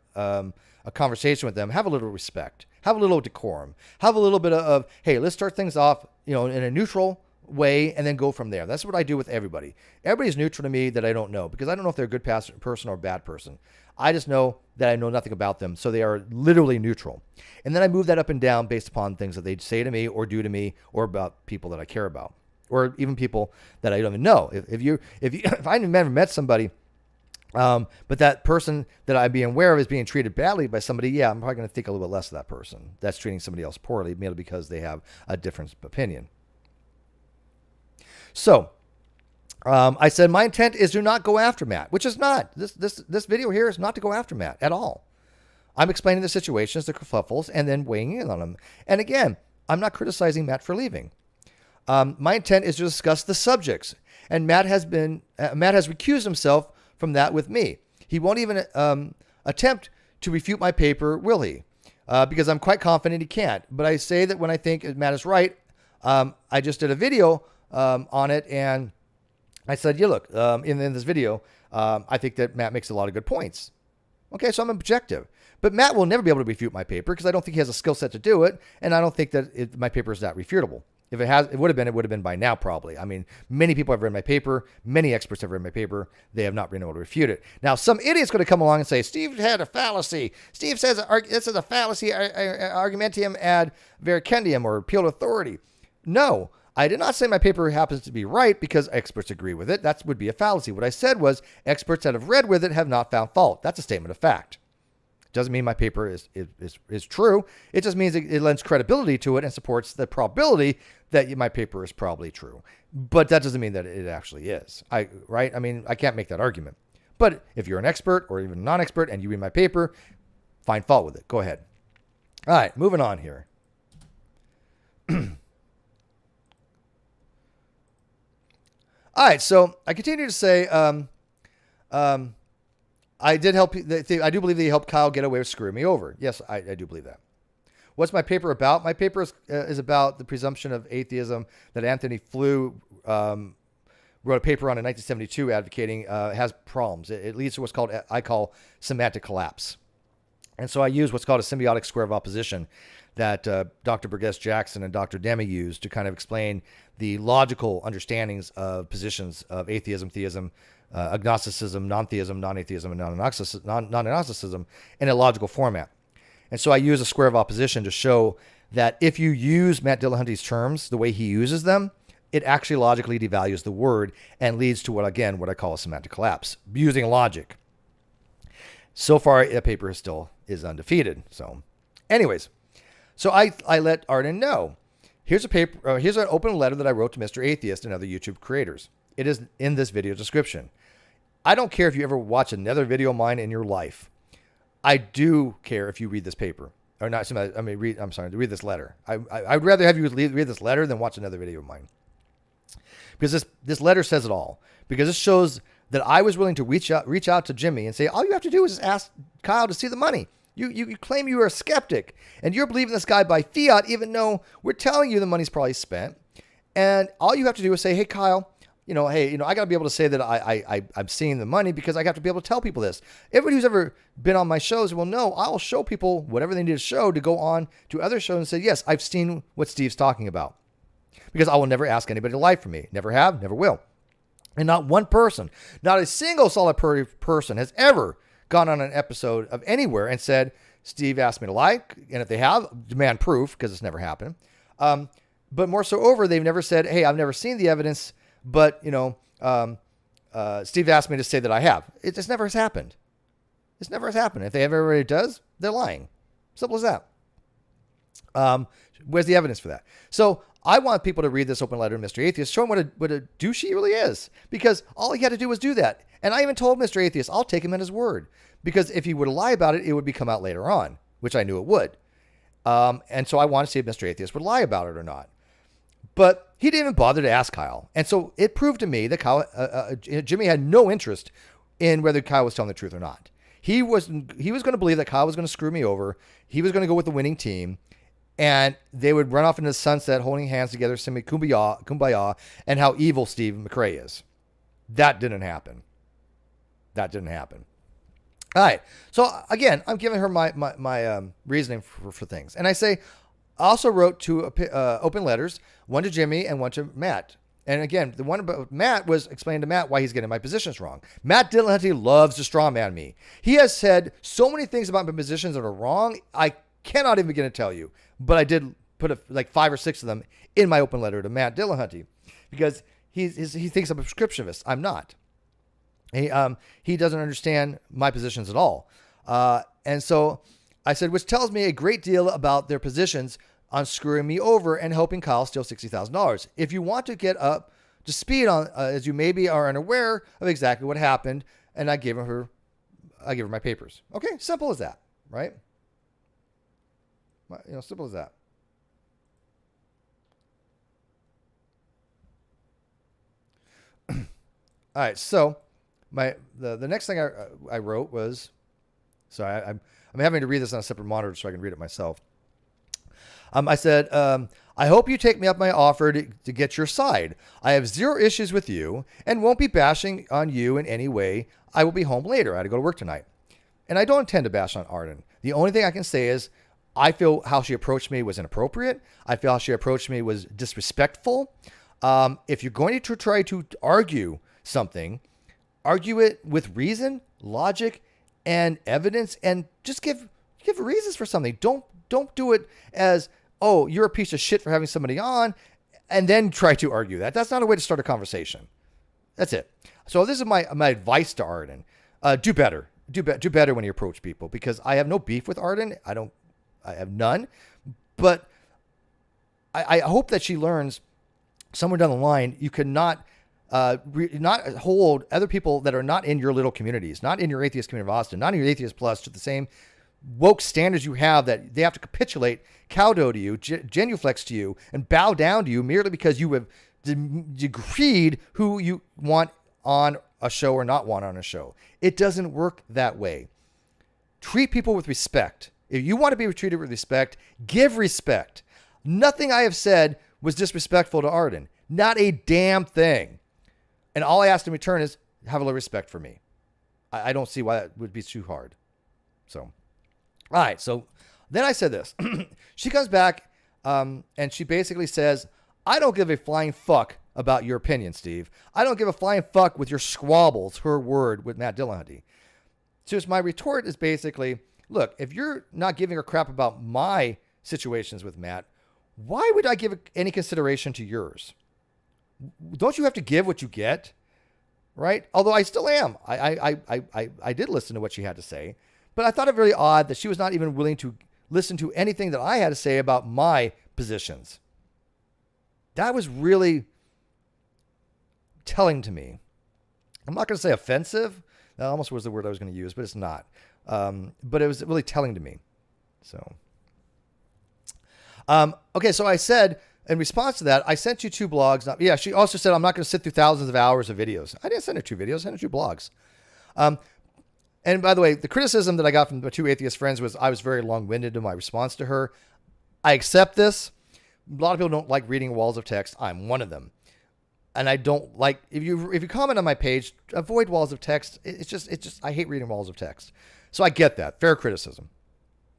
a conversation with them. Have a little respect. Have a little decorum. Have a little bit of, hey, let's start things off, in a neutral way and then go from there. That's what I do with everybody. Everybody's neutral to me that I don't know because I don't know if they're a good person or a bad person. I just know that I know nothing about them. So they are literally neutral. And then I move that up and down based upon things that they say to me or do to me or about people that I care about. Or even people that I don't even know. If I never met somebody, but that person that I'm being aware of is being treated badly by somebody, yeah, I'm probably going to think a little bit less of that person that's treating somebody else poorly, merely because they have a different opinion. So, I said my intent is to not go after Matt, which is not. This video here is not to go after Matt at all. I'm explaining the situations, the kerfuffles, and then weighing in on them. And again, I'm not criticizing Matt for leaving. My intent is to discuss the subjects, and Matt has recused himself from that with me. He won't even attempt to refute my paper, will he? Because I'm quite confident he can't. But I say that when I think Matt is right. I just did a video on it, and I said, yeah, look, in this video, I think that Matt makes a lot of good points. Okay, so I'm objective. But Matt will never be able to refute my paper because I don't think he has a skill set to do it, and I don't think that my paper is that refutable. If it would have been by now, probably. I mean, many people have read my paper. Many experts have read my paper. They have not been able to refute it. Now, some idiot's going to come along and say, Steve had a fallacy. Steve says this is a fallacy, argumentium ad vericendium, or appeal to authority. No, I did not say my paper happens to be right because experts agree with it. That would be a fallacy. What I said was experts that have read with it have not found fault. That's a statement of fact. Doesn't mean my paper is true. It just means it lends credibility to it and supports the probability that my paper is probably true. But that doesn't mean that it actually is. Right? I mean, I can't make that argument. But if you're an expert or even a non-expert and you read my paper, find fault with it. Go ahead. All right, moving on here. All right, so I continue to say, I did help. I do believe they helped Kyle get away with screwing me over. Yes, I do believe that. What's my paper about? My paper is about the presumption of atheism that Anthony Flew wrote a paper on in 1972 advocating has problems. It leads to what's called, I call, semantic collapse. And so I use what's called a symbiotic square of opposition that Dr. Burgess Jackson and Dr. Demi used to kind of explain the logical understandings of positions of atheism, theism, agnosticism, non-theism, non-atheism, and non-agnosticism in a logical format. And so I use a square of opposition to show that if you use Matt Dillahunty's terms the way he uses them, it actually logically devalues the word and leads to what I call a semantic collapse using logic. So far, the paper is undefeated. So anyways, so I let Arden know. Here's an open letter that I wrote to Mr. Atheist and other YouTube creators. It is in this video description. I don't care if you ever watch another video of mine in your life. I do care if you read this paper. Or not, read this letter. I'd rather have you read this letter than watch another video of mine. Because this letter says it all. Because it shows that I was willing to reach out to Jimmy and say, all you have to do is just ask Kyle to see the money. You claim you are a skeptic, and you're believing this guy by fiat, even though we're telling you the money's probably spent. And all you have to do is say, hey, Kyle, I got to be able to say that I'm seeing the money because I have to be able to tell people this. Everybody who's ever been on my shows will know I will show people whatever they need to show to go on to other shows and say, yes, I've seen what Steve's talking about. Because I will never ask anybody to lie from me. Never have, never will. And not one person, not a single solitary person has ever gone on an episode of anywhere and said, Steve asked me to lie. And if they have, demand proof because it's never happened. But more so over, they've never said, hey, I've never seen the evidence, but, Steve asked me to say that I have. It just never has happened. This never has happened. If they ever does, they're lying. Simple as that. Where's the evidence for that? So I want people to read this open letter to Mr. Atheist, show him what a douche he really is, because all he had to do was do that. And I even told Mr. Atheist, I'll take him at his word, because if he would lie about it, it would come out later on, which I knew it would. And so I wanted to see if Mr. Atheist would lie about it or not. But he didn't even bother to ask Kyle. And so it proved to me that Jimmy had no interest in whether Kyle was telling the truth or not. He was going to believe that Kyle was going to screw me over. He was going to go with the winning team. And they would run off into the sunset holding hands together, singing kumbaya, and how evil Steve McRae is. That didn't happen. All right. So again, I'm giving her my reasoning for things. And I say, I also wrote two open letters, one to Jimmy and one to Matt. And again, the one about Matt was explaining to Matt why he's getting my positions wrong. Matt Dillahunty loves to strawman me. He has said so many things about my positions that are wrong, I cannot even begin to tell you. But I did put like 5 or 6 of them in my open letter to Matt Dillahunty because he thinks I'm a prescriptionist. I'm not. He doesn't understand my positions at all. And so I said, which tells me a great deal about their positions on screwing me over and helping Kyle steal $60,000. If you want to get up to speed on, as you maybe are unaware of exactly what happened, and I gave her my papers. Okay, simple as that, right? Simple as that. All right, so the next thing I wrote was, sorry, I'm having to read this on a separate monitor so I can read it myself. I said, I hope you take me up my offer to get your side. I have 0 issues with you and won't be bashing on you in any way. I will be home later. I had to go to work tonight. And I don't intend to bash on Arden. The only thing I can say is I feel how she approached me was inappropriate. I feel how she approached me was disrespectful. If you're going to try to argue something, argue it with reason, logic, and evidence, and just give reasons for something. Don't do it as, oh, you're a piece of shit for having somebody on, and then try to argue that. That's not a way to start a conversation. That's it. So this is my advice to Arden. Do better. do better when you approach people, because I have no beef with Arden. I have none, but I hope that she learns somewhere down the line, you cannot not hold other people that are not in your little communities, not in your atheist community of Austin, not in your Atheist Plus, to the same woke standards you have, that they have to capitulate, kowtow to you, genuflex to you, and bow down to you merely because you have decreed who you want on a show or not want on a show. It doesn't work that way. Treat people with respect. If you want to be treated with respect, give respect. Nothing I have said was disrespectful to Arden. Not a damn thing. And all I asked in return is have a little respect for me. I don't see why that would be too hard. So, all right. So then I said this. She comes back and she basically says, I don't give a flying fuck about your opinion, Steve. I don't give a flying fuck with your squabbles, her word, with Matt Dillahunty. So my retort is basically, look, if you're not giving a crap about my situations with Matt, why would I give any consideration to yours? Don't you have to give what you get? Right? Although I still am. I did listen to what she had to say, but I thought it very odd that she was not even willing to listen to anything that I had to say about my positions. That was really telling to me. I'm not going to say offensive. That almost was the word I was going to use, but it's not. But it was really telling to me. So, okay. So I said, in response to that, I sent you 2 blogs. Yeah, she also said, I'm not going to sit through thousands of hours of videos. I didn't send her 2 videos. I sent her 2 blogs. And by the way, the criticism that I got from the 2 atheist friends was I was very long-winded in my response to her. I accept this. A lot of people don't like reading walls of text. I'm one of them. And I don't like, if you comment on my page, avoid walls of text. It's just, I hate reading walls of text. So I get that. Fair criticism.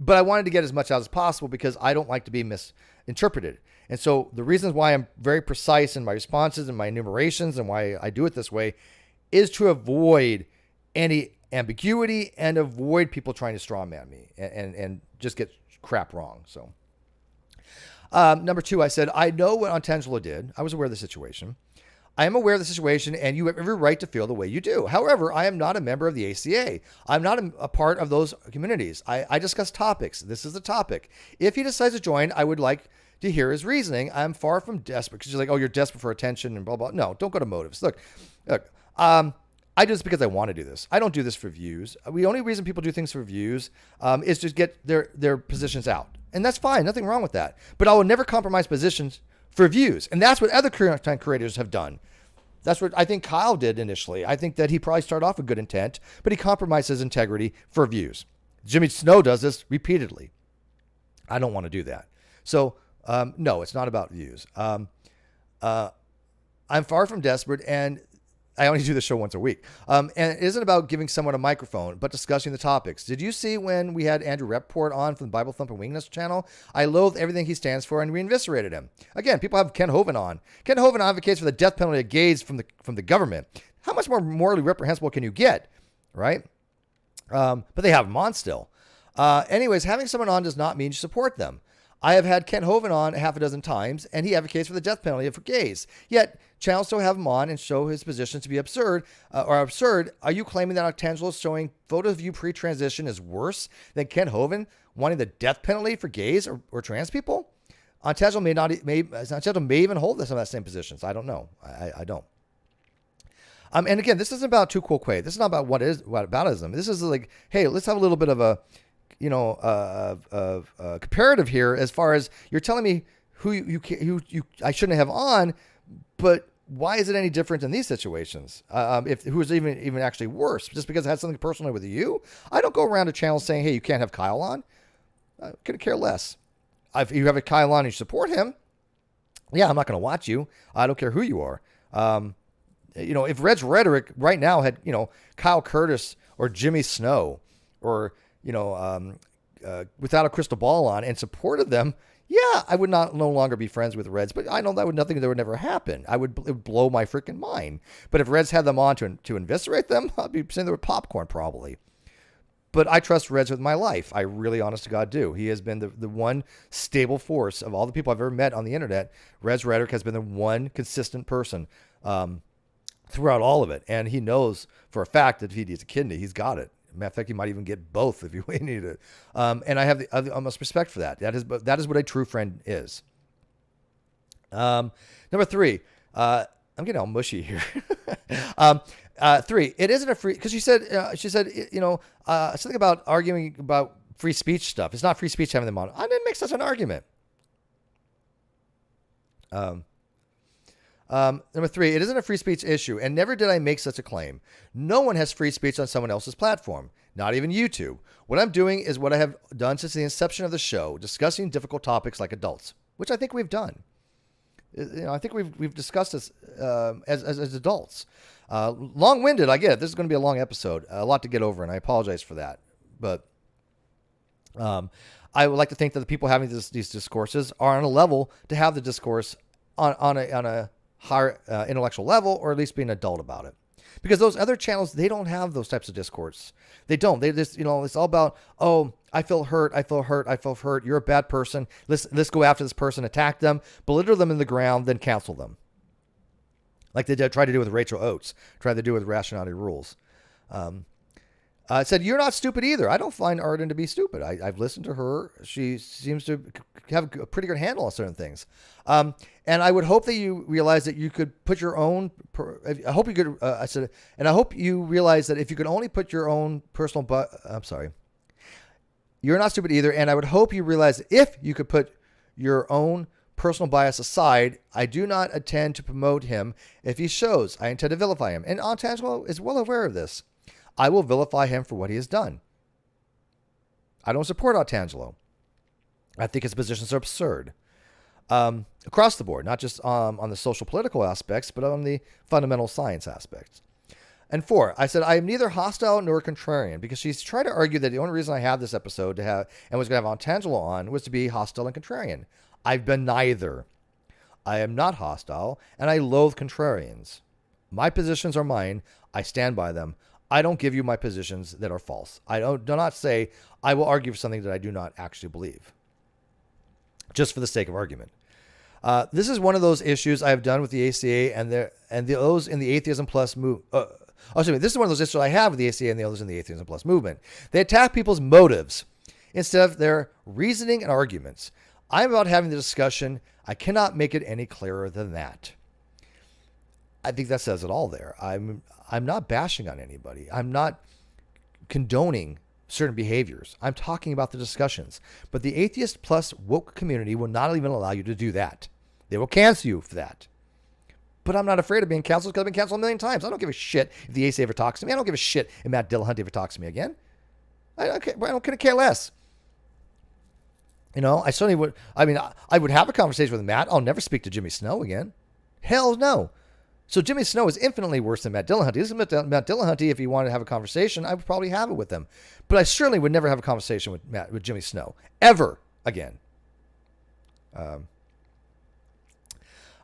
But I wanted to get as much out as possible because I don't like to be misinterpreted. And so the reasons why I'm very precise in my responses and my enumerations and why I do it this way is to avoid any ambiguity and avoid people trying to strawman me and just get crap wrong. So number 2, I said, I know what Untangelo did. I was aware of the situation. I am aware of the situation, and you have every right to feel the way you do. However, I am not a member of the ACA. I'm not a part of those communities. I discuss topics. This is the topic. If he decides to join, I would like to hear his reasoning. I'm far from desperate, because you're like, oh, you're desperate for attention and blah, blah. No, don't go to motives. Look, I do this because I want to do this. I don't do this for views. The only reason people do things for views is to get their positions out. And that's fine. Nothing wrong with that. But I will never compromise positions for views. And that's what other content creators have done. That's what I think Kyle did initially. I think that he probably started off with good intent, but he compromised his integrity for views. Jimmy Snow does this repeatedly. I don't want to do that. So, no, it's not about views. I'm far from desperate, and I only do this show once a week. And it isn't about giving someone a microphone, but discussing the topics. Did you see when we had Andrew Rappaport on from the Bible Thumper Wingness channel? I loathe everything he stands for, and we eviscerated him. Again, people have Ken Hovind on. Ken Hovind advocates for the death penalty of gays from the government. How much more morally reprehensible can you get, right? But they have him on still. Anyways, having someone on does not mean you support them. I have had Ken Hovind on 6 times, and he advocates for the death penalty for gays. Yet, channels still have him on and show his positions to be absurd. Are you claiming that Octangelo showing photos of you pre-transition is worse than Ken Hovind wanting the death penalty for gays or trans people? Octangelo may even hold some of that same positions. I don't know. I don't. And again, this isn't about Tu Quo Que. This is not about what aboutism. This is like, hey, let's have a little bit of a comparative here, as far as you're telling me who I shouldn't have on, but why is it any different in these situations? Who is even actually worse? Just because it had something personal with you? I don't go around to channels saying, hey, you can't have Kyle on. I couldn't care less. If you have a Kyle on and you support him, yeah, I'm not going to watch you. I don't care who you are. If Red's rhetoric right now had, Kyle Curtis or Jimmy Snow or without a crystal ball on and supported them, yeah, I would no longer be friends with Reds, but I know that would never happen. It would blow my freaking mind. But if Reds had them on to eviscerate them, I'd be saying they were popcorn probably. But I trust Reds with my life. I really, honest to God, do. He has been the one stable force of all the people I've ever met on the internet. Reds Rhetoric has been the one consistent person throughout all of it. And he knows for a fact that if he needs a kidney, he's got it. Matter of fact, you might even get both if you need it. And I have the utmost respect for that. That is what a true friend is. Number 3, I'm getting all mushy here. 3, it isn't a free, because she said, something about arguing about free speech stuff. It's not free speech having them on. I didn't make such an argument. Number 3, it isn't a free speech issue, and never did I make such a claim. No one has free speech on someone else's platform, not even YouTube. What I'm doing is what I have done since the inception of the show, discussing difficult topics like adults, which I think we've done. I think we've discussed this as adults. Long-winded, I get it. This is going to be a long episode, a lot to get over, and I apologize for that. But I would like to think that the people having these discourses are on a level to have the discourse on a higher intellectual level, or at least be an adult about it. Because those other channels, they don't have those types of discourse. They don't. They just, it's all about, oh, I feel hurt. You're a bad person. Let's go after this person, attack them, belittle them in the ground, then cancel them. Like they tried to do with Rachel Oates, tried to do with Rationality Rules. Said, you're not stupid either. I don't find Arden to be stupid. I've listened to her. She seems to have a pretty good handle on certain things. And I would hope that you realize that you could put your own, I hope you could, I said, and I hope you realize that if you could only put your own personal, you're not stupid either. And I would hope you realize that if you could put your own personal bias aside, I do not intend to promote him if he shows. I intend to vilify him. And Antangelo is well aware of this. I will vilify him for what he has done. I don't support Antangelo. I think his positions are absurd. Across the board, not just on the social political aspects, but on the fundamental science aspects. And 4, I said, I am neither hostile nor contrarian, because she's trying to argue that the only reason I have this episode and was going to have Antangelo on was to be hostile and contrarian. I've been neither. I am not hostile, and I loathe contrarians. My positions are mine. I stand by them. I don't give you my positions that are false. I do not say I will argue for something that I do not actually believe, just for the sake of argument. This is one of those issues I have done with the ACA and those in the Atheism Plus movement. This is one of those issues I have with the ACA and the others in the Atheism Plus movement. They attack people's motives instead of their reasoning and arguments. I'm about having the discussion. I cannot make it any clearer than that. I think that says it all there. I'm not bashing on anybody. I'm not condoning certain behaviors. I'm talking about the discussions. But the Atheist Plus woke community will not even allow you to do that. They will cancel you for that. But I'm not afraid of being canceled because I've been canceled a million times. I don't give a shit if the ACA ever talks to me. I don't give a shit if Matt Dillahunty ever talks to me again. I don't care less. I certainly would. I would have a conversation with Matt. I'll never speak to Jimmy Snow again. Hell no. So Jimmy Snow is infinitely worse than Matt Dillahunty. This is Matt Dillahunty. If he wanted to have a conversation, I would probably have it with him. But I certainly would never have a conversation with Jimmy Snow ever again.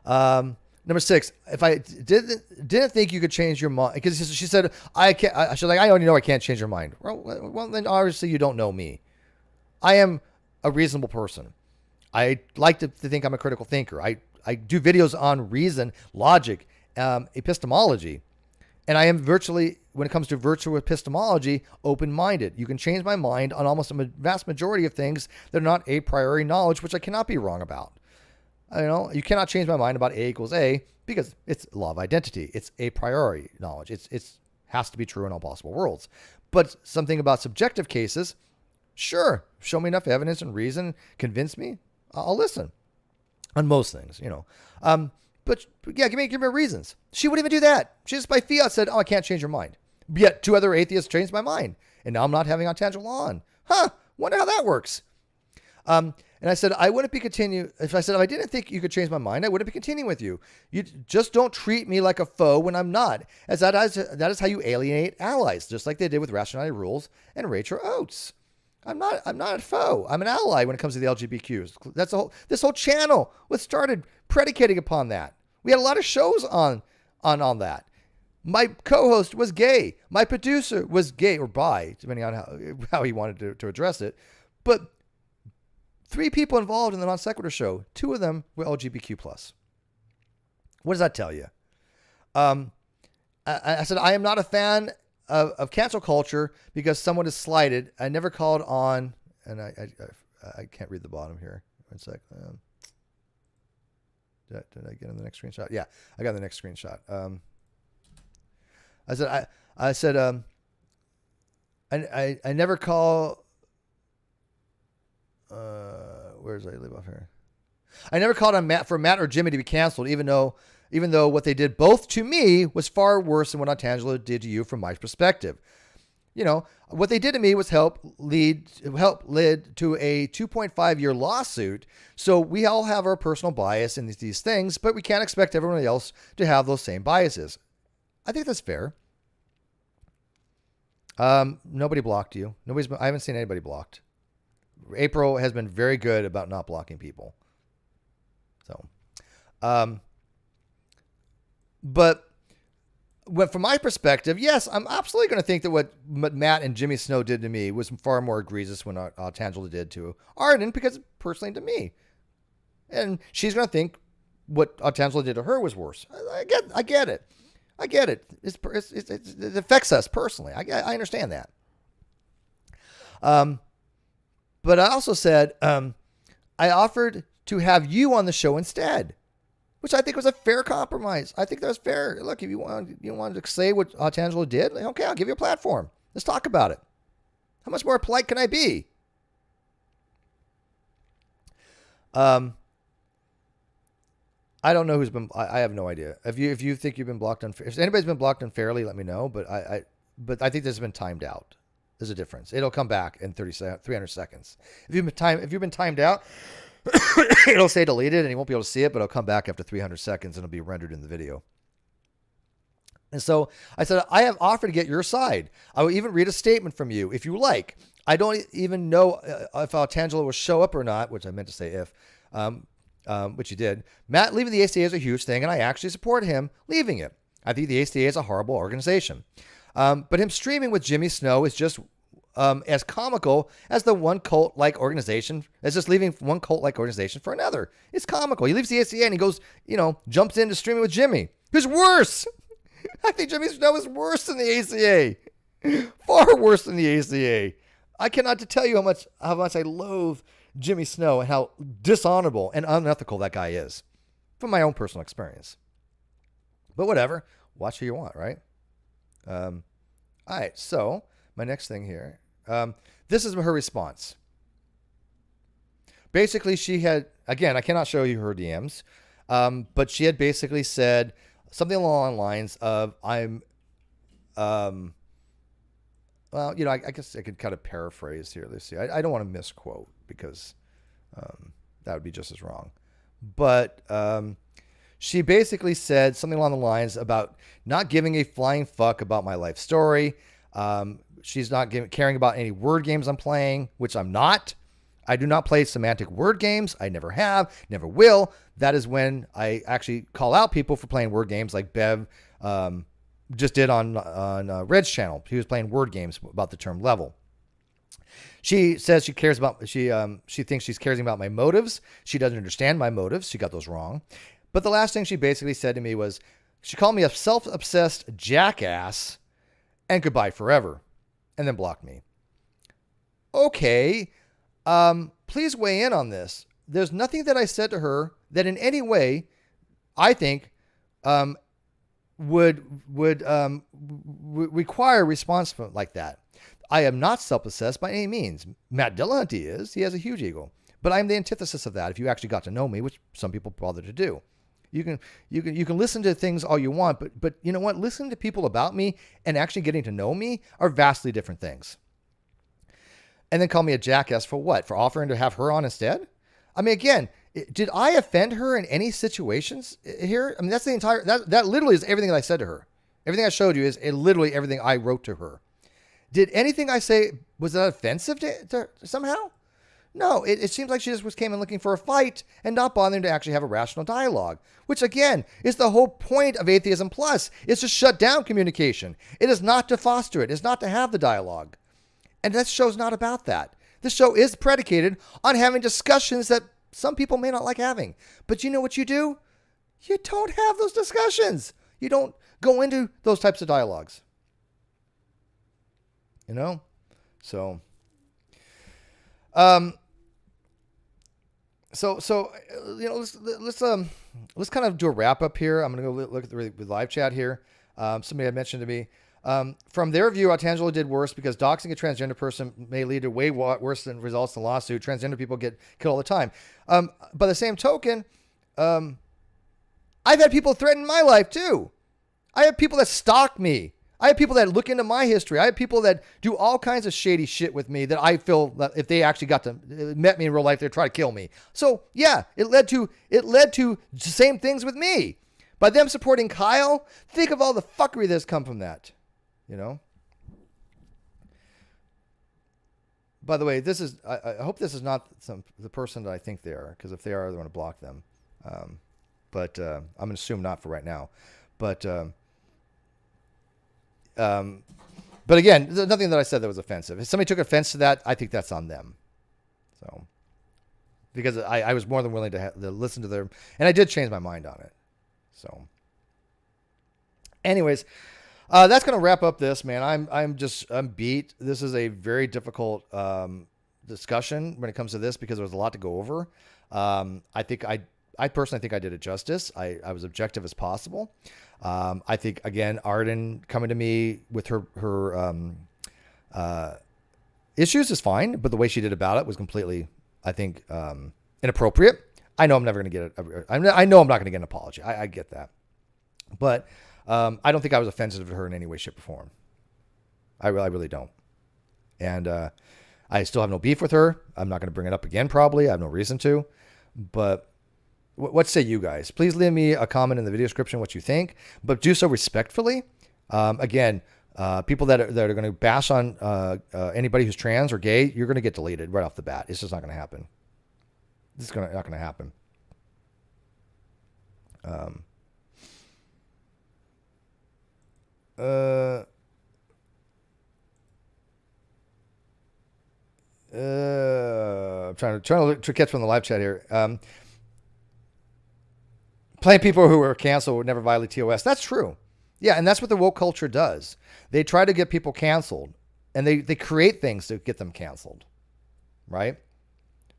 Number 6, if I didn't think you could change your mind, because she said I can't. She's like, I already know I can't change your mind. Well, then obviously you don't know me. I am a reasonable person. I like to think I'm a critical thinker. I do videos on reason, logic, epistemology. And I am virtually, when it comes to virtual epistemology, open-minded. You can change my mind on almost a vast majority of things that are not a priori knowledge, which I cannot be wrong about. You cannot change my mind about A equals A because it's law of identity. It's a priori knowledge. It's has to be true in all possible worlds. But something about subjective cases, sure, show me enough evidence and reason, convince me, I'll listen. On most things, But yeah, give me reasons. She wouldn't even do that. She just by fiat said, I can't change your mind. Yet 2 other atheists changed my mind. And now I'm not having Antangelo on. Wonder how that works. And I said, I wouldn't be continuing. If I didn't think you could change my mind, I wouldn't be continuing with you. You just don't treat me like a foe when I'm not. As that is how you alienate allies, just like they did with Rationality Rules and Rachel Oates. I'm not a foe. I'm an ally when it comes to the LGBTQs. This whole channel was started predicating upon that. We had a lot of shows on that. My co-host was gay. My producer was gay or bi, depending on how he wanted to address it. But 3 people involved in the NonSequitur show, 2 of them were LGBTQ+. What does that tell you? I said, I am not a fan of cancel culture because someone is slighted. I never called on, and I can't read the bottom here. One sec. Did I get in the next screenshot? Yeah, I got the next screenshot. I said I never call. Where does I leave off here? I never called on Matt or Jimmy to be canceled, even though what they did both to me was far worse than what Auntangelo did to you from my perspective. You know, what they did to me was help lead to a 2.5-year lawsuit. So we all have our personal bias in these things, but we can't expect everyone else to have those same biases. I think that's fair. Nobody blocked you. I haven't seen anybody blocked. April has been very good about not blocking people. So, but from my perspective, yes, I'm absolutely going to think that what Matt and Jimmy Snow did to me was far more egregious than what Tangela did to Arden, because personally to me. And she's going to think what Tangela did to her was worse. I get it. I get it. It affects us personally. I understand that. But I also said, I offered to have you on the show instead, which I think was a fair compromise. I think that was fair. Look, if you wanted to say what Tangelo did, okay, I'll give you a platform. Let's talk about it. How much more polite can I be? I don't know who's been. I have no idea. If you think you've been blocked if anybody's been blocked unfairly, let me know. But I think this has been timed out. There's a difference. It'll come back in 300 seconds. If you've been timed out, it'll say deleted and you won't be able to see it, but it'll come back after 300 seconds and it'll be rendered in the video. And so I said, I have offered to get your side. I will even read a statement from you if you like. I don't even know if Tangelo will show up or not, which I meant to say if, which he did. Matt leaving the ACA is a huge thing, and I actually support him leaving it. I think the ACA is a horrible organization. But him streaming with Jimmy Snow is just as comical as the one cult-like organization, as just leaving one cult-like organization for another. It's comical. He leaves the ACA and he goes, jumps into streaming with Jimmy, who's worse. I think Jimmy Snow is worse than the ACA. Far worse than the ACA. I cannot tell you how much I loathe Jimmy Snow and how dishonorable and unethical that guy is from my own personal experience. But whatever. Watch who you want, right? All right, so my next thing here. This is her response. Basically, she had, again, I cannot show you her DMs, but she had basically said something along the lines of, I guess I could kind of paraphrase here. Let's see. I don't want to misquote because that would be just as wrong. But she basically said something along the lines about not giving a flying fuck about my life story. She's not caring about any word games I'm playing, which I'm not. I do not play semantic word games. I never have, never will. That is when I actually call out people for playing word games, like Bev just did on Red's channel. He was playing word games about the term level. She says she cares about, she thinks she's caring about my motives. She doesn't understand my motives. She got those wrong. But the last thing she basically said to me was, she called me a self-obsessed jackass and goodbye forever, and then blocked me. Okay, please weigh in on this. There's nothing that I said to her that in any way I think would require a response like that. I am not self-obsessed by any means. Matt Dillahunty is. He has a huge ego. But I'm the antithesis of that if you actually got to know me, which some people bother to do. You can listen to things all you want, but you know what? Listening to people about me and actually getting to know me are vastly different things. And then call me a jackass for what? For offering to have her on instead? I mean, again, did I offend her in any situations here? I mean, that's the entire, that literally is everything that I said to her. Everything I showed you is literally everything I wrote to her. Did anything I say, was that offensive to somehow? No, it seems like she just came in looking for a fight and not bothering to actually have a rational dialogue, which again is the whole point of Atheism Plus, is to shut down communication. It is not to foster it. It's not to have the dialogue. And this show's not about that. This show is predicated on having discussions that some people may not like having. But you know what you do? You don't have those discussions. You don't go into those types of dialogues. you know? So, let's kind of do a wrap up here. I'm going to go look at the live chat here. Somebody had mentioned to me, from their view, Tangelo did worse because doxing a transgender person may lead to way worse than results in a lawsuit. Transgender people get killed all the time. By the same token, I've had people threaten my life too. I have people that stalk me. I have people that look into my history. I have people that do all kinds of shady shit with me that I feel that if they actually met me in real life, they'd try to kill me. So yeah, it led to the same things with me. By them supporting Kyle, think of all the fuckery that's come from that, you know? By the way, I hope this is not the person that I think they are, because if they are, I'm going to block them. But I'm going to assume not for right now. But again, there's nothing that I said that was offensive. If somebody took offense to that, I think that's on them. So, because I was more than willing to listen to them, and I did change my mind on it. So, anyways, that's going to wrap up this, man. I'm beat. This is a very difficult discussion when it comes to this because there was a lot to go over. I personally think I did it justice. I was objective as possible. I think, again, Arden coming to me with her issues is fine, but the way she did about it was completely, I think, inappropriate. I know I'm never going to get it. I know I'm not going to get an apology. I get that. But I don't think I was offensive to her in any way, shape, or form. I really don't. And I still have no beef with her. I'm not going to bring it up again, probably. I have no reason to. But what say you guys? Please leave me a comment in the video description what you think, but do so respectfully. Again, people that are going to bash on anybody who's trans or gay, you're going to get deleted right off the bat. It's just not going to happen. This is not going to happen. I'm trying to catch from the live chat here. Plenty of people who are canceled would never violate TOS. That's true. Yeah, and that's what the woke culture does. They try to get people canceled, and they create things to get them canceled, right?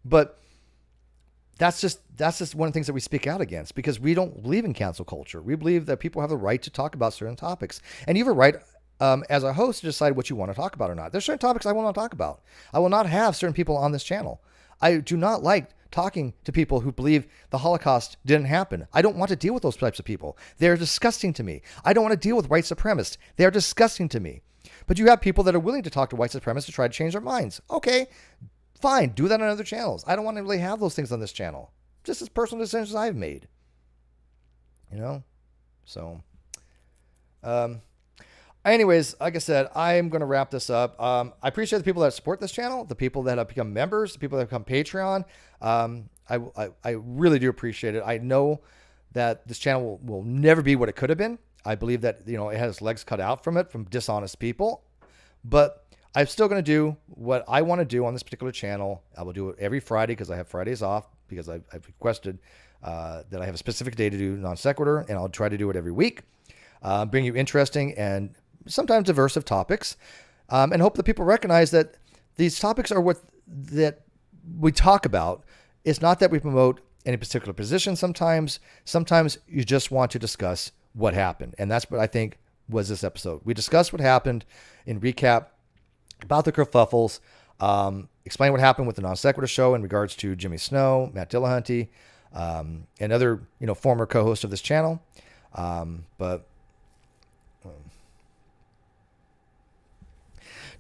But that's just one of the things that we speak out against because we don't believe in cancel culture. We believe that people have the right to talk about certain topics, and you have a right as a host to decide what you want to talk about or not. There's certain topics I will not talk about. I will not have certain people on this channel. I do not like talking to people who believe the Holocaust didn't happen. I don't want to deal with those types of people. They're disgusting to me. I don't want to deal with white supremacists. They're disgusting to me. But you have people that are willing to talk to white supremacists to try to change their minds. Okay, fine. Do that on other channels. I don't want to really have those things on this channel. Just as personal decisions I've made. You know? So, anyways, like I said, I'm going to wrap this up. I appreciate the people that support this channel, the people that have become members, the people that have become Patreon. I really do appreciate it. I know that this channel will never be what it could have been. I believe that, it has legs cut out from it, from dishonest people. But I'm still going to do what I want to do on this particular channel. I will do it every Friday because I have Fridays off because I've requested that I have a specific day to do NonSequitur, and I'll try to do it every week. Bring you interesting and sometimes diversive topics, and hope that people recognize that these topics are what that we talk about. It's not that we promote any particular position. Sometimes you just want to discuss what happened, and that's what I think was this episode. We discussed what happened in recap about the Kerfuffles, explain what happened with the NonSequitur show in regards to Jimmy Snow, Matt Dillahunty, and other former co-hosts of this channel, but.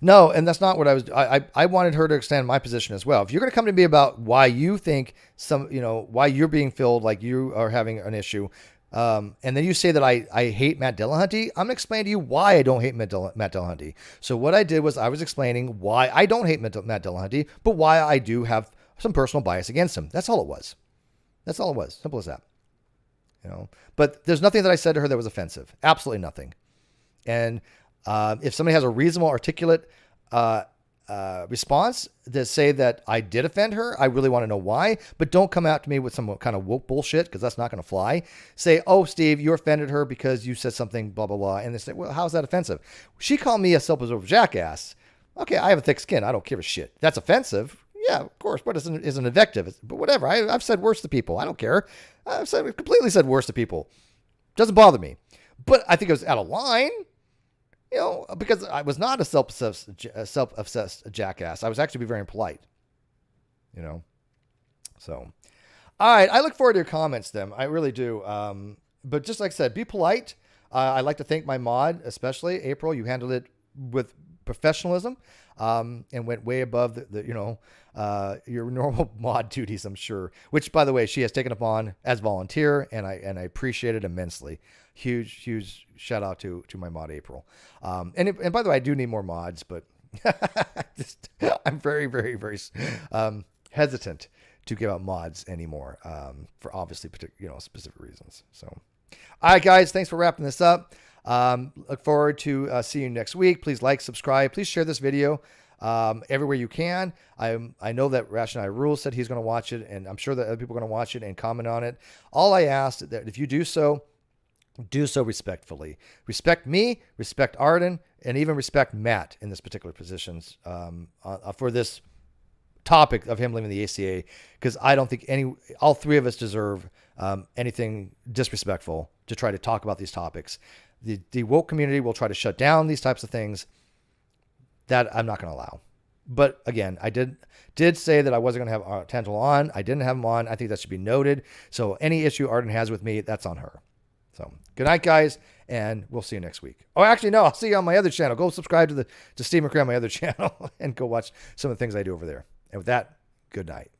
No, and that's not what I was. I wanted her to extend my position as well. If you're going to come to me about why you think why you're being filled like you are having an issue, and then you say that I hate Matt Dillahunty, I'm going to explain to you why I don't hate Matt Dillahunty. So what I did was I was explaining why I don't hate Matt Dillahunty, but why I do have some personal bias against him. That's all it was. That's all it was. Simple as that. But there's nothing that I said to her that was offensive. Absolutely nothing. And if somebody has a reasonable, articulate response to say that I did offend her, I really want to know why. But don't come out to me with some kind of woke bullshit because that's not going to fly. Say, oh, Steve, you offended her because you said something, blah, blah, blah. And they say, well, how's that offensive? She called me a self-absorbed jackass. Okay, I have a thick skin. I don't give a shit. That's offensive. Yeah, of course. But it's an invective. But whatever. I've said worse to people. I don't care. I've completely said worse to people. Doesn't bother me. But I think it was out of line, because I was not a self-obsessed jackass. I was actually very polite, So, all right. I look forward to your comments, then. I really do. But just like I said, be polite. I'd like to thank my mod, especially April. You handled it with professionalism, and went way above your normal mod duties, I'm sure, which, by the way, she has taken up on as volunteer, and I appreciate it immensely. Huge shout out to my mod April. And by the way, I do need more mods, but I'm very, very, very hesitant to give out mods anymore, for obviously specific reasons. So, all right, guys, thanks for wrapping this up. Look forward to seeing you next week. Please like, subscribe. Please share this video everywhere you can. I know that Rationality Rules said he's going to watch it, and I'm sure that other people are going to watch it and comment on it. All I ask that if you do so respectfully. Respect me, respect Arden, and even respect Matt in this particular positions for this topic of him leaving the ACA, because I don't think all three of us deserve anything disrespectful to try to talk about these topics. The woke community will try to shut down these types of things. That I'm not going to allow. But again, I did say that I wasn't going to have Tangelo on. I didn't have him on. I think that should be noted. So any issue Arden has with me, that's on her. So good night, guys, and we'll see you next week. Oh, actually, no, I'll see you on my other channel. Go subscribe to Steve McRae on my other channel and go watch some of the things I do over there. And with that, good night.